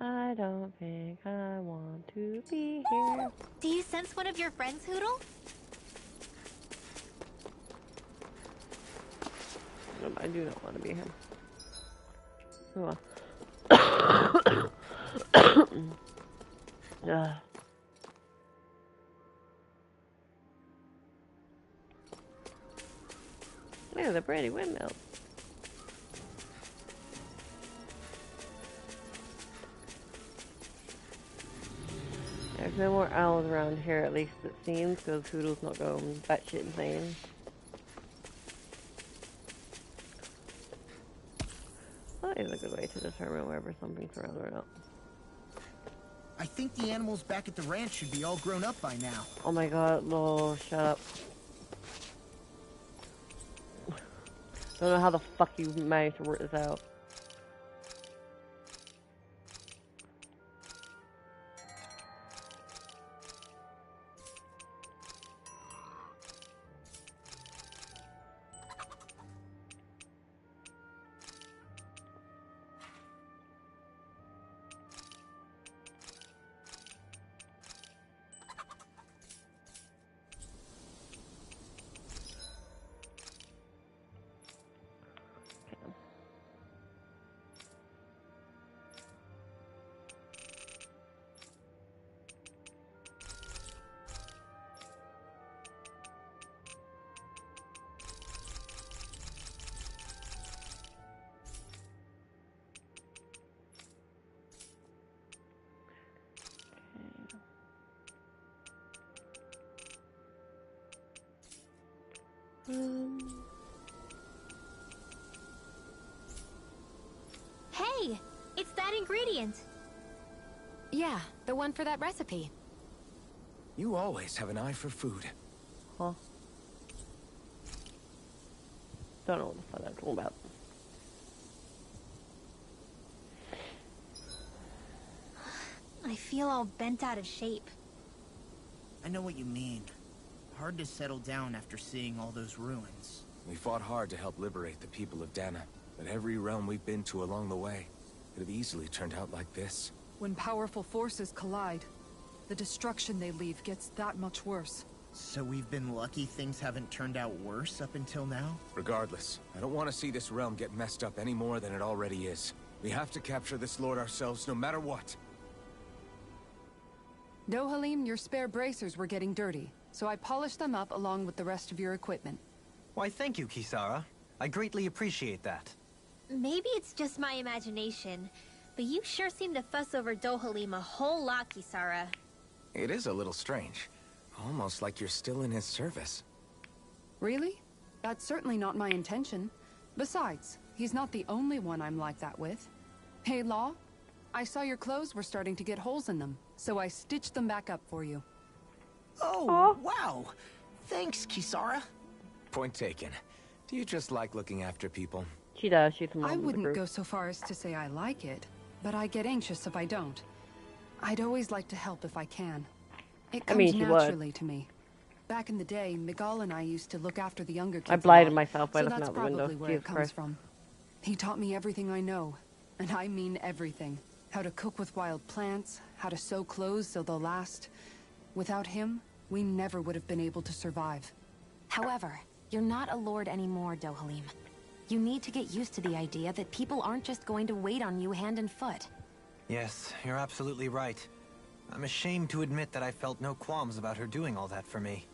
I don't think I want to be here. Do you sense one of your friends, Hootle? No, I do not want to be him. Oh well. Yeah, the pretty windmill. There's no more owls around here, at least it seems, because Hootle's not going batshit insane. That is a good way to determine whether something's around or not. I think the animals back at the ranch should be all grown up by now. Oh my god, lol, shut up. Don't know how the fuck you managed to work this out. Hey, it's that ingredient. Yeah, the one for that recipe. You always have an eye for food. Huh? Don't know what the fuck that's all about. I feel all bent out of shape. I know what you mean. Hard to settle down after seeing all those ruins. We fought hard to help liberate the people of Dana, but every realm we've been to along the way could have easily turned out like this. When powerful forces collide, the destruction they leave gets that much worse. So we've been lucky things haven't turned out worse up until now? Regardless, I don't want to see this realm get messed up any more than it already is. We have to capture this lord ourselves no matter what. Dohalim, your spare bracers were getting dirty, so I polished them up along with the rest of your equipment. Why, thank you, Kisara. I greatly appreciate that. Maybe it's just my imagination, but you sure seem to fuss over Dohalim a whole lot, Kisara. It is a little strange. Almost like you're still in his service. Really? That's certainly not my intention. Besides, he's not the only one I'm like that with. Hey, Law, I saw your clothes were starting to get holes in them, so I stitched them back up for you. Oh, wow! Thanks, Kisara. Point taken. Do you just like looking after people? She does. She's the mom I of the wouldn't group. go so far as to say I like it, but I get anxious if I don't. I'd always like to help if I can. It comes mean, she would. naturally to me. Back in the day, Miguel and I used to look after the younger kids. I a blinded lot, myself by so looking that's out the window. probably where Jesus it comes Christ. from. He taught me everything I know, and I mean everything. How to cook with wild plants, how to sew clothes so they'll last. Without him, we never would have been able to survive. However, you're not a lord anymore, Dohalim. You need to get used to the idea that people aren't just going to wait on you hand and foot. Yes, you're absolutely right. I'm ashamed to admit that I felt no qualms about her doing all that for me.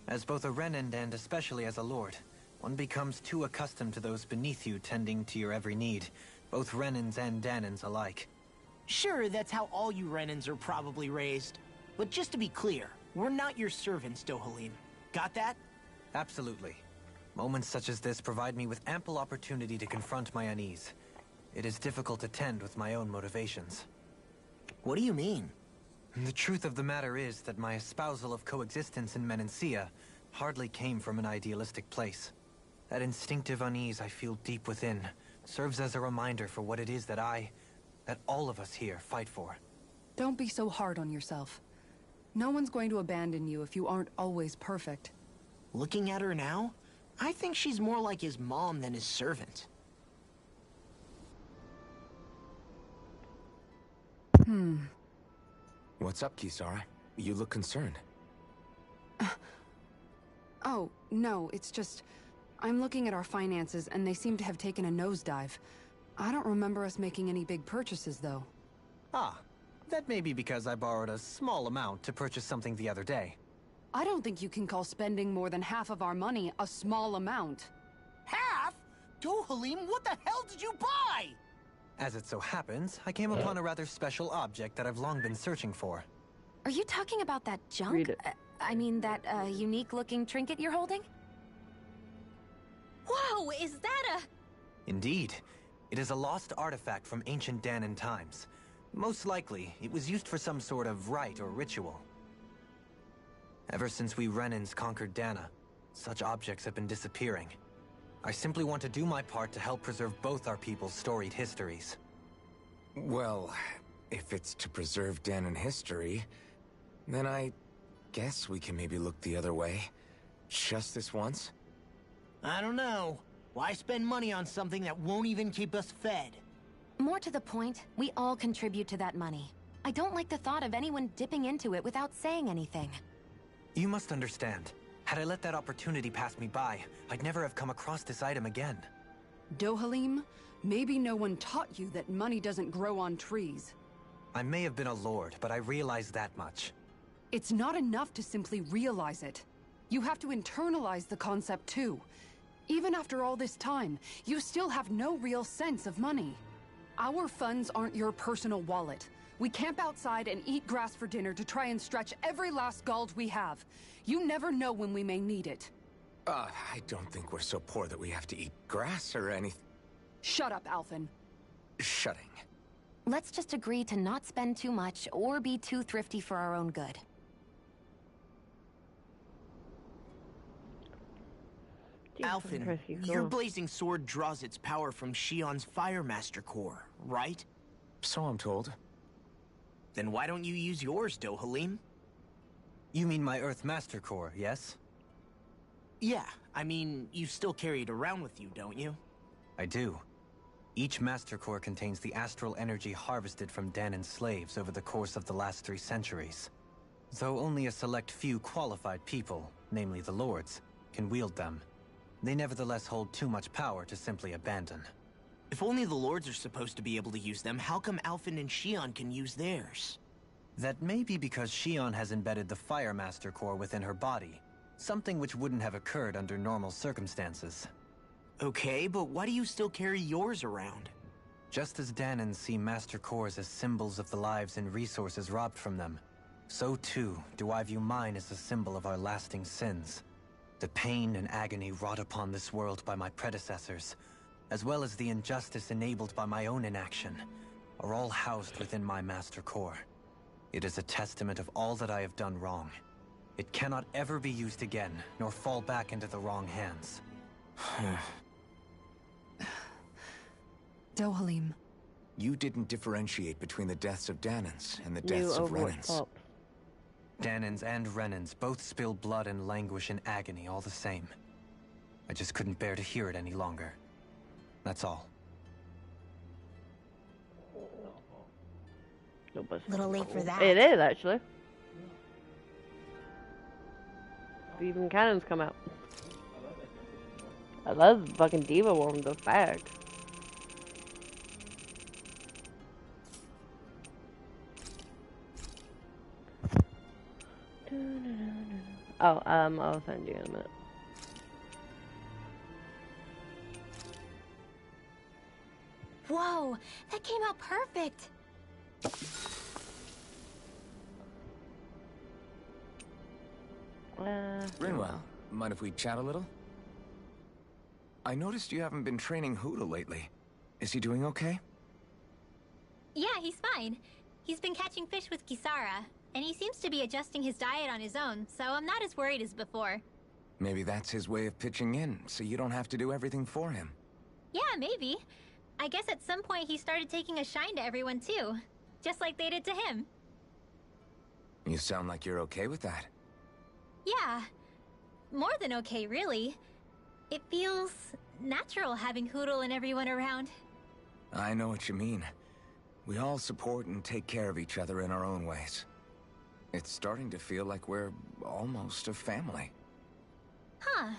As both a Renan and especially as a lord, one becomes too accustomed to those beneath you tending to your every need, both Renans and Danans alike. Sure, that's how all you Renans are probably raised. But just to be clear, we're not your servants, Dohalim. Got that? Absolutely. Moments such as this provide me with ample opportunity to confront my unease. It is difficult to tend with my own motivations. What do you mean? The truth of the matter is that my espousal of coexistence in Menancia hardly came from an idealistic place. That instinctive unease I feel deep within serves as a reminder for what it is that all of us here fight for. Don't be so hard on yourself. No one's going to abandon you if you aren't always perfect. Looking at her now, I think she's more like his mom than his servant. What's up, Kisara? You look concerned. Oh, no, it's just... I'm looking at our finances, and they seem to have taken a nosedive. I don't remember us making any big purchases, though. Ah, that may be because I borrowed a small amount to purchase something the other day. I don't think you can call spending more than half of our money a small amount. Half? Dohalim, what the hell did you buy? As it so happens, I came upon a rather special object that I've long been searching for. Are you talking about that junk? Read it. I mean, that unique-looking trinket you're holding? Whoa, is that a... Indeed. It is a lost artifact from ancient Dahnan times. Most likely, it was used for some sort of rite or ritual. Ever since we Renans conquered Dahna, such objects have been disappearing. I simply want to do my part to help preserve both our people's storied histories. Well, if it's to preserve Dahnan history, then I guess we can maybe look the other way. Just this once? I don't know. Why spend money on something that won't even keep us fed? More to the point, we all contribute to that money. I don't like the thought of anyone dipping into it without saying anything. You must understand. Had I let that opportunity pass me by, I'd never have come across this item again. Dohalim, maybe no one taught you that money doesn't grow on trees. I may have been a lord, but I realize that much. It's not enough to simply realize it. You have to internalize the concept too. Even after all this time, you still have no real sense of money. Our funds aren't your personal wallet. We camp outside and eat grass for dinner to try and stretch every last gold we have. You never know when we may need it. I don't think we're so poor that we have to eat grass or anything. Shut up, Alphen. Shutting. Let's just agree to not spend too much or be too thrifty for our own good. Alphen, your blazing sword draws its power from Shion's Fire Master Core, right? So I'm told. Then why don't you use yours, Dohalim? You mean my Earth Master Core, yes? Yeah, I mean, you still carry it around with you, don't you? I do. Each Master Core contains the astral energy harvested from Dahnan's slaves over the course of the last 3 centuries. Though only a select few qualified people, namely the Lords, can wield them, they nevertheless hold too much power to simply abandon. If only the Lords are supposed to be able to use them, how come Alphen and Shion can use theirs? That may be because Shion has embedded the Fire Master Core within her body, something which wouldn't have occurred under normal circumstances. Okay, but why do you still carry yours around? Just as Dahnans see Master Cores as symbols of the lives and resources robbed from them, so too do I view mine as a symbol of our lasting sins. The pain and agony wrought upon this world by my predecessors, as well as the injustice enabled by my own inaction, are all housed within my Master Core. It is a testament of all that I have done wrong. It cannot ever be used again, nor fall back into the wrong hands. Dohalim. You didn't differentiate between the deaths of Dahnans and the deaths of Renans. Dahnans and Renans both spill blood and languish in agony all the same. I just couldn't bear to hear it any longer. That's all. Little late for that. It is, actually. Even cannons come out. I love fucking Diva Worm, the fact. Oh, I'll send you in a minute. Whoa, that came out perfect. Rinwell, mind if we chat a little? I noticed you haven't been training Huda lately. Is he doing okay? Yeah, he's fine. He's been catching fish with Kisara, and he seems to be adjusting his diet on his own, so I'm not as worried as before. Maybe that's his way of pitching in, so you don't have to do everything for him. Yeah, maybe. I guess at some point he started taking a shine to everyone too, just like they did to him. You sound like you're okay with that. Yeah. More than okay, really. It feels natural having Hootle and everyone around. I know what you mean. We all support and take care of each other in our own ways. It's starting to feel like we're almost a family. Huh.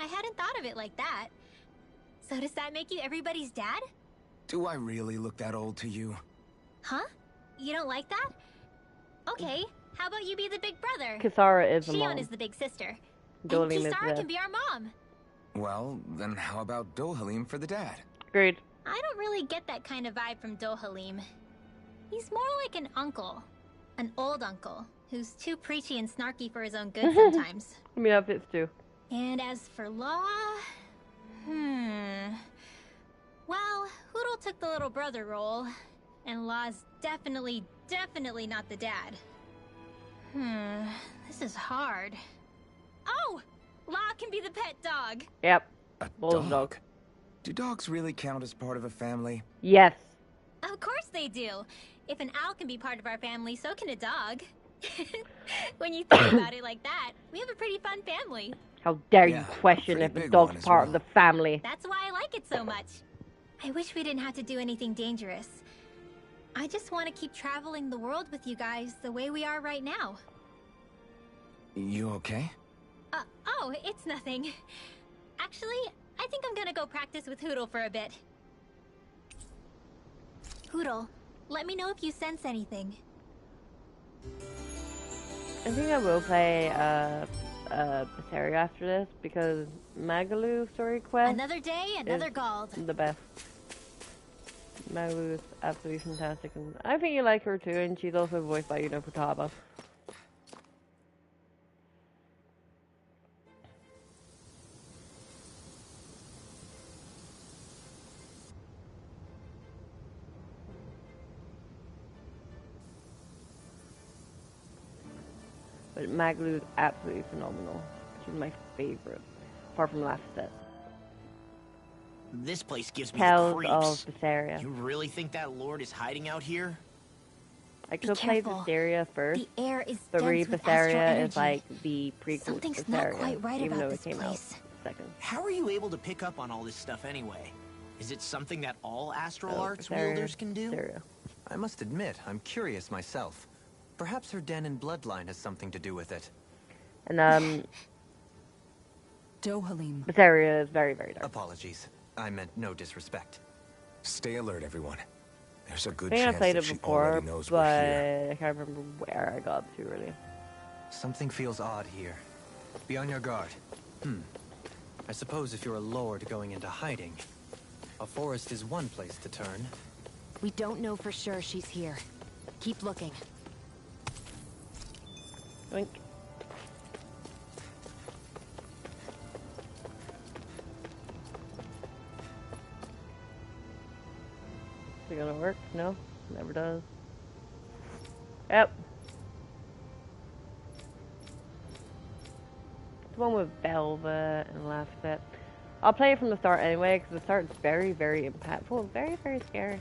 I hadn't thought of it like that. So does that make you everybody's dad? Do I really look that old to you? Huh? You don't like that? Okay, how about you be the big brother? Kisara is the Shion mom. is the big sister. Dohalim and is Kisara the... can be our mom. Well, then how about Dohalim for the dad? Agreed. I don't really get that kind of vibe from Dohalim. He's more like an uncle. An old uncle, who's too preachy and snarky for his own good sometimes. I mean, that fits too. And as for Law... Well, Hootle took the little brother role, and Law's definitely not the dad. This is hard. Oh! Law can be the pet dog! Yep. A Bulldog. dog? Do dogs really count as part of a family? Yes. Of course they do! If an owl can be part of our family, so can a dog. When you think about it like that, we have a pretty fun family. How dare Yeah, you question pretty if a big dog's one as part well. of the family? That's why I like it so much. I wish we didn't have to do anything dangerous. I just want to keep traveling the world with you guys the way we are right now. You okay? Oh, it's nothing. Actually, I think I'm gonna go practice with Hootle for a bit. Hootle, let me know if you sense anything. I think I will play Berseria after this because Magalu story quest Another day, another is Gald. the best. Magalu is absolutely fantastic, and I think you like her too, and she's also voiced by Futaba. But Magalu is absolutely phenomenal. She's my favorite, apart from last set. This place gives me Tales the of creeps. Berseria. You really think that lord is hiding out here? I Be could play careful. Berseria first. The air is But dense with astral Berseria energy. is like the prequel to Something's not Berseria, quite right even about though this it came place. out second. How are you able to pick up on all this stuff anyway? Is it something that all astral So, arts Berseria, wielders can do? Berseria. I must admit, I'm curious myself. Perhaps her den and bloodline has something to do with it. And Dohalim. Berseria is very, very dark. Apologies. I meant no disrespect. Stay alert, everyone. There's a I good think I chance played that it she before, already knows but we're here. I can't remember where I got to really. Something feels odd here. Be on your guard. I suppose if you're a lord going into hiding, a forest is one place to turn. We don't know for sure she's here. Keep looking. Oink. Is it gonna work? No, never does. Yep. The one with Velvet and Laphset. I'll play it from the start anyway, because the start is very, very impactful, very, very scary.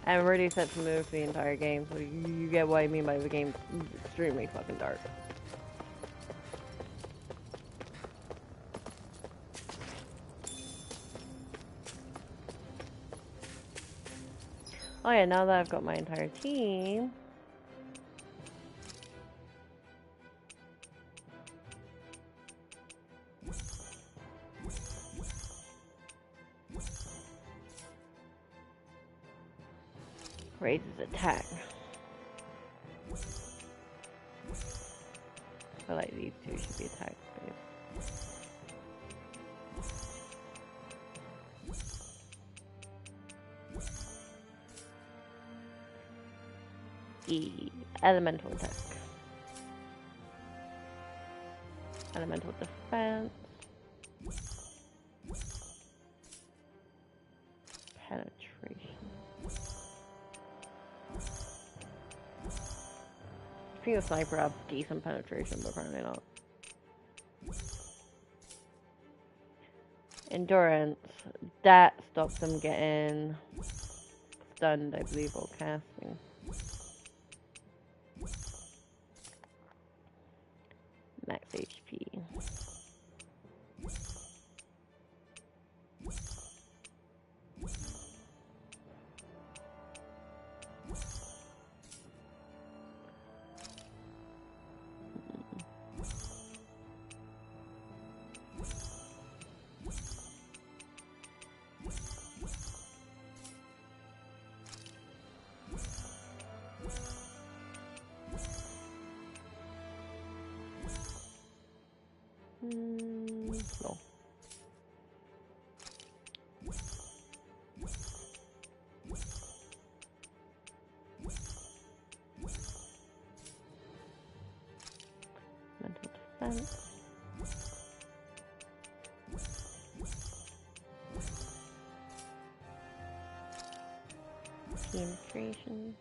I'm already set to move the entire game, so you get what I mean by the game's extremely fucking dark. Oh yeah, now that I've got my entire team. Raises attack. I feel like these two should be attack based. Elemental attack. Elemental defense. Penetration. I think the sniper has decent penetration, but apparently not. Endurance. That stops them getting stunned, I believe, while casting. Max HP. No. Mental defense. Penetration.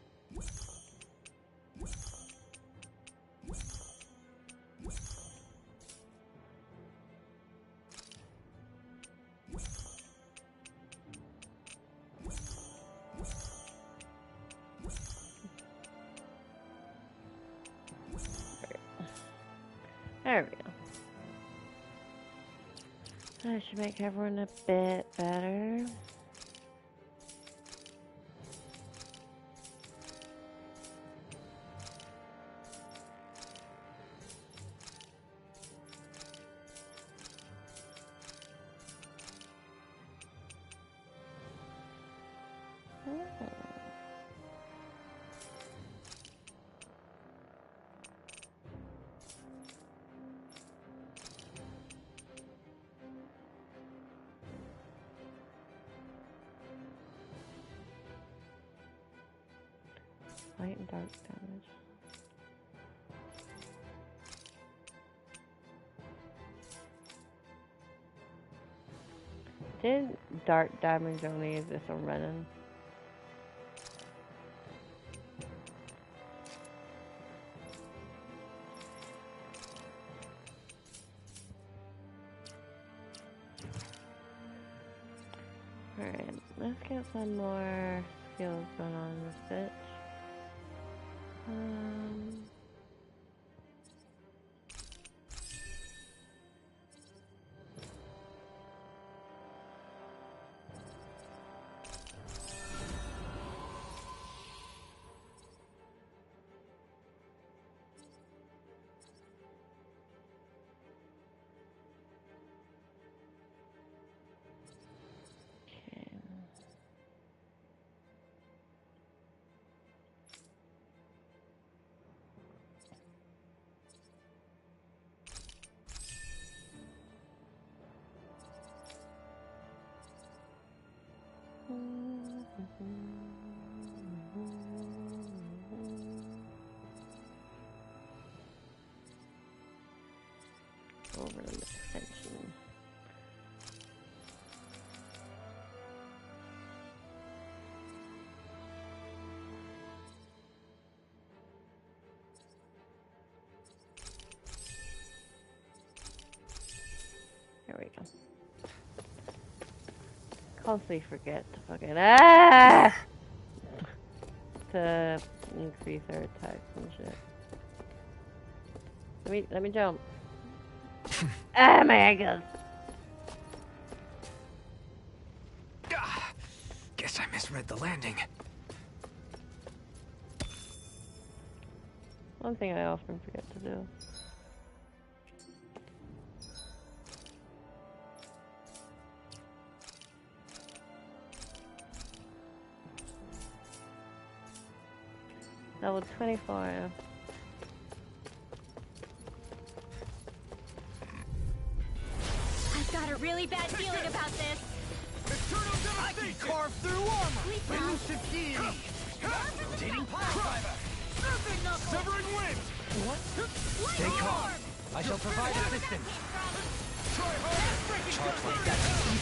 There we go. That should make everyone a bit better. Light and dark damage. Did dark damage only exist on Renan? Alright, let's get some more skills going on in this bitch. Over the extension. There we go. Constantly forget to fucking to increase our attacks and shit. Let me jump. My ankles. Guess I misread the landing. One thing I often forget to do. Level 24. I've got a really bad feeling about this. I can carve through armor. Elusive rotating pile driver. Severing wind. What? Stay calm. I shall provide assistance. Try harder. Charge like that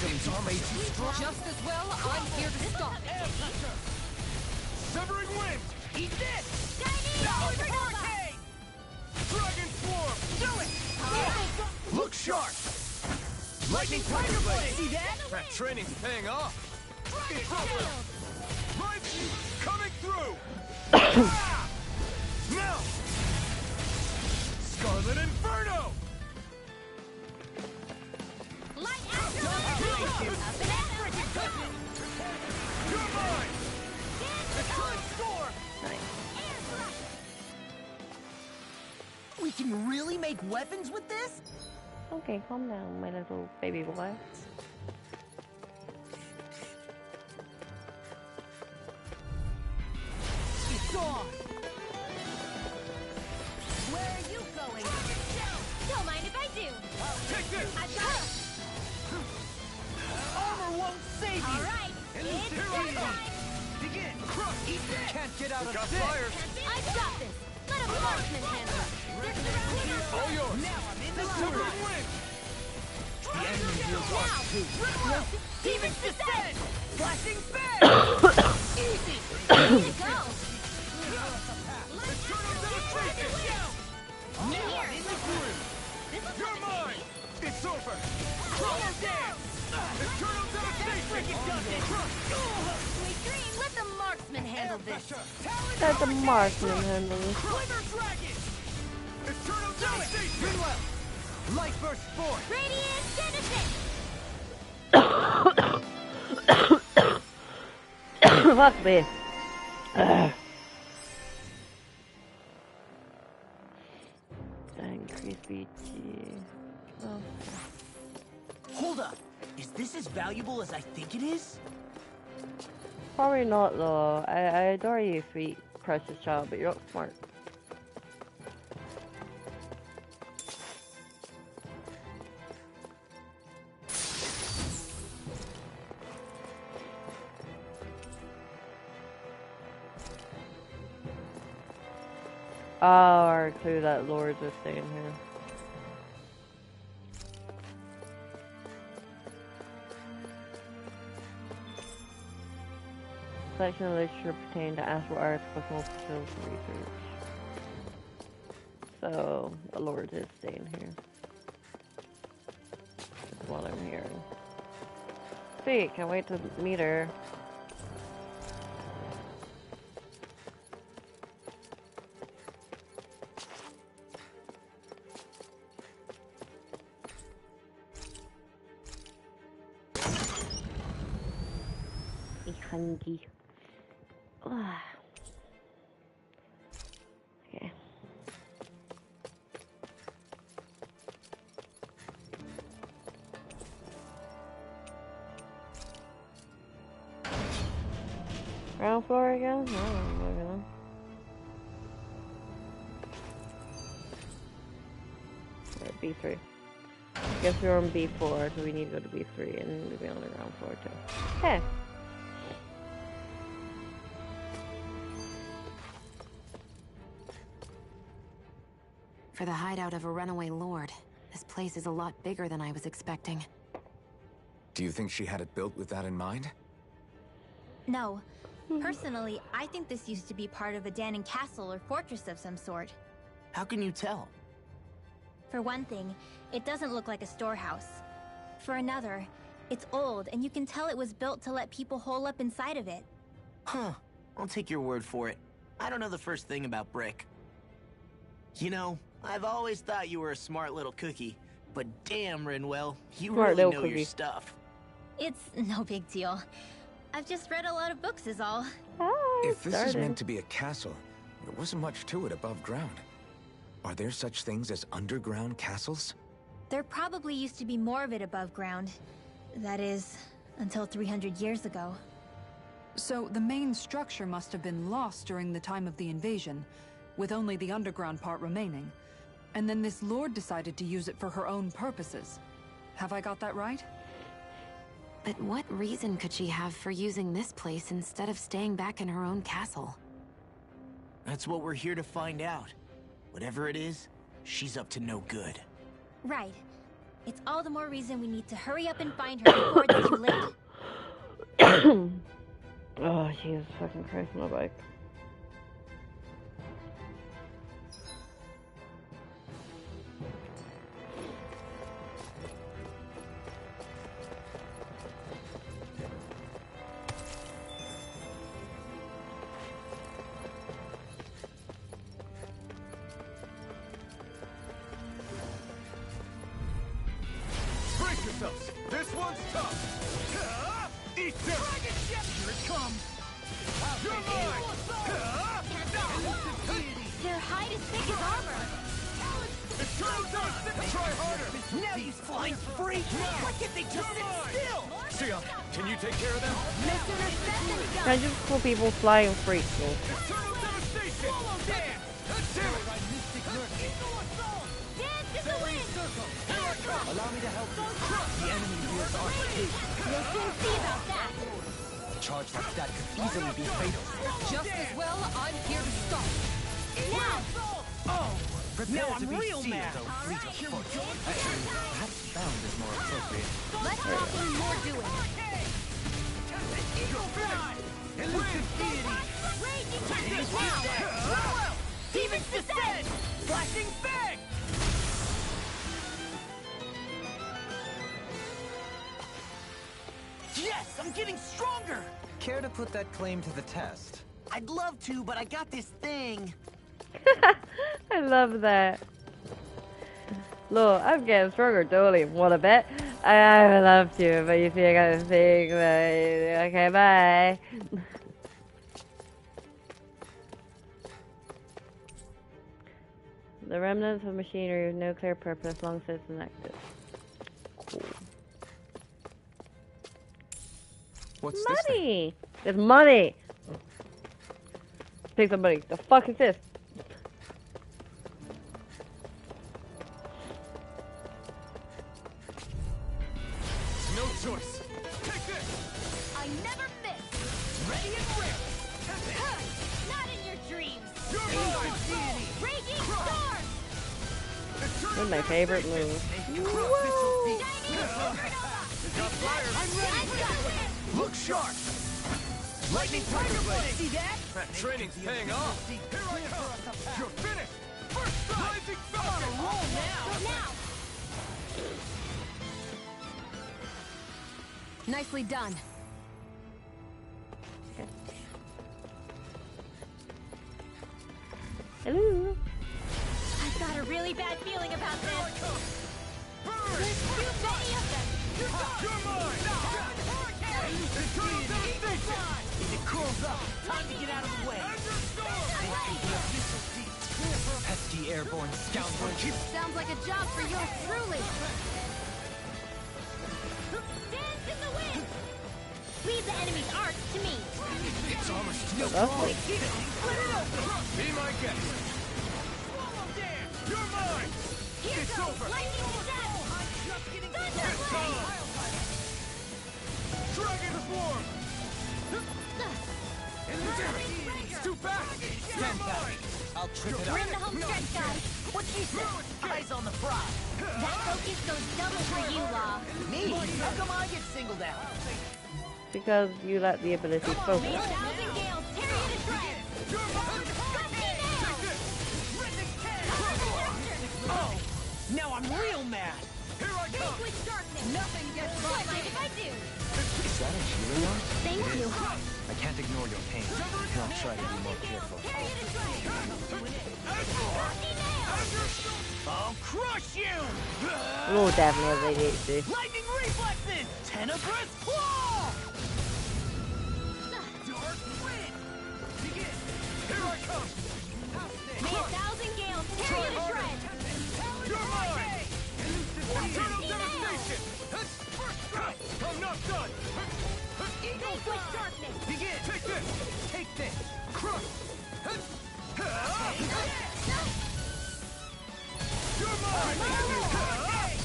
easily made you strong. Just as well, I'm here to stop it. Severing wind. Eat this! Hurricane! Dragon swarm. Do it. Look sharp! Lightning tiger blade. See that? That training's paying off. Right, coming through. Now, Scarlet Inferno. Light after You're mine. The current storm. We can really make weapons with this? Okay, calm down, my little baby boy. It's on. Where are you going? Don't mind if I do. Take Armor won't save you! Alright, it's that time! Begin! Crush! Eat this! Can't get out of Got this! fire! I've got this! Let a marksman handle it! All yours! Now I'm in the Silver sewer! win! The enemy heals us too. Demons descend! Flashing spell! Easy! Way to go! Now I'm in the groove! You're mine! It's over! Crawler dance! Eternal devastation! Freaking does it! Sweet dreams! Let the marksman handle this! Let the marksman handle it. Quiver dragon! Eternal devastation! Rinwell! Light burst forth! Radiant Genesis! Fuck me. Increase BT. Oh. Hold up. Is this as valuable as I think it is? Probably not though. I adore you, sweet, precious child, but you're not smart. Oh, our clue that lords are staying here. Selection of literature pertaining to astral arts plus multiple fields of research. So, the lord is staying here. That's what I'm hearing. Sweet, can't wait to meet her. Hungry. Okay. Ground floor again? No, moving on. Alright, B3. I guess we're on B4, so we need to go to B3 and we'll be on the ground floor too. Okay. For the hideout of a runaway lord, this place is a lot bigger than I was expecting. Do you think she had it built with that in mind? No. Personally, I think this used to be part of a Dahnan castle or fortress of some sort. How can you tell? For one thing, it doesn't look like a storehouse. For another, it's old and you can tell it was built to let people hole up inside of it. Huh. I'll take your word for it. I don't know the first thing about brick. You know, I've always thought you were a smart little cookie, but damn, Rinwell, you Smart really little know your cookie. stuff. It's no big deal. I've just read a lot of books is all. If this is meant to be a castle, there wasn't much to it above ground. Are there such things as underground castles? There probably used to be more of it above ground. That is, until 300 years ago. So the main structure must have been lost during the time of the invasion, with only the underground part remaining. And then this lord decided to use it for her own purposes. Have I got that right? But what reason could she have for using this place instead of staying back in her own castle? That's what we're here to find out. Whatever it is, she's up to no good. Right. It's all the more reason we need to hurry up and find her before it's too late. Oh, Jesus fucking Christ, my bike. Brace yourselves! This one's tough! Eat this! Here it comes! You're mine! Their hide is thick as armor. Eternal devastation! Try harder! Now you flying freak! Why can't they just sit still? Sion, can you take care of them? Can I just call people flying freaks? Though? Eternal devastation! Swallow dance! That's it! Dance is the win! Allow me to The enemy heals our escape. You'll soon see about that. A charge like that could easily be fatal. Just as well, I'm here to stop. Oh! Prepare Now to I'm be real sealed, mad. oh fleet of foot. Actually, perhaps bound is more appropriate. Let's have some more doing. Eagle fly! Elusive deity! Raging Tempest now! Demons descend! Flashing fang! Yes, I'm getting stronger! Care to put that claim to the test? I'd love to, but I got this thing. I love that. Look, I'm getting stronger, totally. Want a bet? I would love to, but you see, I got this thing. Okay, bye. The remnants of machinery with no clear purpose, long since inactive. Cool. What's Money! There's money! Pick somebody. The fuck is this? No choice. Take this! I never miss. Ready and ready! Not in your dreams. You're mine, deity! Raging storm. This is my favorite move. Look sharp! Lightning Tiger Blade! See that? That training's paying off. Here I come! You're finished! First strike! Rising Falcon! Roll now! Nicely done. Hello. I've got a really bad feeling about this. There's too many of them. You're mine! Eternal devastation! It curls up. Time to get out of the way. Pesky airborne scoundrel. Sounds like a job for yours truly. Dance in the wind. Leave the enemy's arcs to me. It's almost no Lovely. Split it open! Be my guest! Swallow dance! You're mine! Here It's goes over! lightning to death. Thunder It's blade. time! Dragon form! It's too fast! Stand back. I'll trip it We're up. in the home stretch, guys. What she said? Eyes on the prize! That focus goes double for you, Law. Me? How come I get singled out? Because you let the ability focus. May 1,000 gales tear you to shreds. Oh! Now I'm real mad! Here I come! Vanquish darkness. Nothing gets What by. mind if I do? Is that a Helios? Thank you. I can't ignore your pain. I'll try to be more careful. Tear you to shreds. Rocky nail. I'll crush you! Oh, definitely have ADHD. Lightning reflexes! Tenebrous claw! Dark wind! Begin! Here I come! May 1,000 gales tear you to shreds. You're mine! Eternal devastation! First strike! I'm not done! Vanquish darkness. Begin! Take this! Take this! Crush! You're mine!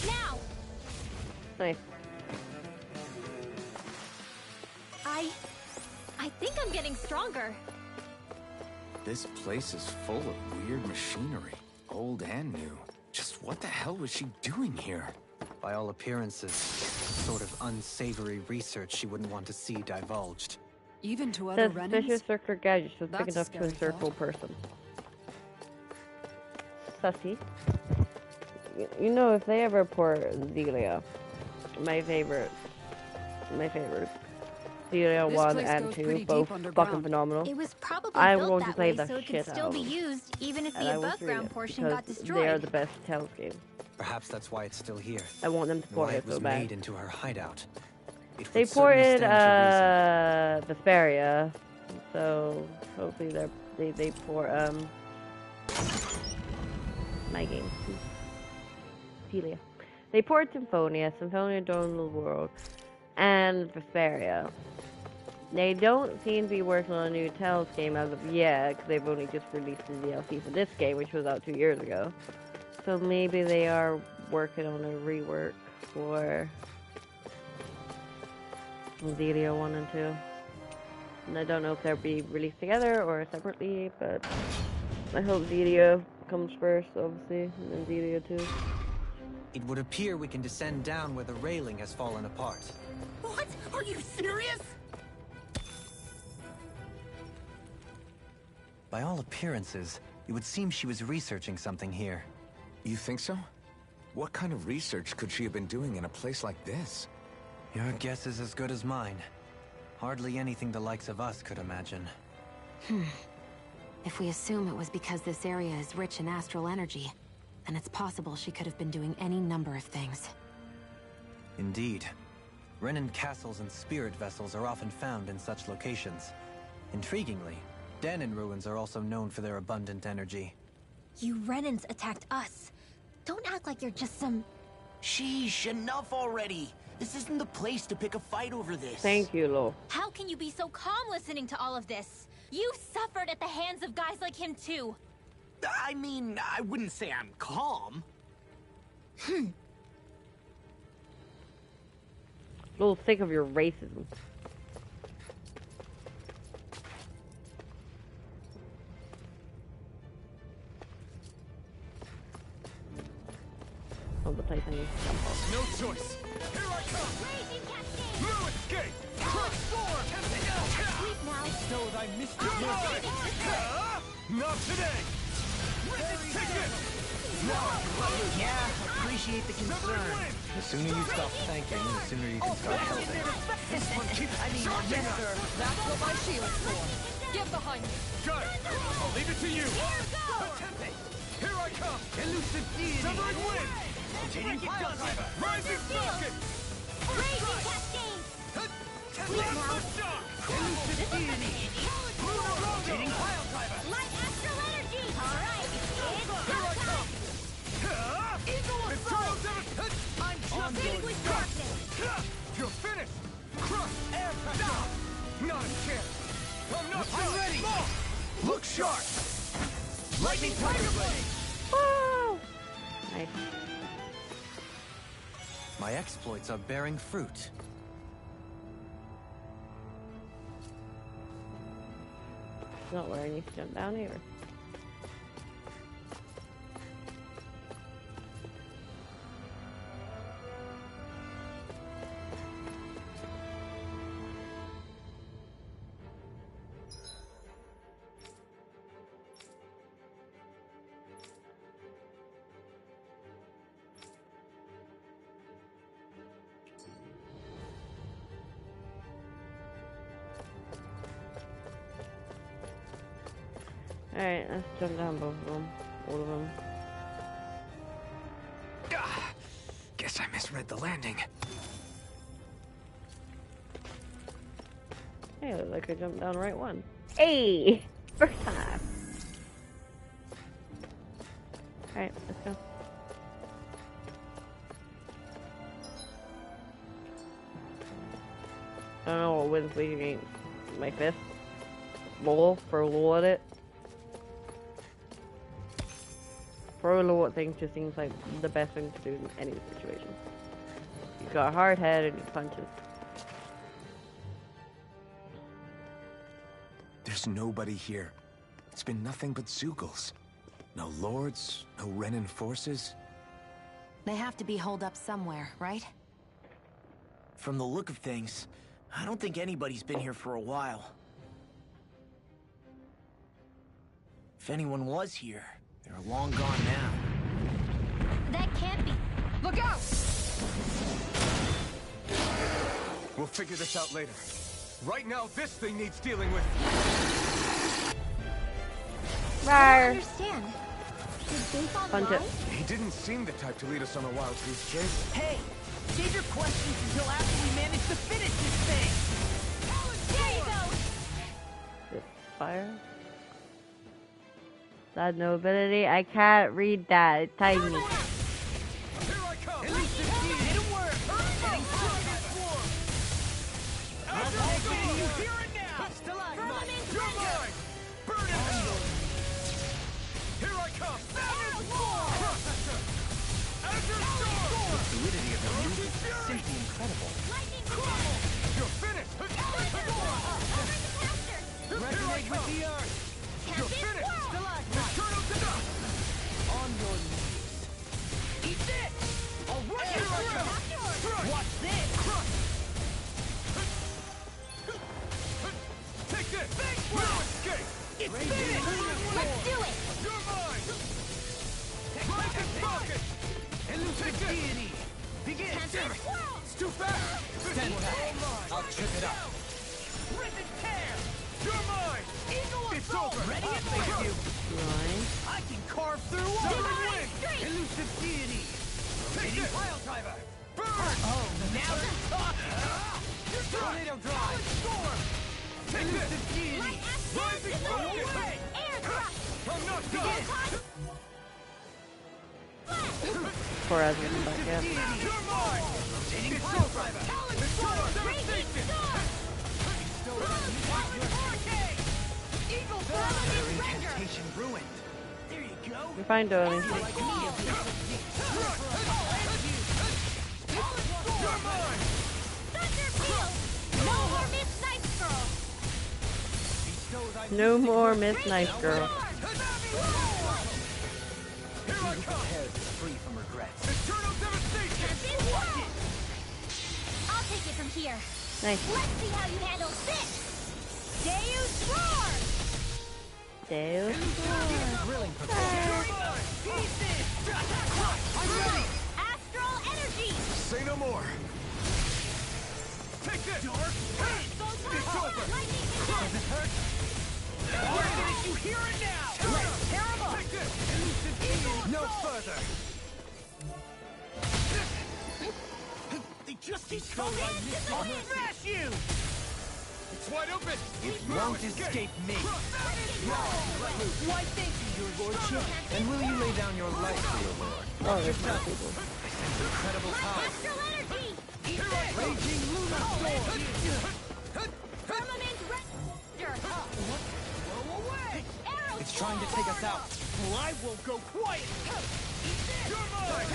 Now. Nice. I think I'm getting stronger. This place is full of weird machinery, old and new. Just what the hell was she doing here? By all appearances, sort of unsavory research she wouldn't want to see divulged. Even to other Suspicious Renans? circular gadgets was big That's a enough to scary encircle thought. person. Sussy. You know, if they ever port Delia, my favorite. Delia This 1 place and goes 2, pretty both deep fucking underground. phenomenal. It was probably I'm built going to that play way the so it shit can still out be of them. used even if And the I will above stream ground it portion because got they are destroyed. the best Tales game. Perhaps that's why it's still here. I want them to port Why it it was so bad. made into her hideout. It They would certainly ported stand to Vesperia, so hopefully they port my game. Delia. They ported Symphonia, Dawn of the World, and Vesperia. They don't seem to be working on a new Tales game as of yet, because they've only just released the DLC for this game, which was out 2 years ago. So maybe they are working on a rework for Zelia 1 and 2. And I don't know if they'll be released together or separately, but I hope Zelia comes first, obviously, and then Zelia 2. It would appear we can descend down where the railing has fallen apart. What? Are you serious? By all appearances, it would seem she was researching something here. You think so? What kind of research could she have been doing in a place like this? Your guess is as good as mine. Hardly anything the likes of us could imagine. If we assume it was because this area is rich in astral energy, then it's possible she could have been doing any number of things. Indeed. Renin castles and spirit vessels are often found in such locations. Intriguingly, Dahnan ruins are also known for their abundant energy. You Renins attacked us. Don't act like you're just some... Sheesh, enough already. This isn't the place to pick a fight over this. Thank you, Lo. How can you be so calm listening to all of this? You suffered at the hands of guys like him too. I mean, I wouldn't say I'm calm. A little sick of your racism. Oh, the place I need to jump off. No choice. Here I come. No escape. Crush storm. Sleep now. So I missed your mark. Not today. Very ticket. Yeah, appreciate the concern. The sooner you stop thanking, the sooner you can start helping. Yes, sir. That's what my shield's for. Get behind me. Got it. I'll leave it to you. Here I come. Elucidate. Severing wind. Break it down. Rising falcon. Raging cascade. Plasma shock. Rotating pile driver. Light astral energy. All right. It's Here I come. Eagle Material assault. devastation. I'm just fitted with darkness. You're finished. Crush. Air pressure. Not a chance. I'm ready. Look sharp. Lightning tiger blade. Woo! Nice. My exploits are bearing fruit. Not where I need to jump down here. Alright, let's jump down both of them. All of them. Guess I misread the landing. Hey, looks like I jumped down the right one. Hey! First time! Alright, let's go. I don't know what wins me against my fist. Lol, throw Lol at it. Throw Lol at things just seems like the best thing to do in any situation. He's got a hard head and he punches. There's nobody here. It's been nothing but Zeugles. No lords, no Renin forces. They have to be holed up somewhere, right? From the look of things, I don't think anybody's been here for a while. If anyone was here, they're long gone now. That can't be. Look out! We'll figure this out later. Right now, this thing needs dealing with. I don't understand. Did Zaphon Punch lie? it. He didn't seem the type to lead us on a wild goose chase. Hey, save your questions until after we manage to finish this thing. There you go. This fire. That no ability. I can't read that. It's tiny. Here I come. Elucidate. Didn't work. Getting caught in swarm. You hear it now. Stalagmite. You're mine. Burn it hell. Here I come. Savage War. Processor. Azure incredible. You're finished! Resonate with the earth! You're finished! Eternal to dust! On your knees. Eat this! I'll run you through! Watch this! Take this! No escape! It's finished! Let's do it! You're mine! Rise and focus! Elusive deity! Begin! It's too fast! Stand back! I'll trip it up! Risen tear! You're mine! Eagle It's assault! over! Ready and face you! Nice. I can carve through Divine walls! Elusive deity! Take this! Pile driver! Burn! Oh, now you're talking! Tornado drive! Storm! Take this! Elusive deity! Rising focus! Air thrust! I'm not done! Poor Ezra come back yet. You're mine! Rotating It's pile over! driver! Eternal devastation! Eagle Their incantation ruined. There you go. You're fine, Dolly. You're mine! Thunder field! No more Miss Nice Girl! Bestow thy No more Miss Nice Girl. Here I come! prepared to free from regrets. Eternal devastation! I'll take it from here. Nice. Let's see how you handle this! Deus Roar! Deus. Thrilling Astral Energy! Say no more! Take this! It's over! Does it hurt? You hear it now! Let's tear 'em up! Take this! No further! They just keep coming! I'll smash you! It's wide open! It won't escape me! Why thank you, your lordship! And will you lay down your life for your lord? Oh, there's more people. I sense incredible power. Astral Energy! Raging Lunar Storm! Permanent Raptor! Blow away! Arrow It's trying to take us out. Well, I won't go quiet! You're mine!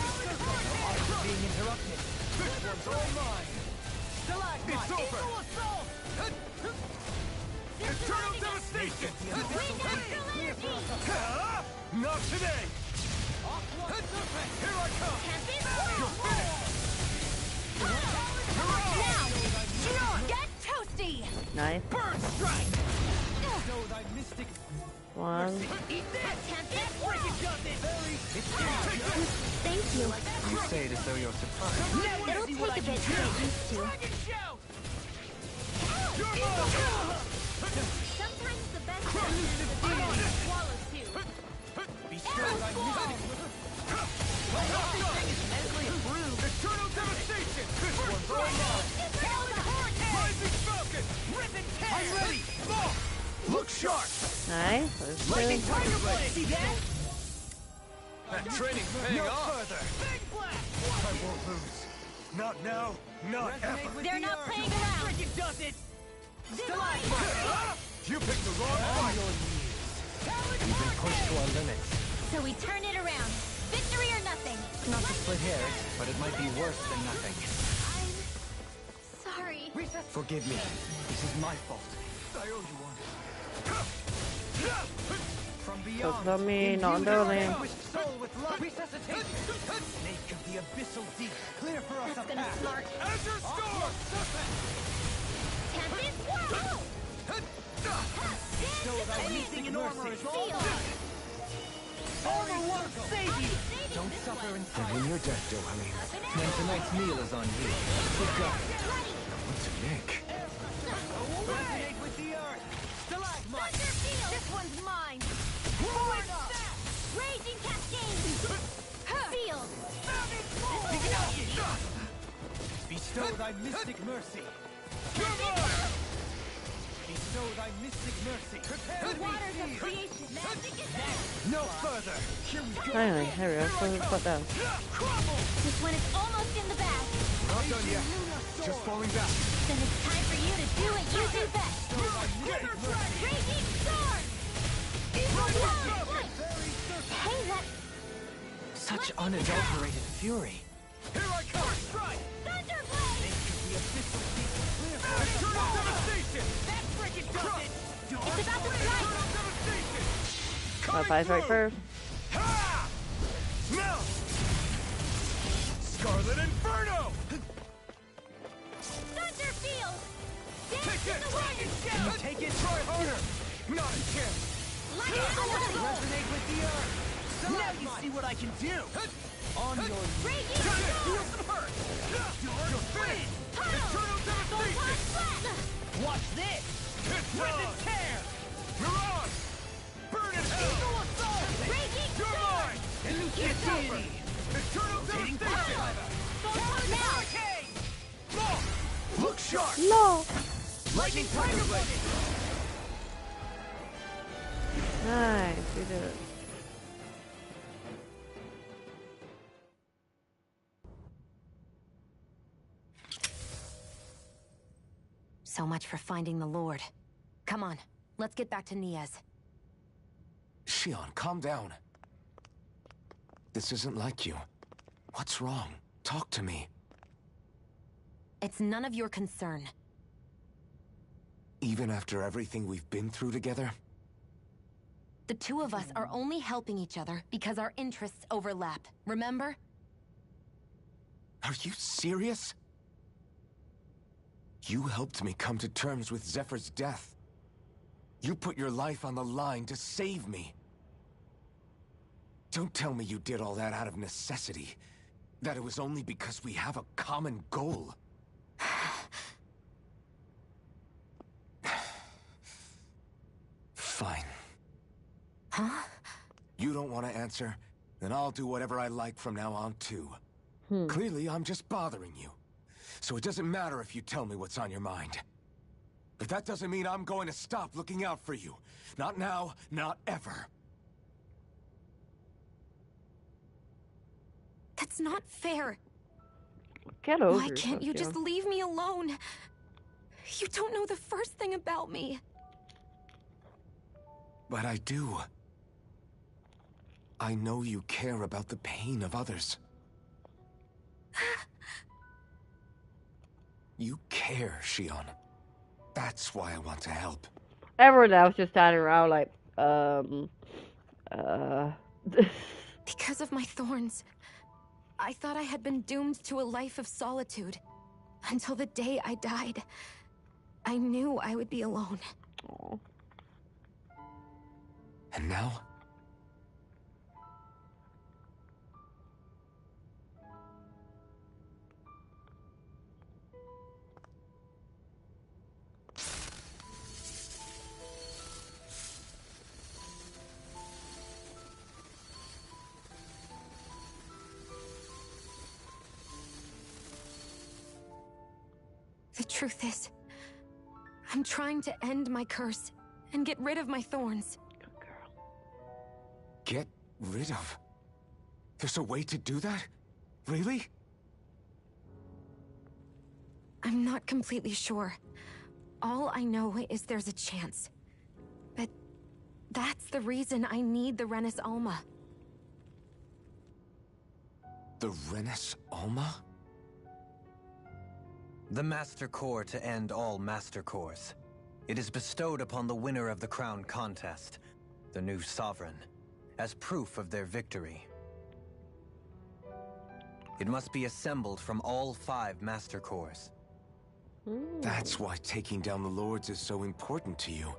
Being interrupted. This one's all mine! Stalagmite! It's over. Eagle assault! Eternal devastation! Astral Energy! Not today! Here I come! You're finished! Now! Get toasty! Nice. Burn strike! Bestow thy mystic... One. Eat this! Freaking does it! Thank you. You say it as though you're surprised. It'll take a bit to get used to. Dragon shout! Sometimes the best thing is the demon to swallow too. Bestow thy mystic... Everything is mentally approved! Eternal devastation! This one's all mine! Rising Falcon! Ribbon tear! I'm ready! Fall! Look sharp! Nice. That's Lightning good. Tiger Blade! See that? That training's paying No off! further! Big blast! I won't lose. Not now, not Resonate ever. with They're the not earth. playing around. Freaking does it! Ah! You picked the wrong fight! We've been pushed to our limits. So we turn it around. Victory or nothing. Not to split hairs, but it might be worse than nothing. I'm sorry. Forgive me. This is my fault. I owe you one. From Focus beyond, on me, not imbue our Dolly. vanquished soul with love. Resuscitation. Snake of the abyssal deep. Clear for us That's a gonna path. smart. Azure Storm! Tempest Whirl! Anything in armor is all Seal. Armor won't save you. Don't suffer in And silence. when you're dead, Dohalim, Then tonight's meal is on you. Good God. what's Nick? Resonate with the earth. Stalagmite. Thunder Field! This one's mine! Forward snap. Raging Cascade! Field! Bestow thy mystic mercy. Bestow thy mystic mercy. Prepare The to be waters of sealed. creation. Magic is No further. Here we go. Finally, there we go. Put the foot down. This one is almost in the bag. Not done yet. Just falling back. Then it's time for you to do what you do best. Raging Storm! Hey, that Such unadulterated fury. Here I come! Thunder Blade! Fire's right first. Ha! No! Scarlet Inferno! Thunderfield! Take it! Can you take it? Try harder! Not a chance! Resonate with the earth. Now you see what I can do. On your Raging Feel some hurt! You're free! Eternal devastation! Watch this. It's Rip on! and tear. Mirage! Burn in hell! Eagle assault. Raging You're mine! Infinity. Eternal devastation! Hurricane. Look sharp! No! Lightning tiger blade. Nice, we did it. So much for finding the Lord. Come on, let's get back to Niez. Shion, calm down. This isn't like you. What's wrong? Talk to me. It's none of your concern. Even after everything we've been through together? The two of us are only helping each other because our interests overlap. Remember? Are you serious? You helped me come to terms with Zephyr's death. You put your life on the line to save me. Don't tell me you did all that out of necessity. That it was only because we have a common goal. Fine. Huh? You don't want to answer? Then I'll do whatever I like from now on, too. Clearly, I'm just bothering you. So it doesn't matter if you tell me what's on your mind. But that doesn't mean I'm going to stop looking out for you. Not now, not ever. That's not fair. Get over Why can't you yourself, just leave me alone? You don't know the first thing about me. But I do. I know you care about the pain of others. You care, Shion. That's why I want to help. Everyone else just standing around like, Because of my thorns, I thought I had been doomed to a life of solitude. Until the day I died, I knew I would be alone. Aw. And now? The truth is, I'm trying to end my curse and get rid of my thorns. Good girl. Get rid of? There's a way to do that? Really? I'm not completely sure. All I know is there's a chance. But that's the reason I need the Renis Alma. The Renis Alma? The Master Core to end all Master Cores. It is bestowed upon the winner of the Crown Contest, the new Sovereign, as proof of their victory. It must be assembled from all 5 Master Cores. That's why taking down the Lords is so important to you.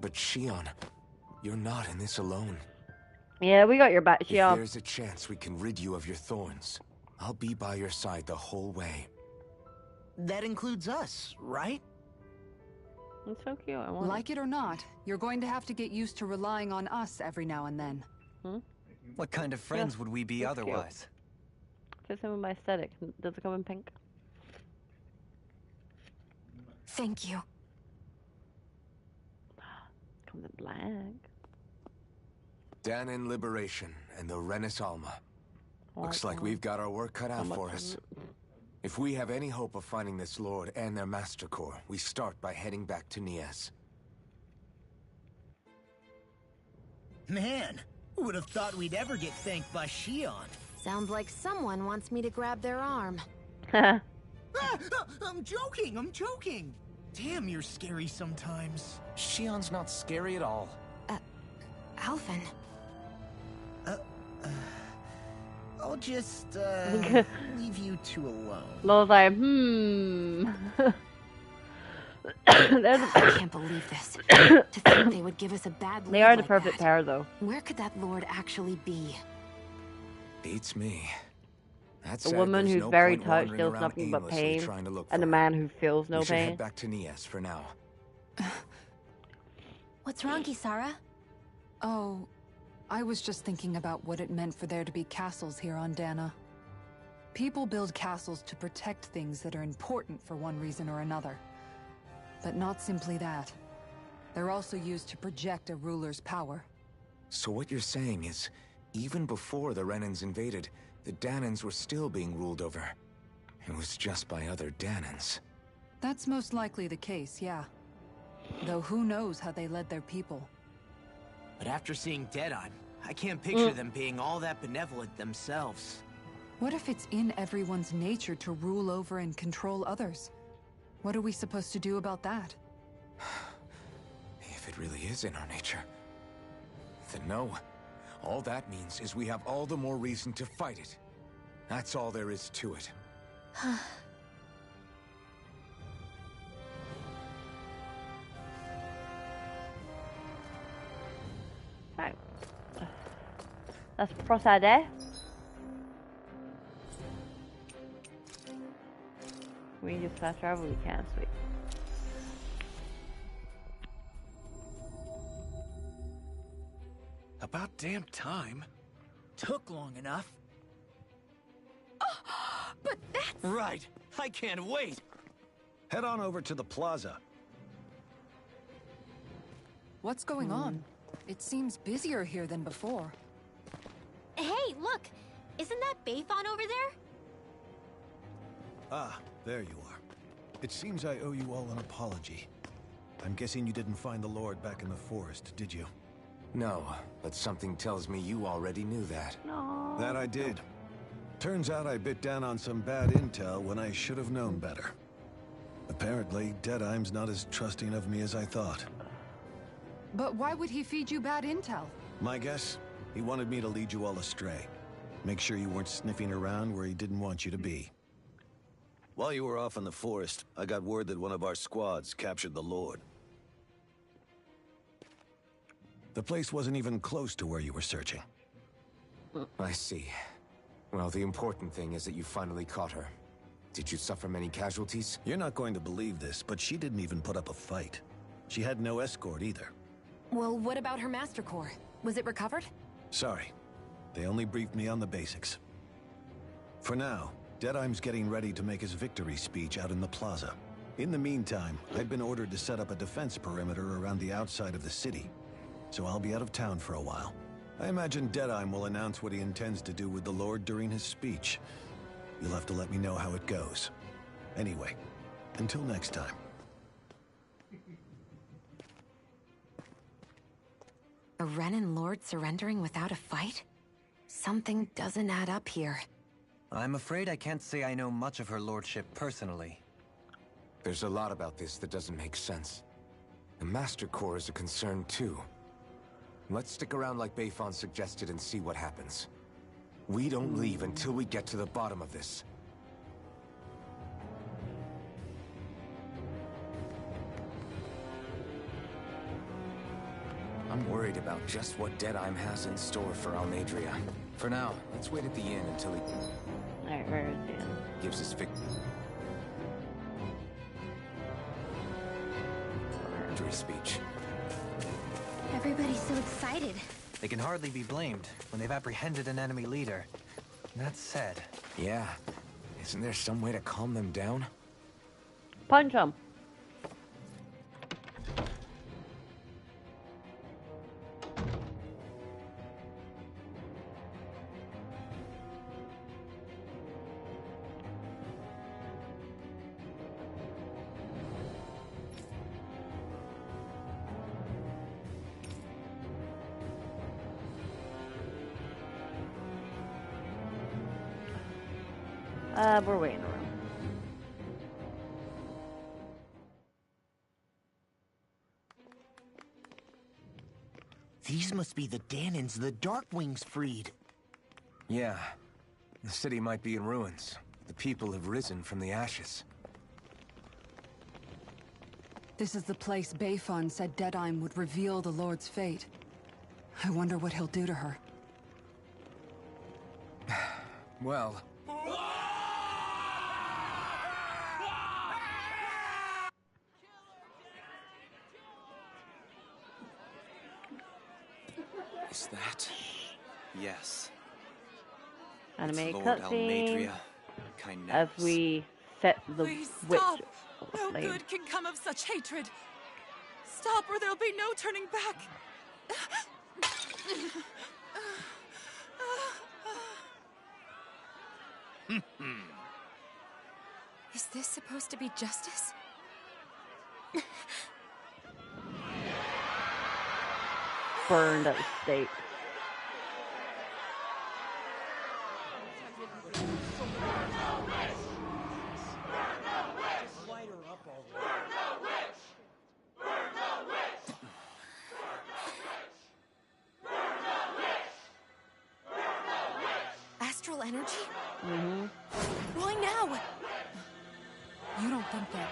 But Shion, you're not in this alone. Yeah, we got your back, If Shion. there's a chance we can rid you of your thorns, I'll be by your side the whole way. That includes us, right? It's so cute. I want Like it or not, you're going to have to get used to relying on us every now and then. What kind of friends would we be that's cute. otherwise? Fits in with my aesthetic. Does it come in pink? Thank you. Comes in black. Dahnan Liberation and the Renis Alma. Looks like Awesome. we've got our work cut out much for is us. it? If we have any hope of finding this Lord and their Master Core, we start by heading back to Niez. Man, who would have thought we'd ever get thanked by Shion? Sounds like someone wants me to grab their arm. I'm joking, I'm joking. Damn, you're scary sometimes. Shion's not scary at all. Alphen. I'll just, leave you two alone. Lola's like, I can't believe this. To think they would give us a bad lead They are the like perfect that. pair, though. Where could that lord actually be? Beats me. That's A woman who's very touched feels nothing but pain, and a man who feels no we should pain. head back to Nias for now. What's wrong, Kisara? Oh, I was just thinking about what it meant for there to be castles here on Dana. People build castles to protect things that are important for one reason or another. But not simply that. They're also used to project a ruler's power. So what you're saying is, even before the Renans invaded, the Danans were still being ruled over. It was just by other Danans. That's most likely the case, yeah. Though who knows how they led their people. But after seeing Deadeye, I can't picture them being all that benevolent themselves. What if it's in everyone's nature to rule over and control others? What are we supposed to do about that? If it really is in our nature, then no. All that means is we have all the more reason to fight it. That's all there is to it. Right. Let's proceed. We just fast travel, we can, sweet. About damn time. Took long enough. But that's... Right. I can't wait. Head on over to the plaza. What's going on? It seems busier here than before. Hey, look! Isn't that Bayfon over there? Ah, there you are. It seems I owe you all an apology. I'm guessing you didn't find the Lord back in the forest, did you? No, but something tells me you already knew that. No. That I did. Turns out I bit down on some bad intel when I should have known better. Apparently, Deadeye's not as trusting of me as I thought. But why would he feed you bad intel? My guess? He wanted me to lead you all astray. Make sure you weren't sniffing around where he didn't want you to be. While you were off in the forest, I got word that one of our squads captured the Lord. The place wasn't even close to where you were searching. I see. Well, the important thing is that you finally caught her. Did you suffer many casualties? You're not going to believe this, but she didn't even put up a fight. She had no escort either. Well, what about her Master Core? Was it recovered? Sorry. They only briefed me on the basics. For now, Deadeye's getting ready to make his victory speech out in the plaza. In the meantime, I've been ordered to set up a defense perimeter around the outside of the city. So I'll be out of town for a while. I imagine Deadeye will announce what he intends to do with the Lord during his speech. You'll have to let me know how it goes. Anyway, until next time. A Renan Lord surrendering without a fight? Something doesn't add up here. I'm afraid I can't say I know much of her lordship personally. There's a lot about this that doesn't make sense. The Master Core is a concern too. Let's stick around like Bayfon suggested and see what happens. We don't leave until we get to the bottom of this. I'm worried about just what Deadeye has in store for Almeidrea. For now, let's wait at the inn until he Alright, where is the inn? gives his victory speech. Everybody's so excited. They can hardly be blamed when they've apprehended an enemy leader. That said... Yeah. Isn't there some way to calm them down? Punch him. We're waiting around. These must be the Danins the Darkwings freed. Yeah. The city might be in ruins. The people have risen from the ashes. This is the place Bayfon said Deadeye would reveal the Lord's fate. I wonder what he'll do to her. Well... Is that? Yes. Animated Lord cutscene Almadria, Kynetis. as we set the Please witch stop! No aflame. good can come of such hatred. Stop or there'll be no turning back. Is this supposed to be justice? Burned at the stake. Astral energy? Mm-hmm. Why now? You don't think that...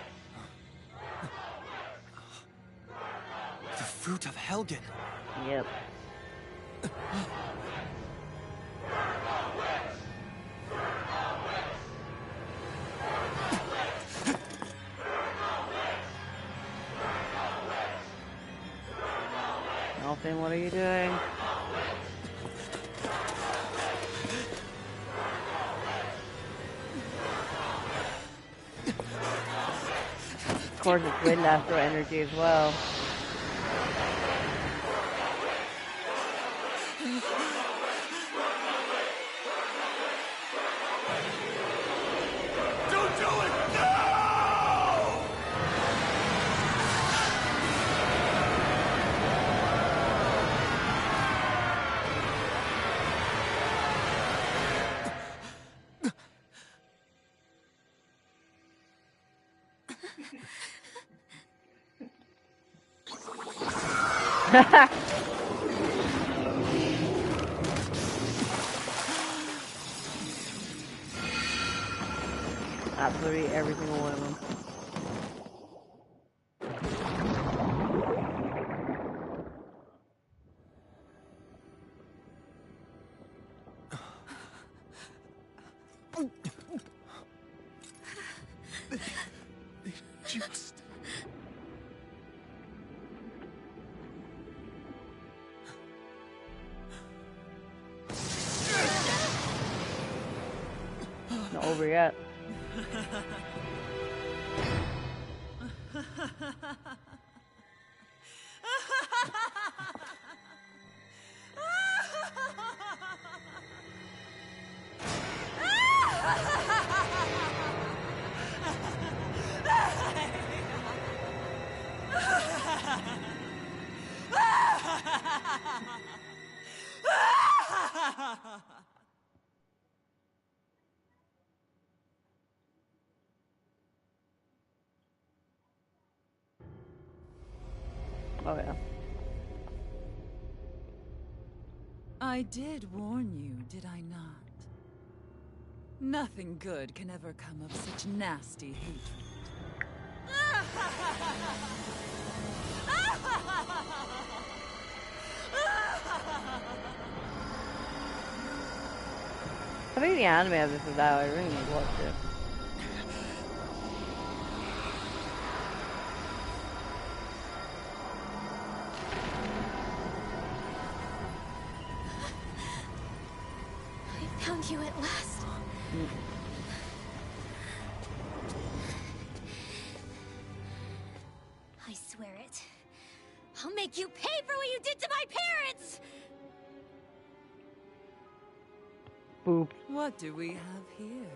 The fruit of Helgen. Yep. Alfin, what are you doing? Of course, it's wind astral energy as well. Don't do it! No! Absolutely every single one of them. Just... Not over yet. Oh yeah. I did warn you, did I not? Nothing good can ever come of such nasty hatred. I think the anime of this is out. I really need to watch it. I found you at last. I swear it. I'll make you pay for what you did to my parents! Boop. What do we have here?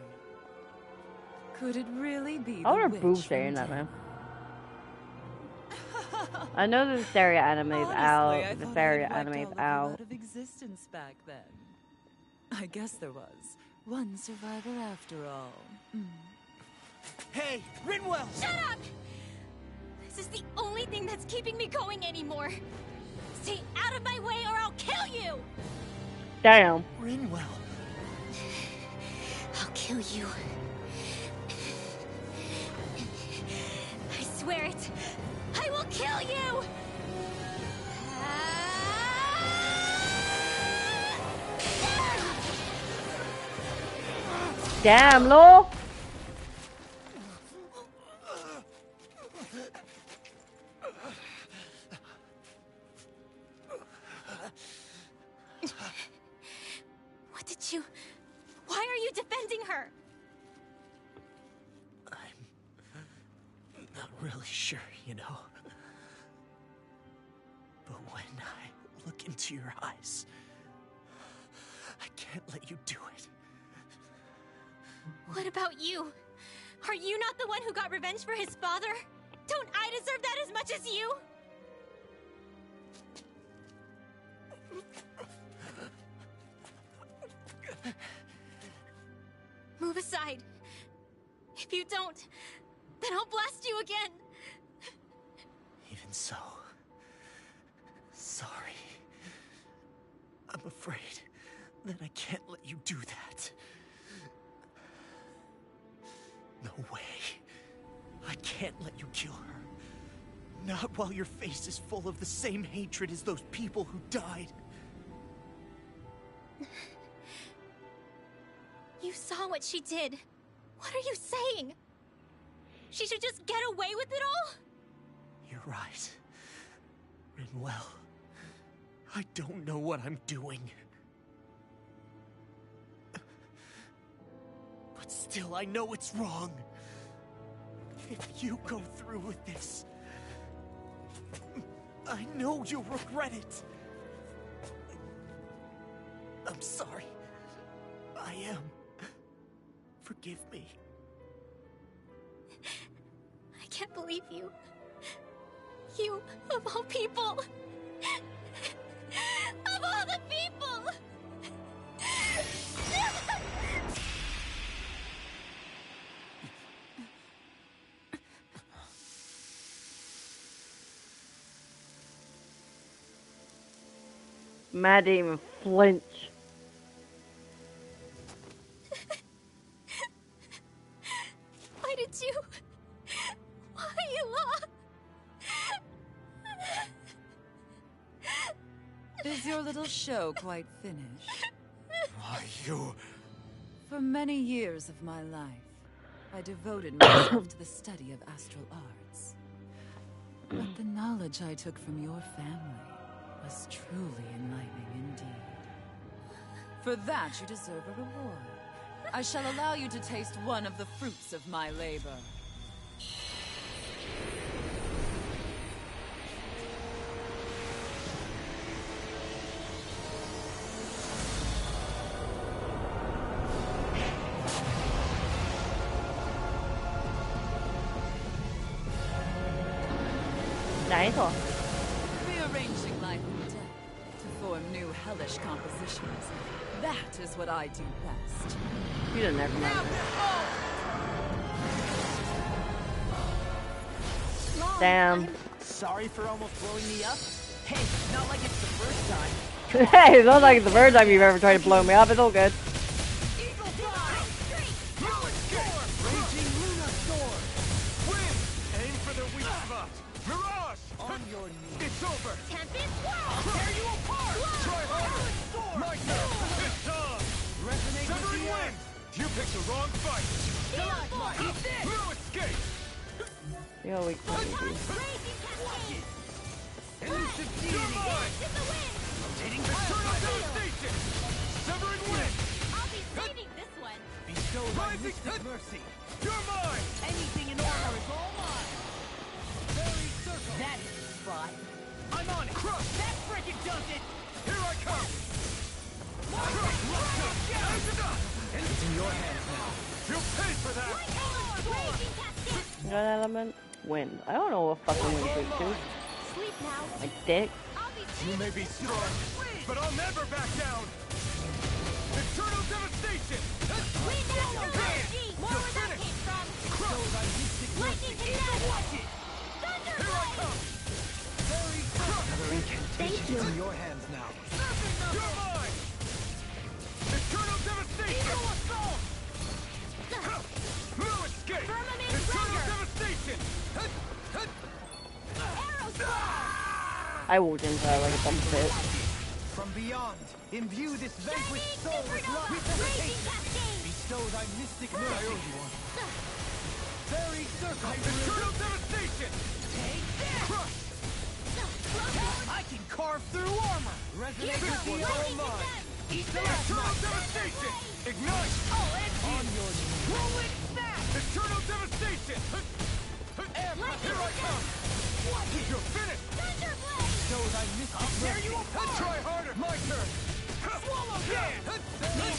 Could it really be I the want witch boob from saying that, Dana? man. I know the Saria anime's Honestly, out. I The thought Saria I'd wiped anime's all of you out. out of existence back then. I guess there was one survivor after all. Hey, Rinwell! Shut up! This is the only thing that's keeping me going anymore. Stay out of my way or I'll kill you! Damn. Rinwell. I'll kill you. I swear it. I will kill you! Damn, Lo. What did you... Why are you defending her? I'm not really sure, you know. But when I look into your eyes, I can't let you do it. What about you? Are you not the one who got revenge for his father? Don't I deserve that as much as you? Move aside. If you don't, then I'll blast you again. Even so, sorry. I'm afraid that I can't let you do that. No way. I can't let you kill her. Not while your face is full of the same hatred as those people who died. You saw what she did. What are you saying? She should just get away with it all? You're right. Rinwell. I don't know what I'm doing. But still, I know it's wrong. If you go through with this, I know you'll regret it. I'm sorry. I am. Forgive me. I can't believe you. You, of all people. Of all the people! Matt didn't even flinch. Why did you? Why, Law? Is your little show quite finished? Why, you... For many years of my life, I devoted myself to the study of astral arts. But the knowledge I took from your family was truly enlightening indeed. For that, you deserve a reward. I shall allow you to taste one of the fruits of my labor. Nice one. Rearranging life and death to form new hellish compositions. That is what I do best. You didn't never know. Damn. Sorry for almost blowing me up. Hey, not like it's the first time. Hey, it's not like it's the first time you've ever tried to blow me up. It's all good. Eagle Fly! Raging Luna Storm! Win! Aim for the weak spot. Mirage! On your knees. It's over! Tempest, I'll tear you apart! Try harder! My turn! It's on! Resonate with Severing the wind! You picked the wrong fight! Eat this! No escape! Yo, we can Elusive You're deity! mine! Rotating Eternal devastation! Severing wind! I'll be saving this one. Bestow thy Rising mystic hit! mercy! You're mine! Anything in order is all mine! Fairy circle! That is the spot! I'm on it! Crush! That frickin' does it! Here I come! It's in your hands now. You'll pay for that! Gun element, wind. I don't know what fucking wind shoot to. Sleep now. My dick. I'll be You may be strong, but I'll never back down! Eternal devastation! Wind after energy. More where that came from. Lightning connect. Thunder Here I come! Thank you. I walked into that like a dump pit. From beyond, imbue this vanquished soul with love. Bestow thy mystic mercy. Fairy circle. Eternal devastation. Take this. Crush. I can carve through armor. Resonate with the old mind. Eternal devastation. Ignite. All engines. On your knees. Roll it back. Eternal devastation. Here I come. You're finished. Bestow thy mystic mercy. Try harder. My turn. Swallow down.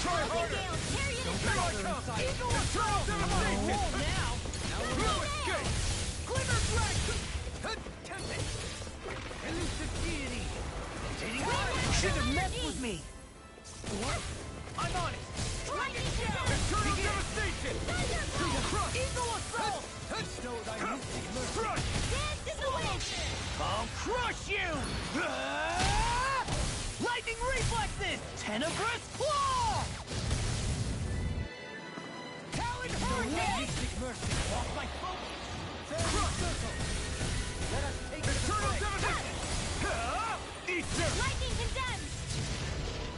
Try harder. Here I come. Eternal devastation. Now. No escape. Glimmer drag. Tempest. Elusive deity. Should have messed with me. What? I'm on it. Lightning down. Eternal devastation. Crush. Eagle assault. Bestow thy mystic mercy. Crush. Dance in the wind. I'll crush you. Lightning reflexes. Tenebrous claw. Talon hurricane. Mystic mercy. Off my focus. Fairy circle. Let us take eternal devastation. Easter. Lightning condemned.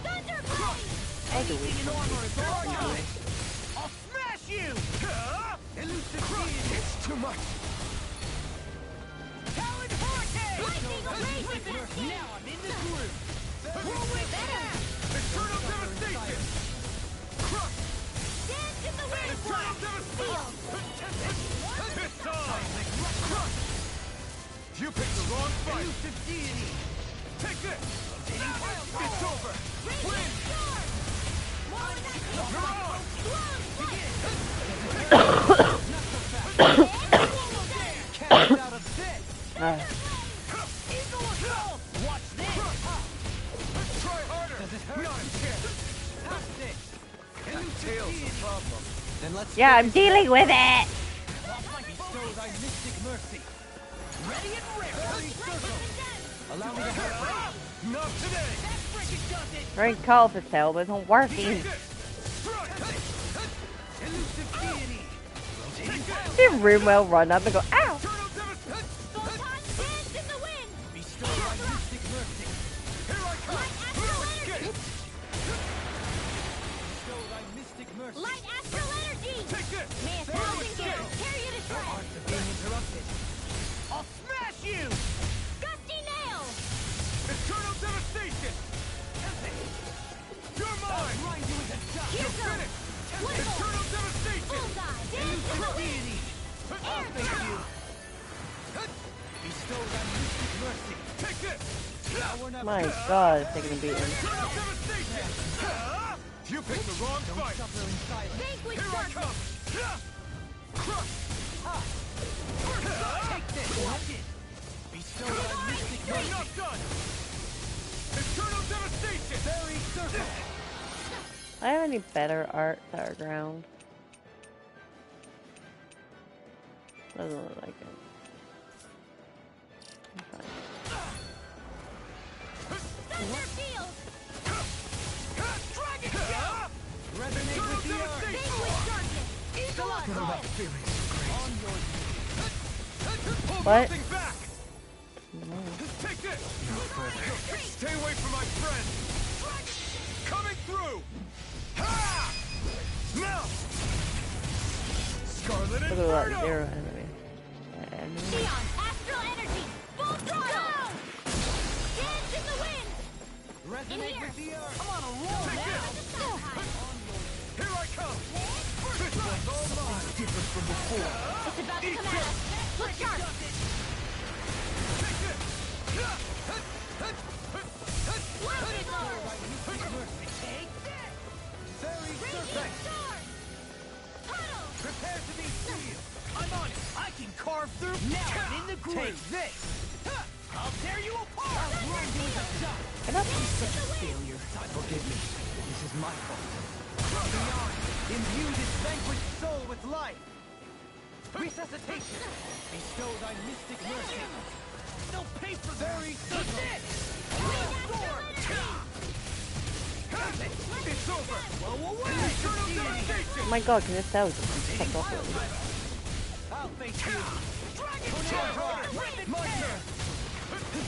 Thunder blade. Anything in armor is all mine. I'll smash you. Elusive deity. It's too much. Talon hurricane. Lightning blade. Now I'm in the groove. Roll it back. Eternal devastation. Crush. Dance in the wind. Eternal devastation. It's on. Crush. You picked the wrong fight. Elusive deity. Take this. It's over. Win. You're on. Cast out of bed. Eagle assault. Watch this. Try harder. Does it hurt? Not a chance. How's this? Tails the problem. Then let's. Yeah, I'm dealing with it. Bestow thy mystic mercy. Ready and ready. Allow me to help. Not today. Trying to call for tail, but it's not working. Did Rimwell run up and go, ow! Light astral energy! May a thousand gears carry you to shreds! I'll smash you! Gusty nail! Eternal devastation! You're mine! I'll grind you into dust! You're finished! Eternal devastation! Bullseye! Dance in the wind! I'll face you! Bestow thy mystic mercy! Take this! My god, it's taking a beating. Eternal devastation! You picked the wrong fight! Vanquish Here I come! Crush! Take this! Watch it! Bestow thy mystic mercy! You're not done! Eternal devastation! Fairy circle! I have any better art that are ground? Doesn't look like it. I'm fine. Thunder field! Dragon Shell! Resonate with the earth! Vanquish sergeant! Eagle assault! On your knees! Pull What? nothing back! Take this! Stay away from my friend! Coming through! Ha! Now! Scarlet Look at that Inferno! zero enemy. Neon astral energy! Full throttle! Dance in the wind! Resonate with the earth! I'm on a roll now! Here I come! This one's all mine! Different from before! It's about to come at us! Look sharp! Take this! Lightning lord! Take this! Fairy Radiant serpent! sword! Tunnel! Prepare to be sealed! I'm on it! I can carve through... Now I'm in the groove! Take this! I'll tear you apart! I'll grind you into dust! Get up! Such a failure. Forgive me. This is my fault. From beyond, imbue this vanquished soul with life. Resuscitation. Bestow thy mystic mercy. They'll pay for very circle. It's over. Blow away. Eternal devastation. Oh my god, can this tell? Fuck off with I'll face you. Dragon Shell. My turn.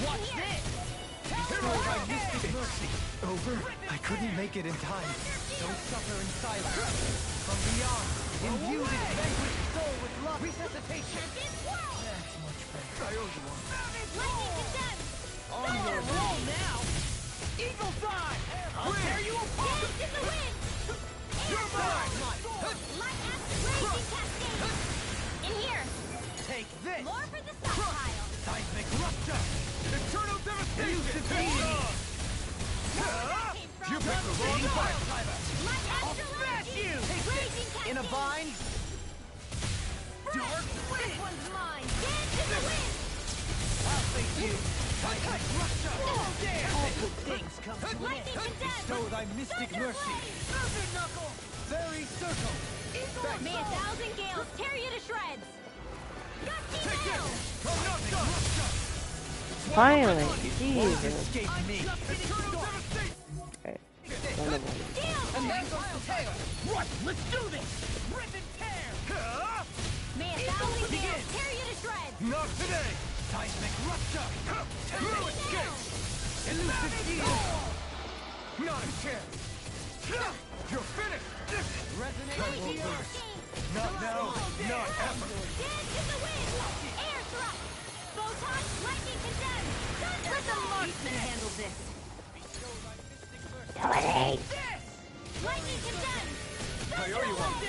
Watch this! I missed mercy. Over? I couldn't make it in time. Don't suffer in silence. From beyond, imbue this vanquished soul with love. Resuscitation. That's much better. I owe you one. Lightning condemned! On your roll now! Eagle side! I'll tear you apart! Dance in the wind! You're mine! Light acid raging cascade! In here! Take this! More for the stockpile! Seismic rupture! Eternal devastation! You picked the wrong file driver! Light I'll astral smash energy! you! Raging cascade! In a bind? Dark This wind! one's mine! Dance in the wind! I'll face you! Seismic rupture! All good things come to an Lightning end! condemned! Bestow thy mystic Thunder mercy. blade! Serpent knuckle! Fairy circle. May 1,000 gales tear you to shreds! Gusty Take nail! this! From rupture! Finally, Jesus. Escape me. Eternal devastation! Okay. One of them. And there's our tail! What? Let's do this! Rip and tear! May 1,000 gales tear you to shreds! Not today! Seismic rupture! No escape! Elusive shield! Not a chance! You're finished! Resonate with the earth. Not now! Not ever! Dance in the wind! Air thrust! Photon lightning condemned! Thunder Let the marksman handle this! Lightning condemned! I owe you one!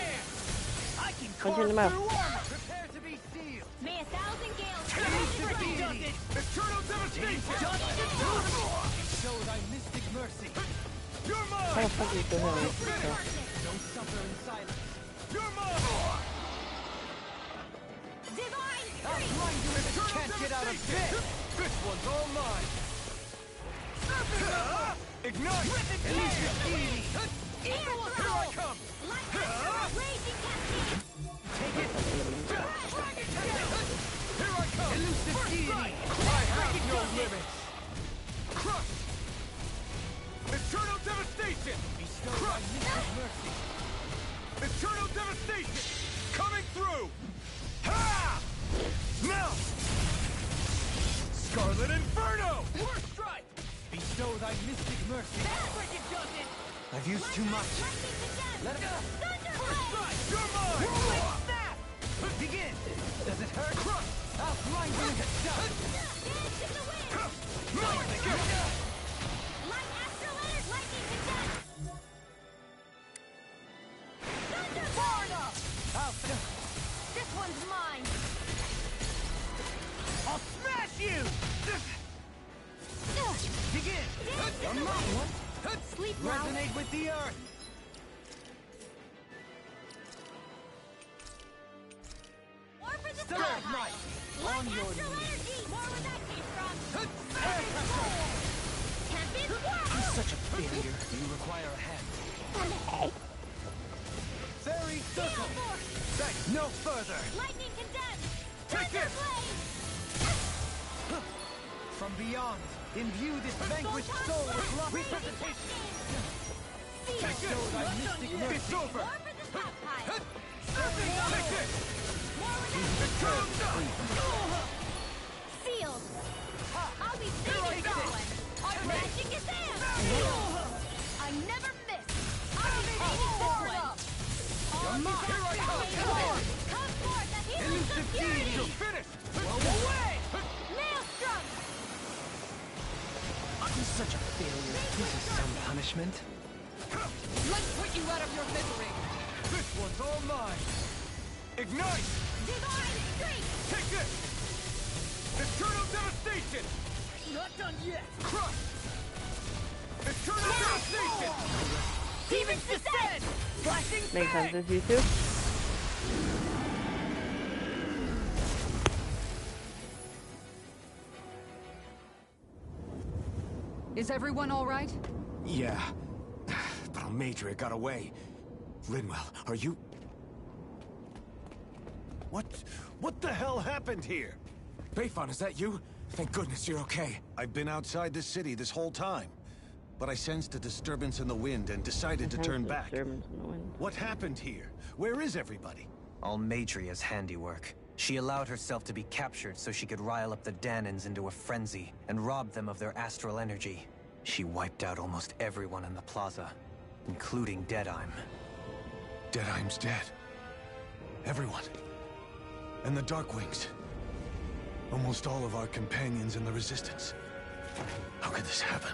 I can Punch carve in the mouth. through armor! Prepare to be sealed! May 1,000 gales tear you to Elusive shreds! deity! Eternal devastation! Show thy mystic mercy. You're How mine! the fuck is this one? Don't suffer in silence. You're mine! Divine I'll strength! blind you if you can't get out of bed. This one's all mine! Ignite! Elusive deity! Air Here I thrust! come! Light astral raging cascade! Take it! Here I come! Elusive deity! I have no limits! Crush! Eternal devastation! Crush! Mercy. Eternal devastation! Coming through! Ha! Now! Scarlet Inferno! First strike! Bestow thy mystic mercy. Freaking does it! I've used too much. Lightning condemned! Let it go. Thunder First blade! strike! You're mine! Whirlwind snap! Begin. Does it hurt? Crush! I'll grind you into dust. Dance in the wind! Nice! Light astral energy! Lightning condemned! Thunder blade! This one's mine! I'll smash you! Begin. Dance in I'm the not wind! one. Sleep now! Resonate with the earth. More for the Stir sky! night. Light On your astral knees. energy! More where that came from! Air pressure. Tempest whirl! Such a failure. You require a hand. Fairy Gale circle. force! Thanks. No further. Lightning condemned! Take Thunder this! blade! From beyond, imbue this vanquished soul with love. Resuscitation. Take Show thy mystic it! mercy. It's over! More for the stockpile! Take this! More where that came from! Sealed! I'll be saving someone! Our magic is there! I never miss! I'll be saving this one! All disasters may war! Come forth at healers of purity! You're finished! Away! Maelstrom! I'm such a failure. This is some punishment. Let's put you out of your misery! This one's all mine! Ignite! Divine strength! Take this! Eternal devastation! Not done yet! Crush! Eternal devastation! Demons descend! Flashing Makes bang! sense as you two. Is everyone all right? Yeah. But Almadria got away. Linwell, are you... What the hell happened here? Bayfon, is that you? Thank goodness you're okay. I've been outside the city this whole time. But I sensed a disturbance in the wind and decided to turn back. Disturbance in the wind. What happened here? Where is everybody? Almadria's handiwork. She allowed herself to be captured so she could rile up the Danans into a frenzy and rob them of their astral energy. She wiped out almost everyone in the plaza, including Deadheim. Deadheim's dead. Everyone. And the Darkwings. Almost all of our companions in the Resistance. How could this happen?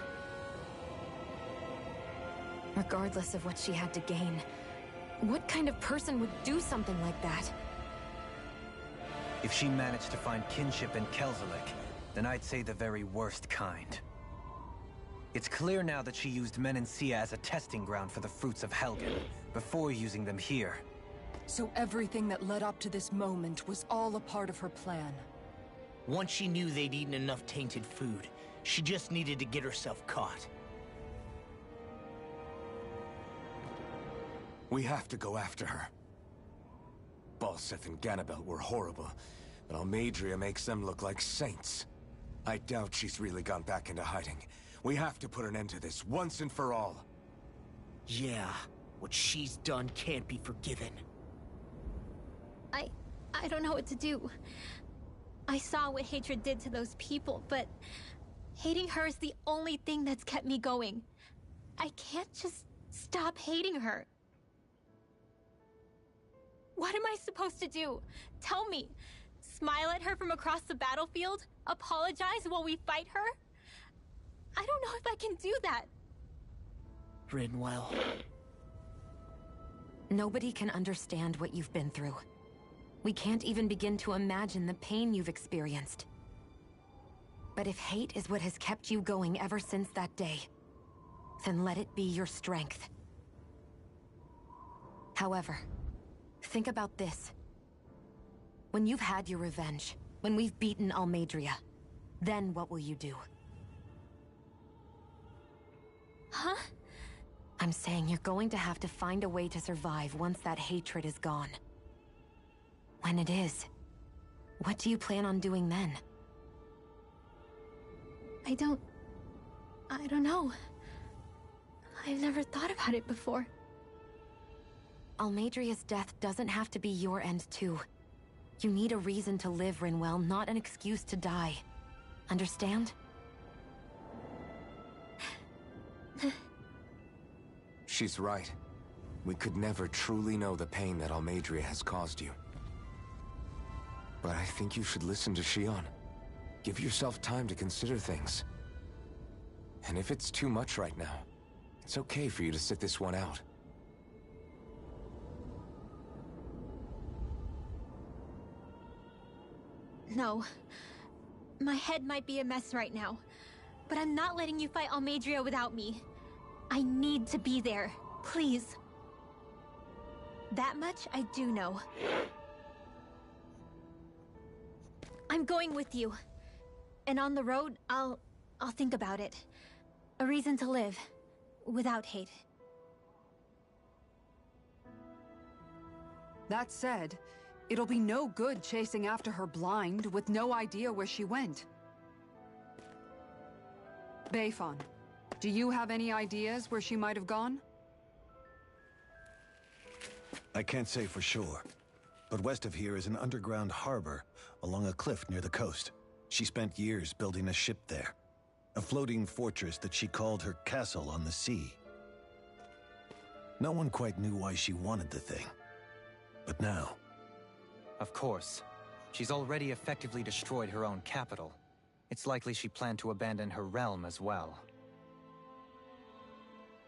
Regardless of what she had to gain, what kind of person would do something like that? If she managed to find kinship in Kelzelik, then I'd say the very worst kind. It's clear now that she used Menancia as a testing ground for the fruits of Helgen, before using them here. So everything that led up to this moment was all a part of her plan. Once she knew they'd eaten enough tainted food, she just needed to get herself caught. We have to go after her. Balseth and Ganabelt were horrible, but Almeidrea makes them look like saints. I doubt she's really gone back into hiding. We have to put an end to this, once and for all. Yeah, what she's done can't be forgiven. I don't know what to do. I saw what hatred did to those people, but hating her is the only thing that's kept me going. I can't just stop hating her. What am I supposed to do? Tell me. Smile at her from across the battlefield? Apologize while we fight her? I don't know if I can do that. Rinwell. Nobody can understand what you've been through. We can't even begin to imagine the pain you've experienced. But if hate is what has kept you going ever since that day, then let it be your strength. However, think about this. When you've had your revenge, when we've beaten Almeidrea, then what will you do? Huh? I'm saying you're going to have to find a way to survive once that hatred is gone. When it is, what do you plan on doing then? I don't know. I've never thought about it before. Almeidrea's death doesn't have to be your end too. You need a reason to live, Rinwell, not an excuse to die. Understand? She's right. We could never truly know the pain that Almeidrea has caused you. But I think you should listen to Shionne. Give yourself time to consider things. And if it's too much right now, it's okay for you to sit this one out. No. My head might be a mess right now, but I'm not letting you fight Almeidrea without me. I need to be there. Please. That much I do know. I'm going with you. And on the road, I'll think about it. A reason to live. Without hate. That said, it'll be no good chasing after her blind with no idea where she went. Bayfon, do you have any ideas where she might have gone? I can't say for sure, but west of here is an underground harbor along a cliff near the coast. She spent years building a ship there. A floating fortress that she called her castle on the sea. No one quite knew why she wanted the thing. But now... Of course. She's already effectively destroyed her own capital. It's likely she planned to abandon her realm as well.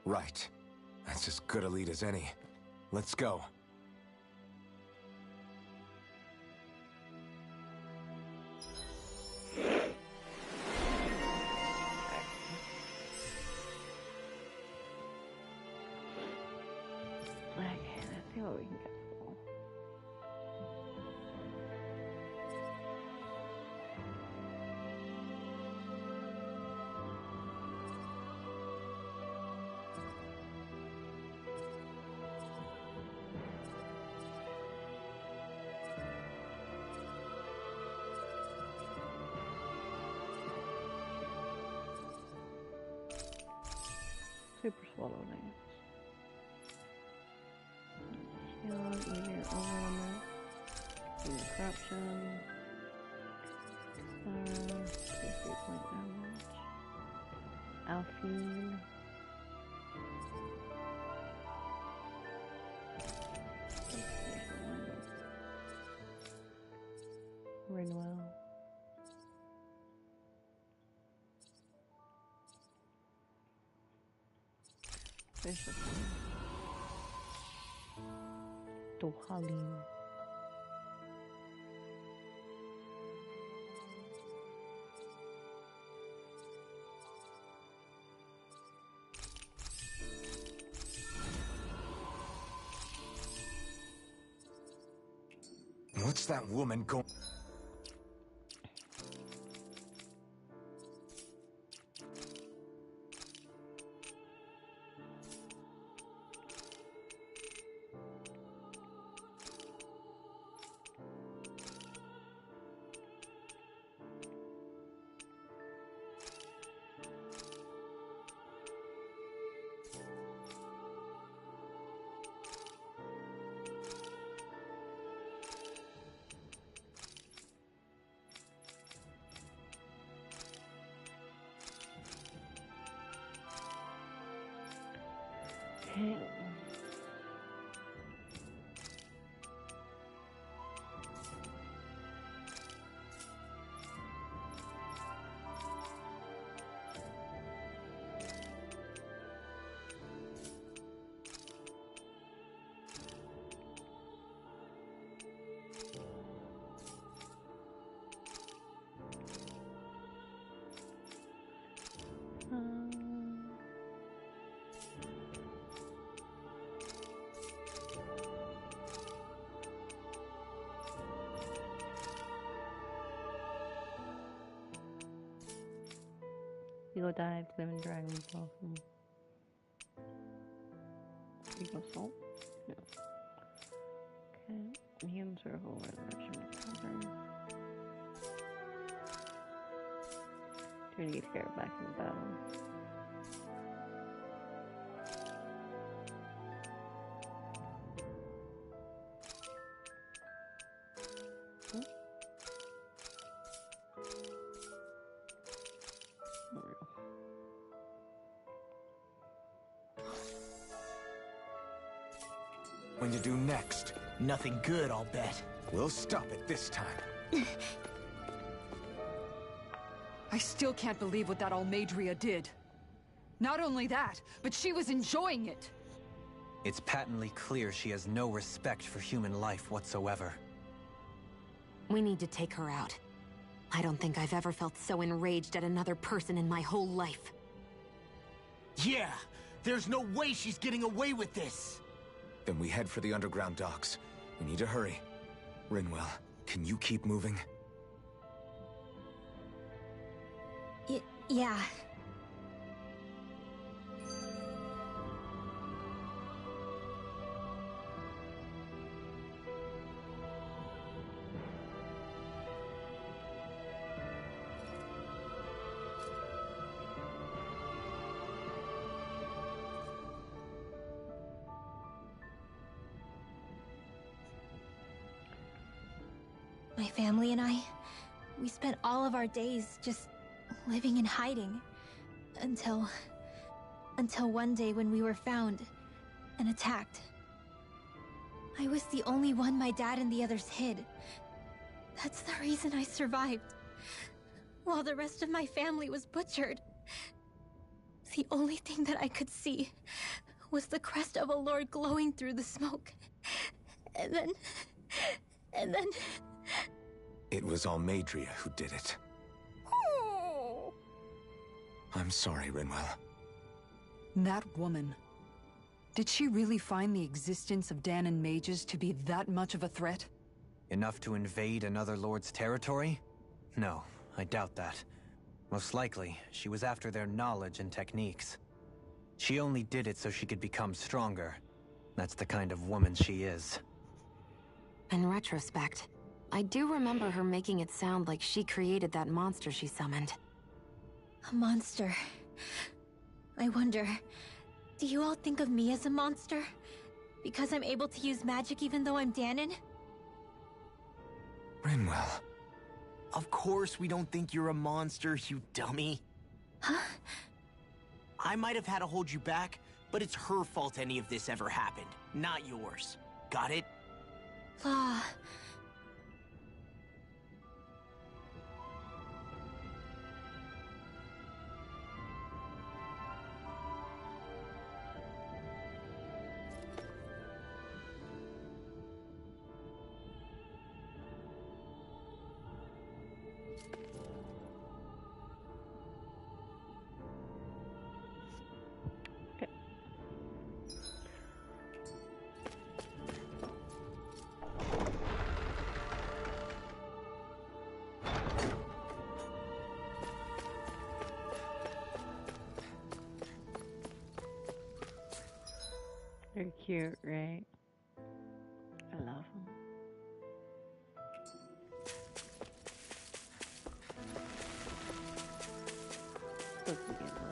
Right. That's as good a lead as any. Let's go. Okay, let's see what we can get. Super swallow names. Shield, Meteor, Overwhelmer. corruption. 3-point damage. Alphine. Rinwell. There's Dohalim. What's that woman going? Okay. Eagle dive, lemon dragon blossom. Eagle salt? No. Okay. Human circle resurrection recovery. Trying to get Garrett back in the battle. Going to do next? Nothing good, I'll bet. We'll stop it this time. I still can't believe what that Almeidrea did. Not only that, but she was enjoying it. It's patently clear she has no respect for human life whatsoever. We need to take her out. I don't think I've ever felt so enraged at another person in my whole life. Yeah! There's no way she's getting away with this! Then we head for the underground docks. We need to hurry. Rinwell, can you keep moving? Yeah. My family and I, we spent all of our days just living in hiding until one day when we were found and attacked. I was the only one my dad and the others hid. That's the reason I survived. While the rest of my family was butchered. The only thing that I could see was the crest of a lord glowing through the smoke. And then... It was Almeidrea who did it. I'm sorry, Rinwell. That woman. Did she really find the existence of Dahnan mages to be that much of a threat? Enough to invade another lord's territory? No, I doubt that. Most likely, she was after their knowledge and techniques. She only did it so she could become stronger. That's the kind of woman she is. In retrospect, I do remember her making it sound like she created that monster she summoned. A monster. I wonder, do you all think of me as a monster? Because I'm able to use magic even though I'm Dahnan? Rinwell. Of course we don't think you're a monster, you dummy. Huh? I might have had to hold you back, but it's her fault any of this ever happened, not yours. Got it? Law. They're cute, right? I love them. Supposed to be getting work.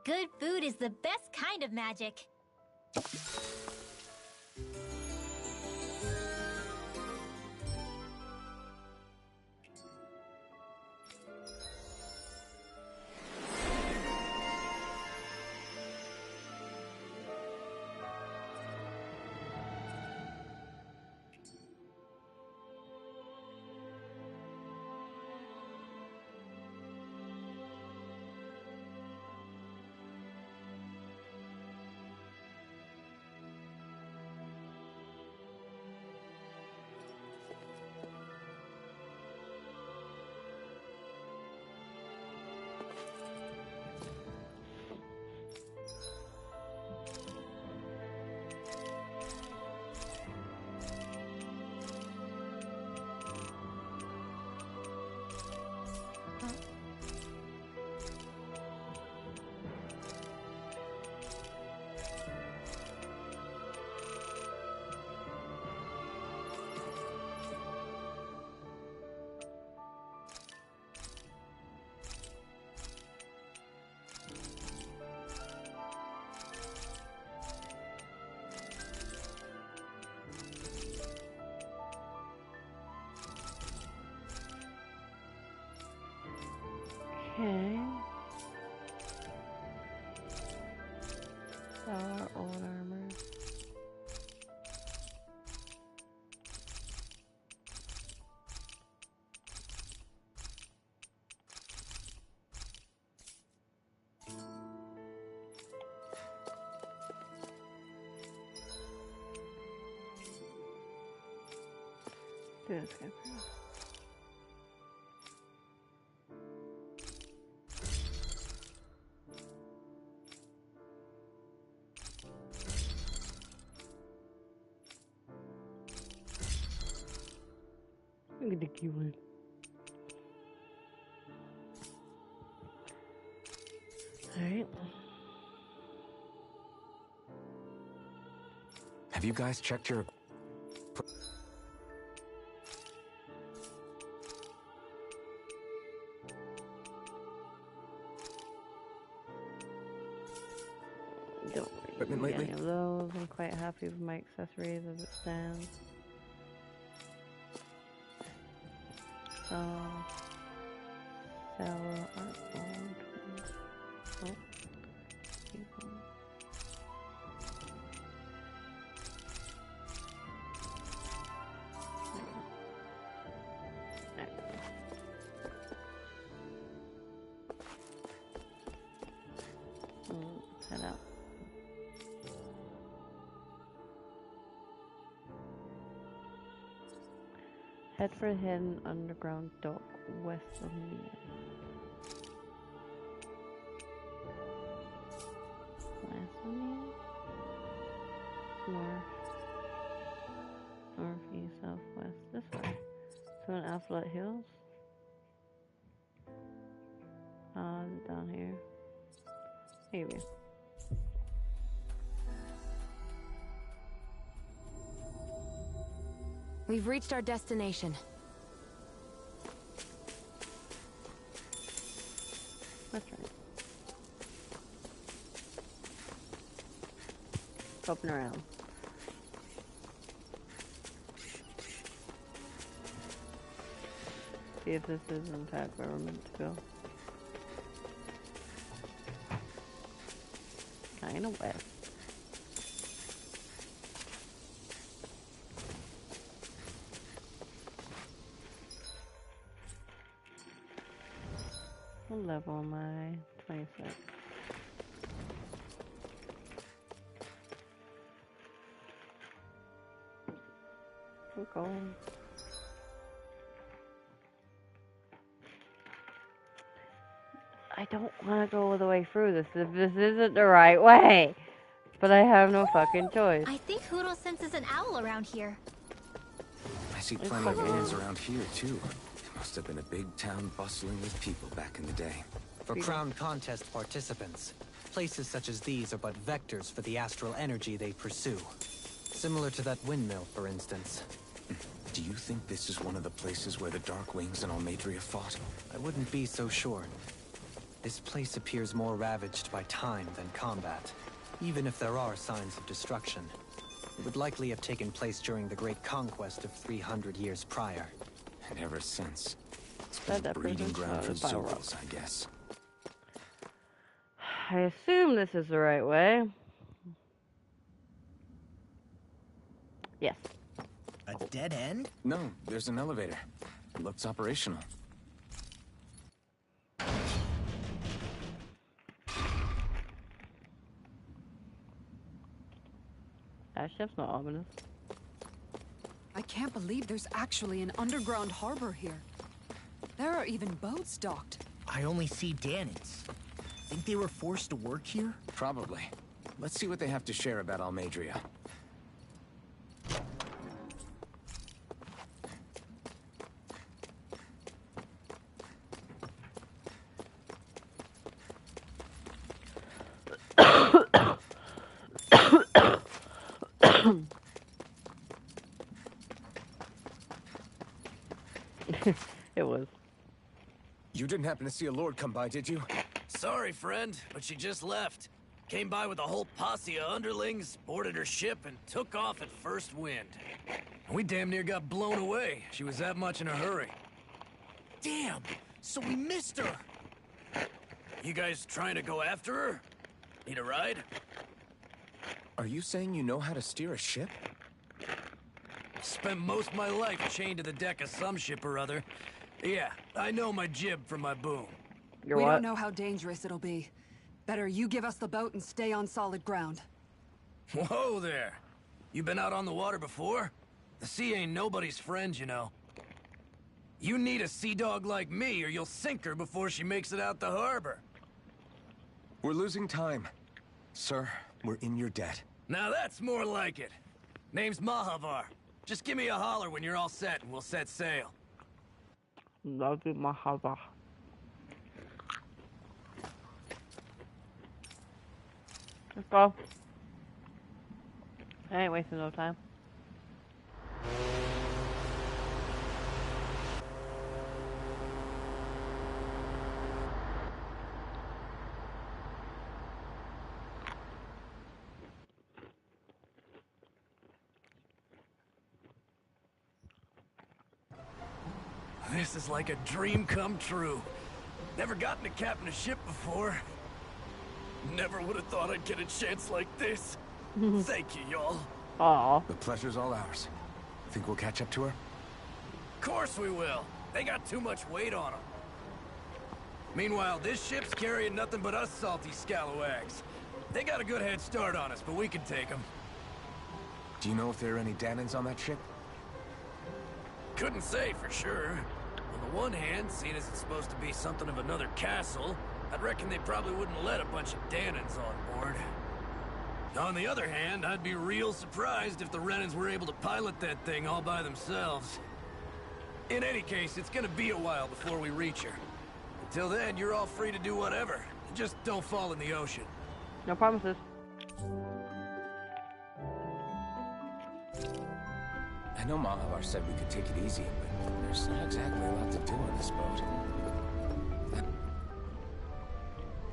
Good food is the best kind of magic. Okay. Sell our old armor. Do this guy first. Look at the keyword. Alright. Have you guys checked your... Don't Equipment really lately? any of those. I'm quite happy with my accessories as it stands. So, sell our old ones. Oh, keep them. There we go. Head out. Head for a hidden underground dock west of Nia. West of Nia? North. North, east, southwest. This way. So in Alphabet Hills? Down here. Maybe. We've reached our destination. That's right. Popping around. See if this is in fact where we're meant to go. Kinda west. What level am I? 26. We're going. I don't want to go all the way through this if this isn't the right way. But I have no fucking choice. I think Hootle senses an owl around here. I see plenty of owls around here, too. It must have been a big town bustling with people back in the day. For Crown Contest participants, places such as these are but vectors for the astral energy they pursue. Similar to that windmill, for instance. Do you think this is one of the places where the Dark Wings and Almeidrea fought? I wouldn't be so sure. This place appears more ravaged by time than combat. Even if there are signs of destruction, it would likely have taken place during the Great Conquest of 300 years prior. And ever since, it's been a breeding ground for Zulus, I guess. I assume this is the right way. Yes. A dead end? No, there's an elevator. It looks operational. That ship's not ominous. I can't believe there's actually an underground harbor here. There are even boats docked. I only see Danans. Think they were forced to work here? Probably. Let's see what they have to share about Almeidrea. It was. You didn't happen to see a lord come by, did you? Sorry, friend, but she just left. Came by with a whole posse of underlings, boarded her ship, and took off at first wind. We damn near got blown away. She was that much in a hurry. Damn! So we missed her! You guys trying to go after her? Need a ride? Are you saying you know how to steer a ship? Spent most of my life chained to the deck of some ship or other. Yeah, I know my jib from my boom. We don't know how dangerous it'll be. Better you give us the boat and stay on solid ground. Whoa there! You been out on the water before? The sea ain't nobody's friend, you know. You need a sea dog like me, or you'll sink her before she makes it out the harbor. We're losing time. Sir, we're in your debt. Now that's more like it. Name's Mahavar. Just give me a holler when you're all set, and we'll set sail. Love you, Mahavar. Let's go. I ain't wasting no time. This is like a dream come true. Never gotten to captain a ship before. Never would have thought I'd get a chance like this. Thank you, y'all. Aw. The pleasure's all ours. Think we'll catch up to her? Of course we will. They got too much weight on them. Meanwhile, this ship's carrying nothing but us salty scalawags. They got a good head start on us, but we can take them. Do you know if there are any Danans on that ship? Couldn't say for sure. On the one hand, seeing as it's supposed to be something of another castle, I'd reckon they probably wouldn't let a bunch of Danans on board. On the other hand, I'd be real surprised if the Renans were able to pilot that thing all by themselves. In any case, it's gonna be a while before we reach her. Until then, you're all free to do whatever. Just don't fall in the ocean. No promises. I know Mahavar said we could take it easy, but there's not exactly a lot to do on this boat.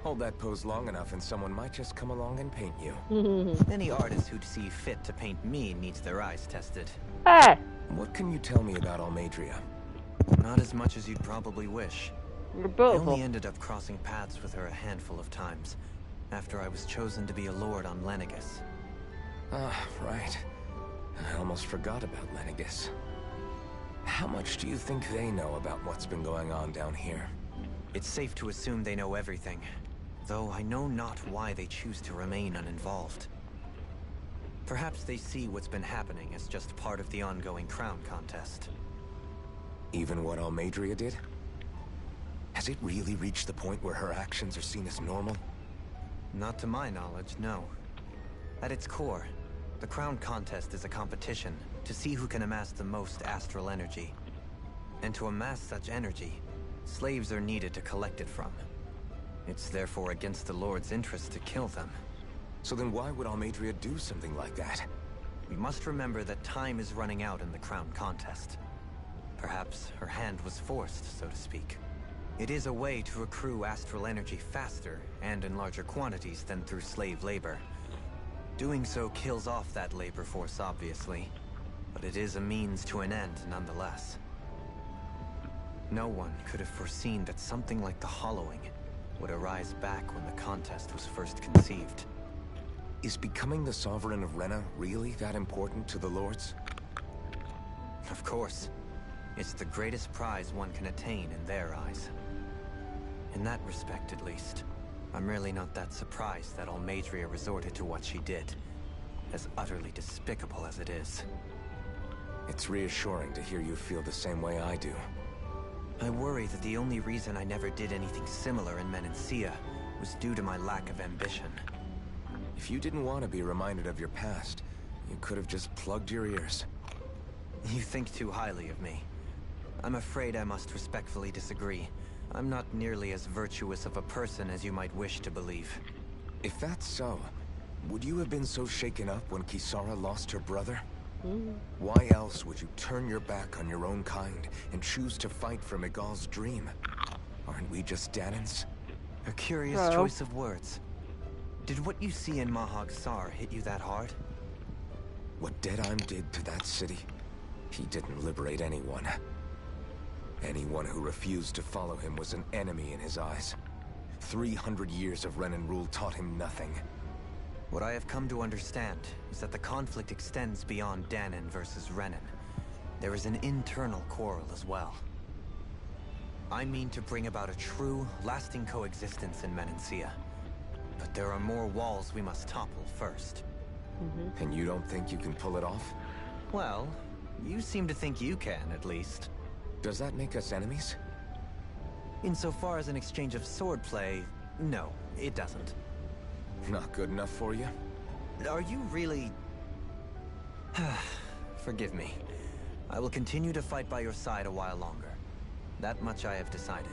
Hold that pose long enough and someone might just come along and paint you. Any artist who'd see fit to paint me needs their eyes tested. Ah! What can you tell me about Almeidrea? Not as much as you'd probably wish. You're I beautiful. only ended up crossing paths with her a handful of times, after I was chosen to be a lord on Lenegis. Ah, right. I almost forgot about Lenegis. How much do you think they know about what's been going on down here? It's safe to assume they know everything, though I know not why they choose to remain uninvolved. Perhaps they see what's been happening as just part of the ongoing crown contest. Even what Almeidrea did? Has it really reached the point where her actions are seen as normal? Not to my knowledge, no. At its core, the crown contest is a competition to see who can amass the most astral energy. And to amass such energy, slaves are needed to collect it from. It's therefore against the Lord's interest to kill them. So then why would Almeidrea do something like that? We must remember that time is running out in the crown contest. Perhaps her hand was forced, so to speak. It is a way to accrue astral energy faster and in larger quantities than through slave labor. Doing so kills off that labor force, obviously, but it is a means to an end nonetheless. No one could have foreseen that something like the Hollowing would arise back when the contest was first conceived. Is becoming the Sovereign of Rena really that important to the Lords? Of course. It's the greatest prize one can attain in their eyes. In that respect, at least, I'm really not that surprised that Almeidrea resorted to what she did, as utterly despicable as it is. It's reassuring to hear you feel the same way I do. I worry that the only reason I never did anything similar in Menancia was due to my lack of ambition. If you didn't want to be reminded of your past, you could have just plugged your ears. You think too highly of me. I'm afraid I must respectfully disagree. I'm not nearly as virtuous of a person as you might wish to believe. If that's so, would you have been so shaken up when Kisara lost her brother? Why else would you turn your back on your own kind and choose to fight for Miguel's dream? Aren't we just Danans? A curious choice of words. Did what you see in Mahag Saar hit you that hard? What Deadheim did to that city, he didn't liberate anyone. Anyone who refused to follow him was an enemy in his eyes. 300 years of Renan rule taught him nothing. What I have come to understand is that the conflict extends beyond Danan versus Renan. There is an internal quarrel as well. I mean to bring about a true, lasting coexistence in Menancia. But there are more walls we must topple first. And you don't think you can pull it off? Well, you seem to think you can, at least. Does that make us enemies? Insofar as an exchange of swordplay, no, it doesn't. Not good enough for you? Are you really... Forgive me. I will continue to fight by your side a while longer. That much I have decided.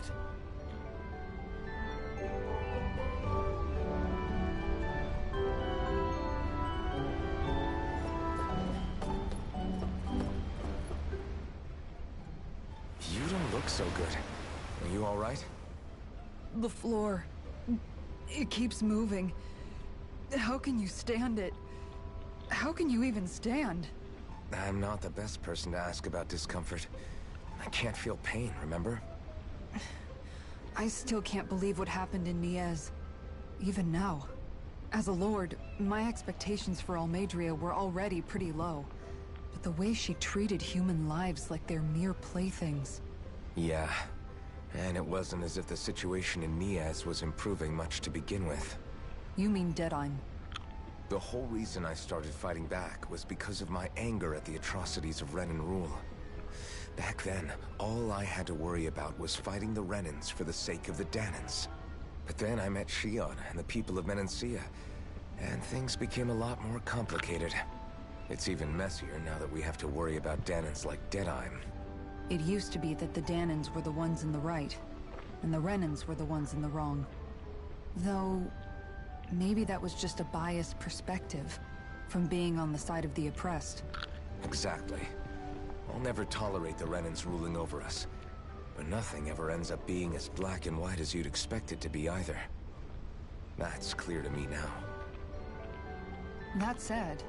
You don't look so good. Are you all right? The floor. It keeps moving. How can you stand it? How can you even stand? I'm not the best person to ask about discomfort. I can't feel pain, remember? I still can't believe what happened in Niez. Even now. As a lord, my expectations for Almeidrea were already pretty low. But the way she treated human lives like they're mere playthings. Yeah. And it wasn't as if the situation in Niez was improving much to begin with. You mean Deadheim? The whole reason I started fighting back was because of my anger at the atrocities of Renan rule. Back then, all I had to worry about was fighting the Renans for the sake of the Danans. But then I met Shion and the people of Menancia, and things became a lot more complicated. It's even messier now that we have to worry about Danans like Deadheim. It used to be that the Danans were the ones in the right, and the Renans were the ones in the wrong. Though, maybe that was just a biased perspective from being on the side of the oppressed. Exactly. I'll never tolerate the Renans ruling over us. But nothing ever ends up being as black and white as you'd expect it to be either. That's clear to me now. That said,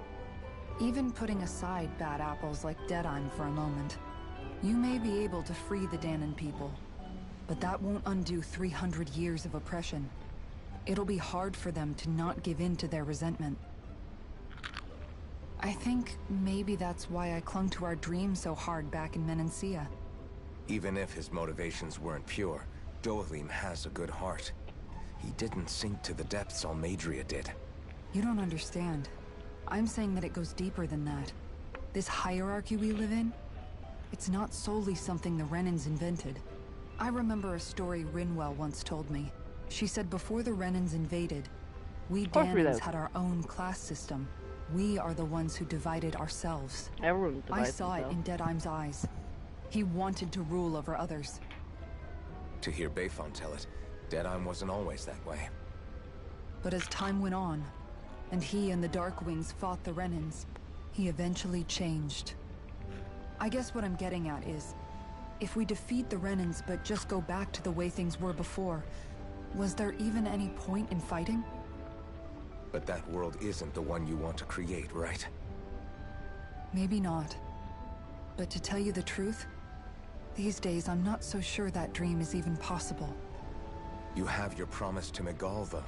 even putting aside bad apples like Deadheim for a moment, you may be able to free the Dahnan people. But that won't undo 300 years of oppression. It'll be hard for them to not give in to their resentment. I think maybe that's why I clung to our dream so hard back in Menancia. Even if his motivations weren't pure, Dohalim has a good heart. He didn't sink to the depths Almeidrea did. You don't understand. I'm saying that it goes deeper than that. This hierarchy we live in, it's not solely something the Renans invented. I remember a story Rinwell once told me. She said before the Renans invaded, we Dahnans had our own class system. We are the ones who divided ourselves. I saw it in Deadheim's eyes. He wanted to rule over others. To hear Bayfon tell it, Deadheim wasn't always that way. But as time went on, and he and the Darkwings fought the Renans, he eventually changed. I guess what I'm getting at is, if we defeat the Renans but just go back to the way things were before, was there even any point in fighting? But that world isn't the one you want to create, right? Maybe not. But to tell you the truth, these days I'm not so sure that dream is even possible. You have your promise to Megal, though.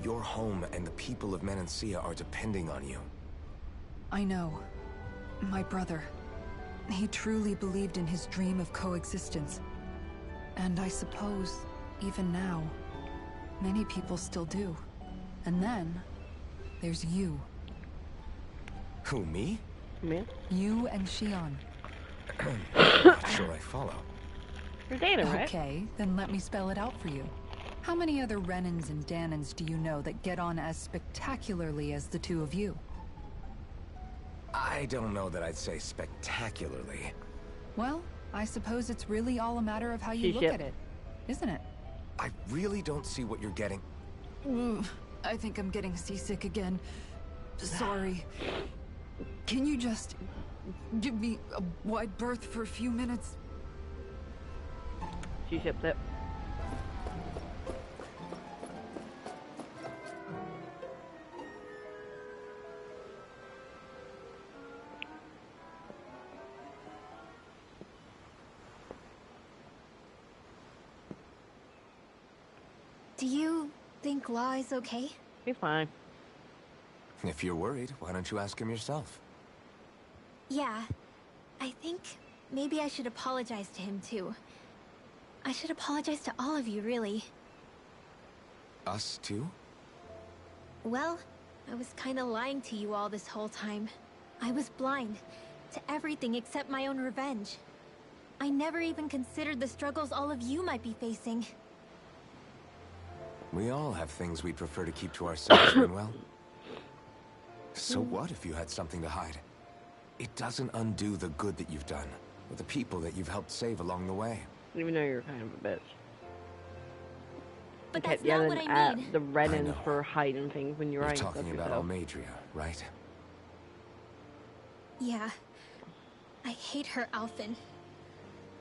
Your home and the people of Menancia are depending on you. I know. My brother. He truly believed in his dream of coexistence. And I suppose, even now, many people still do. And then, there's you. Who, me? Me? You and Shion. Not sure I follow. You're dating, right? Okay, then let me spell it out for you. How many other Renans and Dahnans do you know that get on as spectacularly as the two of you? I don't know that I'd say spectacularly. Well, I suppose it's really all a matter of how you look at it, isn't it? I really don't see what you're getting. I think I'm getting seasick again. Sorry. Can you just give me a wide berth for a few minutes? She ships it. Do you think Law is okay? Be fine. If you're worried, why don't you ask him yourself? Yeah. I think maybe I should apologize to him too. I should apologize to all of you, really. Us too? Well, I was kinda lying to you all this whole time. I was blind to everything except my own revenge. I never even considered the struggles all of you might be facing. We all have things we'd prefer to keep to ourselves, Rinwell. So what if you had something to hide? It doesn't undo the good that you've done, or the people that you've helped save along the way. Even though you're kind of a bitch. But You that's kept not yelling what I at mean. the Renans for hiding things when you're We're writing talking stuff about yourself. Almeidrea, right? Yeah. I hate her, Alphen.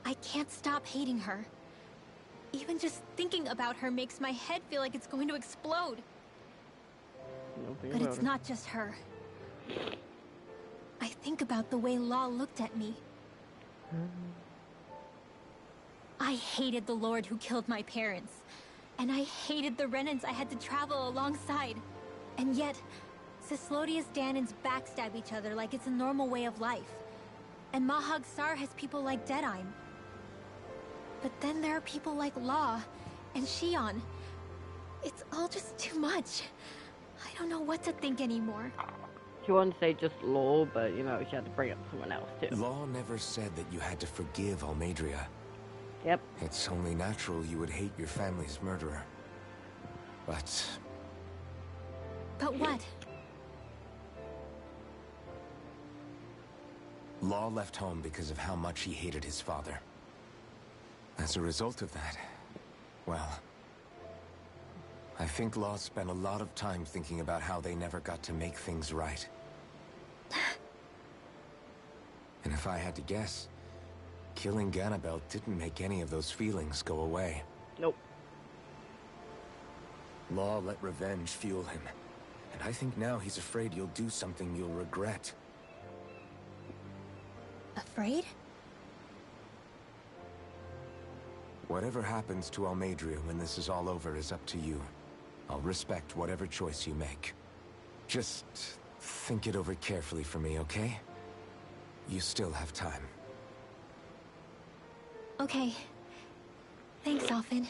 I can't stop hating her. Even just thinking about her makes my head feel like it's going to explode. But it's not just her. I think about the way Law looked at me. I hated the Lord who killed my parents. And I hated the Renans I had to travel alongside. And yet, Cyslodia's Dahnans backstab each other like it's a normal way of life. And Mahag Saar has people like Deadheim. But then there are people like Law and Shion. It's all just too much. I don't know what to think anymore. She wanted to say just Law, but you know, she had to bring up someone else too. Law never said that you had to forgive Almeidrea. Yep. It's only natural you would hate your family's murderer. But what? Law left home because of how much he hated his father. As a result of that, well, I think Law spent a lot of time thinking about how they never got to make things right. And if I had to guess, killing Ganabel didn't make any of those feelings go away. Nope. Law let revenge fuel him. And I think now he's afraid you'll do something you'll regret. Afraid? Whatever happens to Almeidrea when this is all over is up to you. I'll respect whatever choice you make. Just think it over carefully for me, okay? You still have time. Okay. Thanks, Alphen.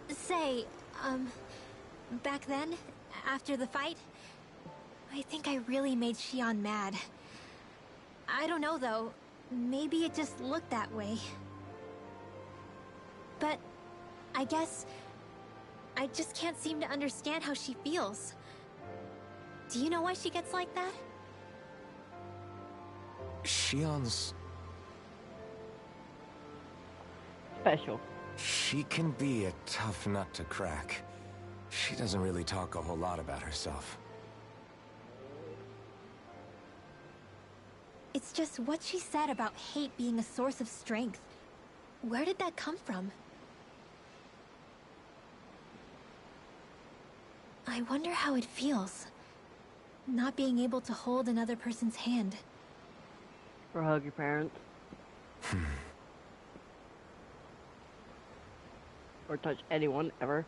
Say, back then, after the fight, I think I really made Xion mad. I don't know, though. Maybe it just looked that way. But I guess I just can't seem to understand how she feels. Do you know why she gets like that? Xion's... Special. She can be a tough nut to crack. She doesn't really talk a whole lot about herself. It's just what she said about hate being a source of strength. Where did that come from? I wonder how it feels, not being able to hold another person's hand. Or hug your parents. Or touch anyone, ever.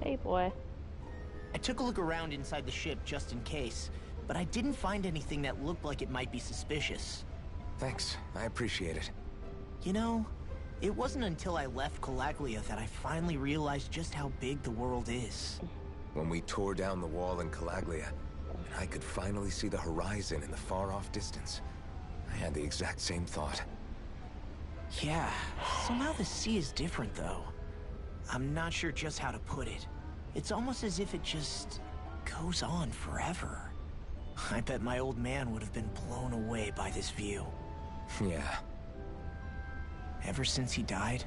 Hey, boy. I took a look around inside the ship just in case, but I didn't find anything that looked like it might be suspicious. Thanks, I appreciate it. You know, it wasn't until I left Calaglia that I finally realized just how big the world is. When we tore down the wall in Calaglia, and I could finally see the horizon in the far-off distance, I had the exact same thought. Yeah, somehow the sea is different, though. I'm not sure just how to put it. It's almost as if it just goes on forever. I bet my old man would have been blown away by this view. Yeah. Ever since he died,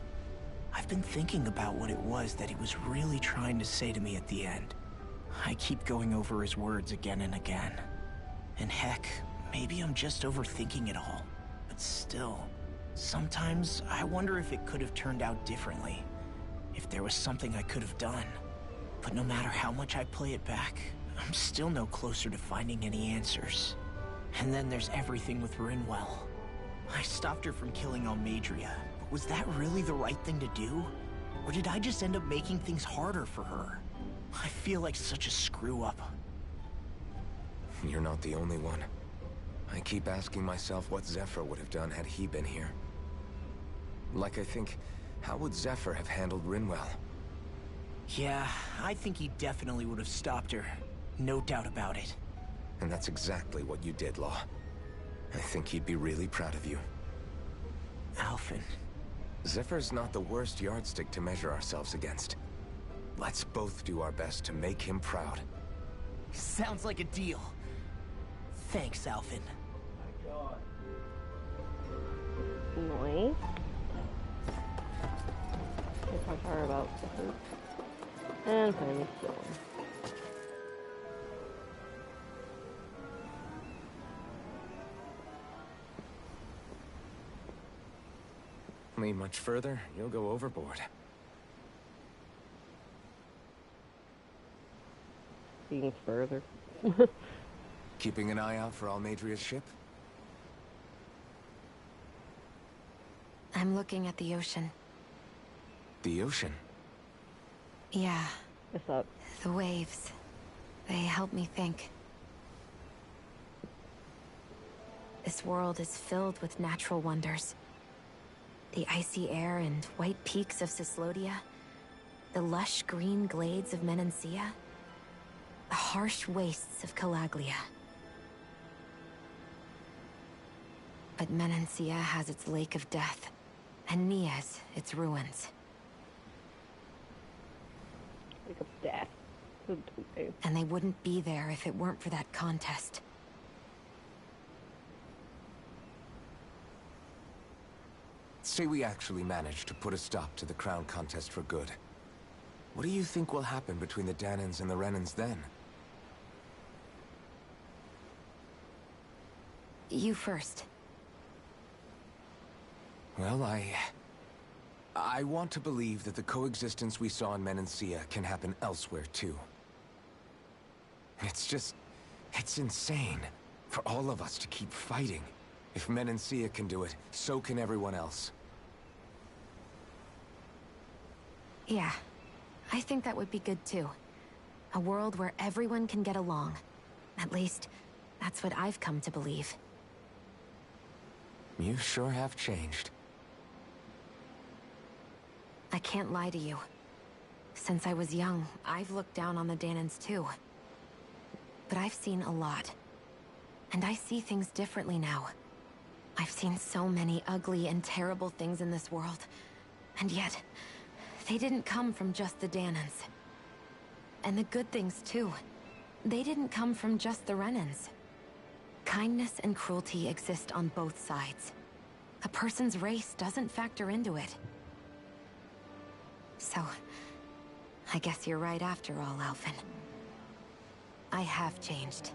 I've been thinking about what it was that he was really trying to say to me at the end. I keep going over his words again and again. And heck, maybe I'm just overthinking it all. But still, sometimes I wonder if it could have turned out differently. If there was something I could have done. But no matter how much I play it back, I'm still no closer to finding any answers. And then there's everything with Rinwell. I stopped her from killing Almeidrea, but was that really the right thing to do? Or did I just end up making things harder for her? I feel like such a screw-up. You're not the only one. I keep asking myself what Zephyr would have done had he been here. Like I think, how would Zephyr have handled Rinwell? Yeah, I think he definitely would have stopped her. No doubt about it. And that's exactly what you did, Law. I think he'd be really proud of you. Alphen. Zephyr's not the worst yardstick to measure ourselves against. Let's both do our best to make him proud. Sounds like a deal. Thanks, Alphen. Nice. I talked to her about Zephyr. And finally kill him. Lean much further, you'll go overboard. Being further. Keeping an eye out for Almeidrea's ship? I'm looking at the ocean. The ocean? Yeah. What's up? The waves. They help me think. This world is filled with natural wonders. The icy air and white peaks of Cyslodia. The lush green glades of Menancia. The harsh wastes of Calaglia. But Menancia has its Lake of Death, and Nias its ruins. Like a death. Okay. And they wouldn't be there if it weren't for that contest. Say we actually managed to put a stop to the crown contest for good. What do you think will happen between the Dahnans and the Renans then? You first. Well, I want to believe that the coexistence we saw in Menancia can happen elsewhere, too. It's insane for all of us to keep fighting. If Menancia can do it, so can everyone else. Yeah, I think that would be good too. A world where everyone can get along. At least, that's what I've come to believe. You sure have changed. I can't lie to you. Since I was young, I've looked down on the Dahnans too. But I've seen a lot. And I see things differently now. I've seen so many ugly and terrible things in this world. And yet, they didn't come from just the Dahnans. And the good things too. They didn't come from just the Renans. Kindness and cruelty exist on both sides. A person's race doesn't factor into it. So, I guess you're right after all, Alphen. I have changed.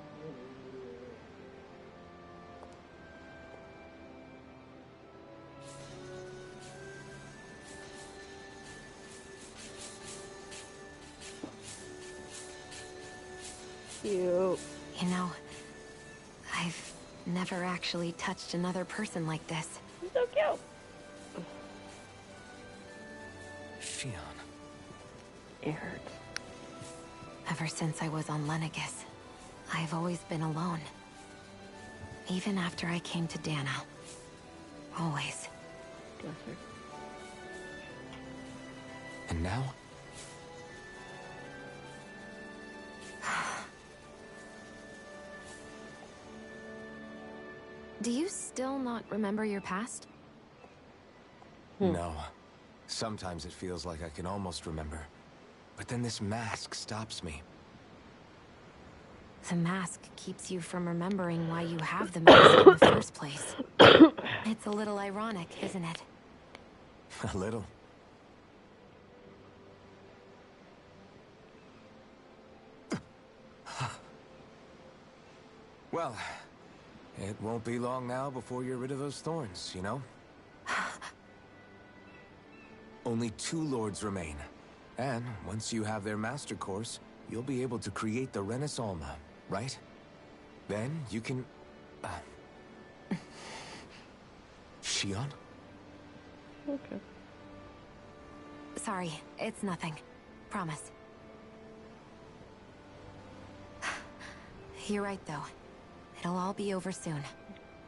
Cute. You know, I've never actually touched another person like this. He's so cute. Shionne. It hurts. Ever since I was on Lenegis, I've always been alone. Even after I came to Dahna. Always. Bless her. And now? Do you still not remember your past? No. Sometimes it feels like I can almost remember. But then this mask stops me. The mask keeps you from remembering why you have the mask in the first place. It's a little ironic, isn't it? A little. Well, it won't be long now before you're rid of those thorns, you know? Only 2 lords remain. And once you have their master course, you'll be able to create the Renis Alma, right? Then you can... Shionne? Okay. Sorry, it's nothing. Promise. You're right, though. It'll all be over soon.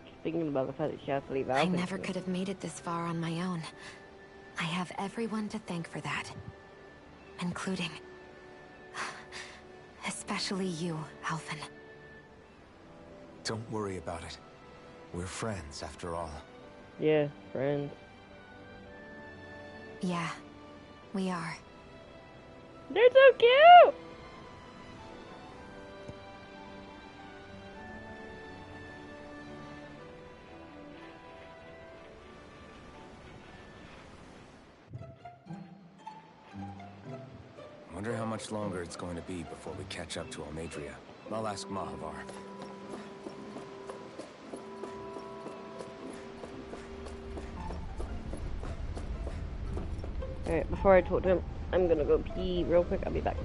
Just thinking about the fact that she has to leave Alphen. I never could have made it this far on my own. I have everyone to thank for that. Including... especially you, Alphen. Don't worry about it. We're friends, after all. Yeah, friends. Yeah, we are. They're so cute! Wonder how much longer it's going to be before we catch up to Almeidrea. I'll ask Mahavar. Alright, before I talk to him, I'm gonna go pee real quick. I'll be back.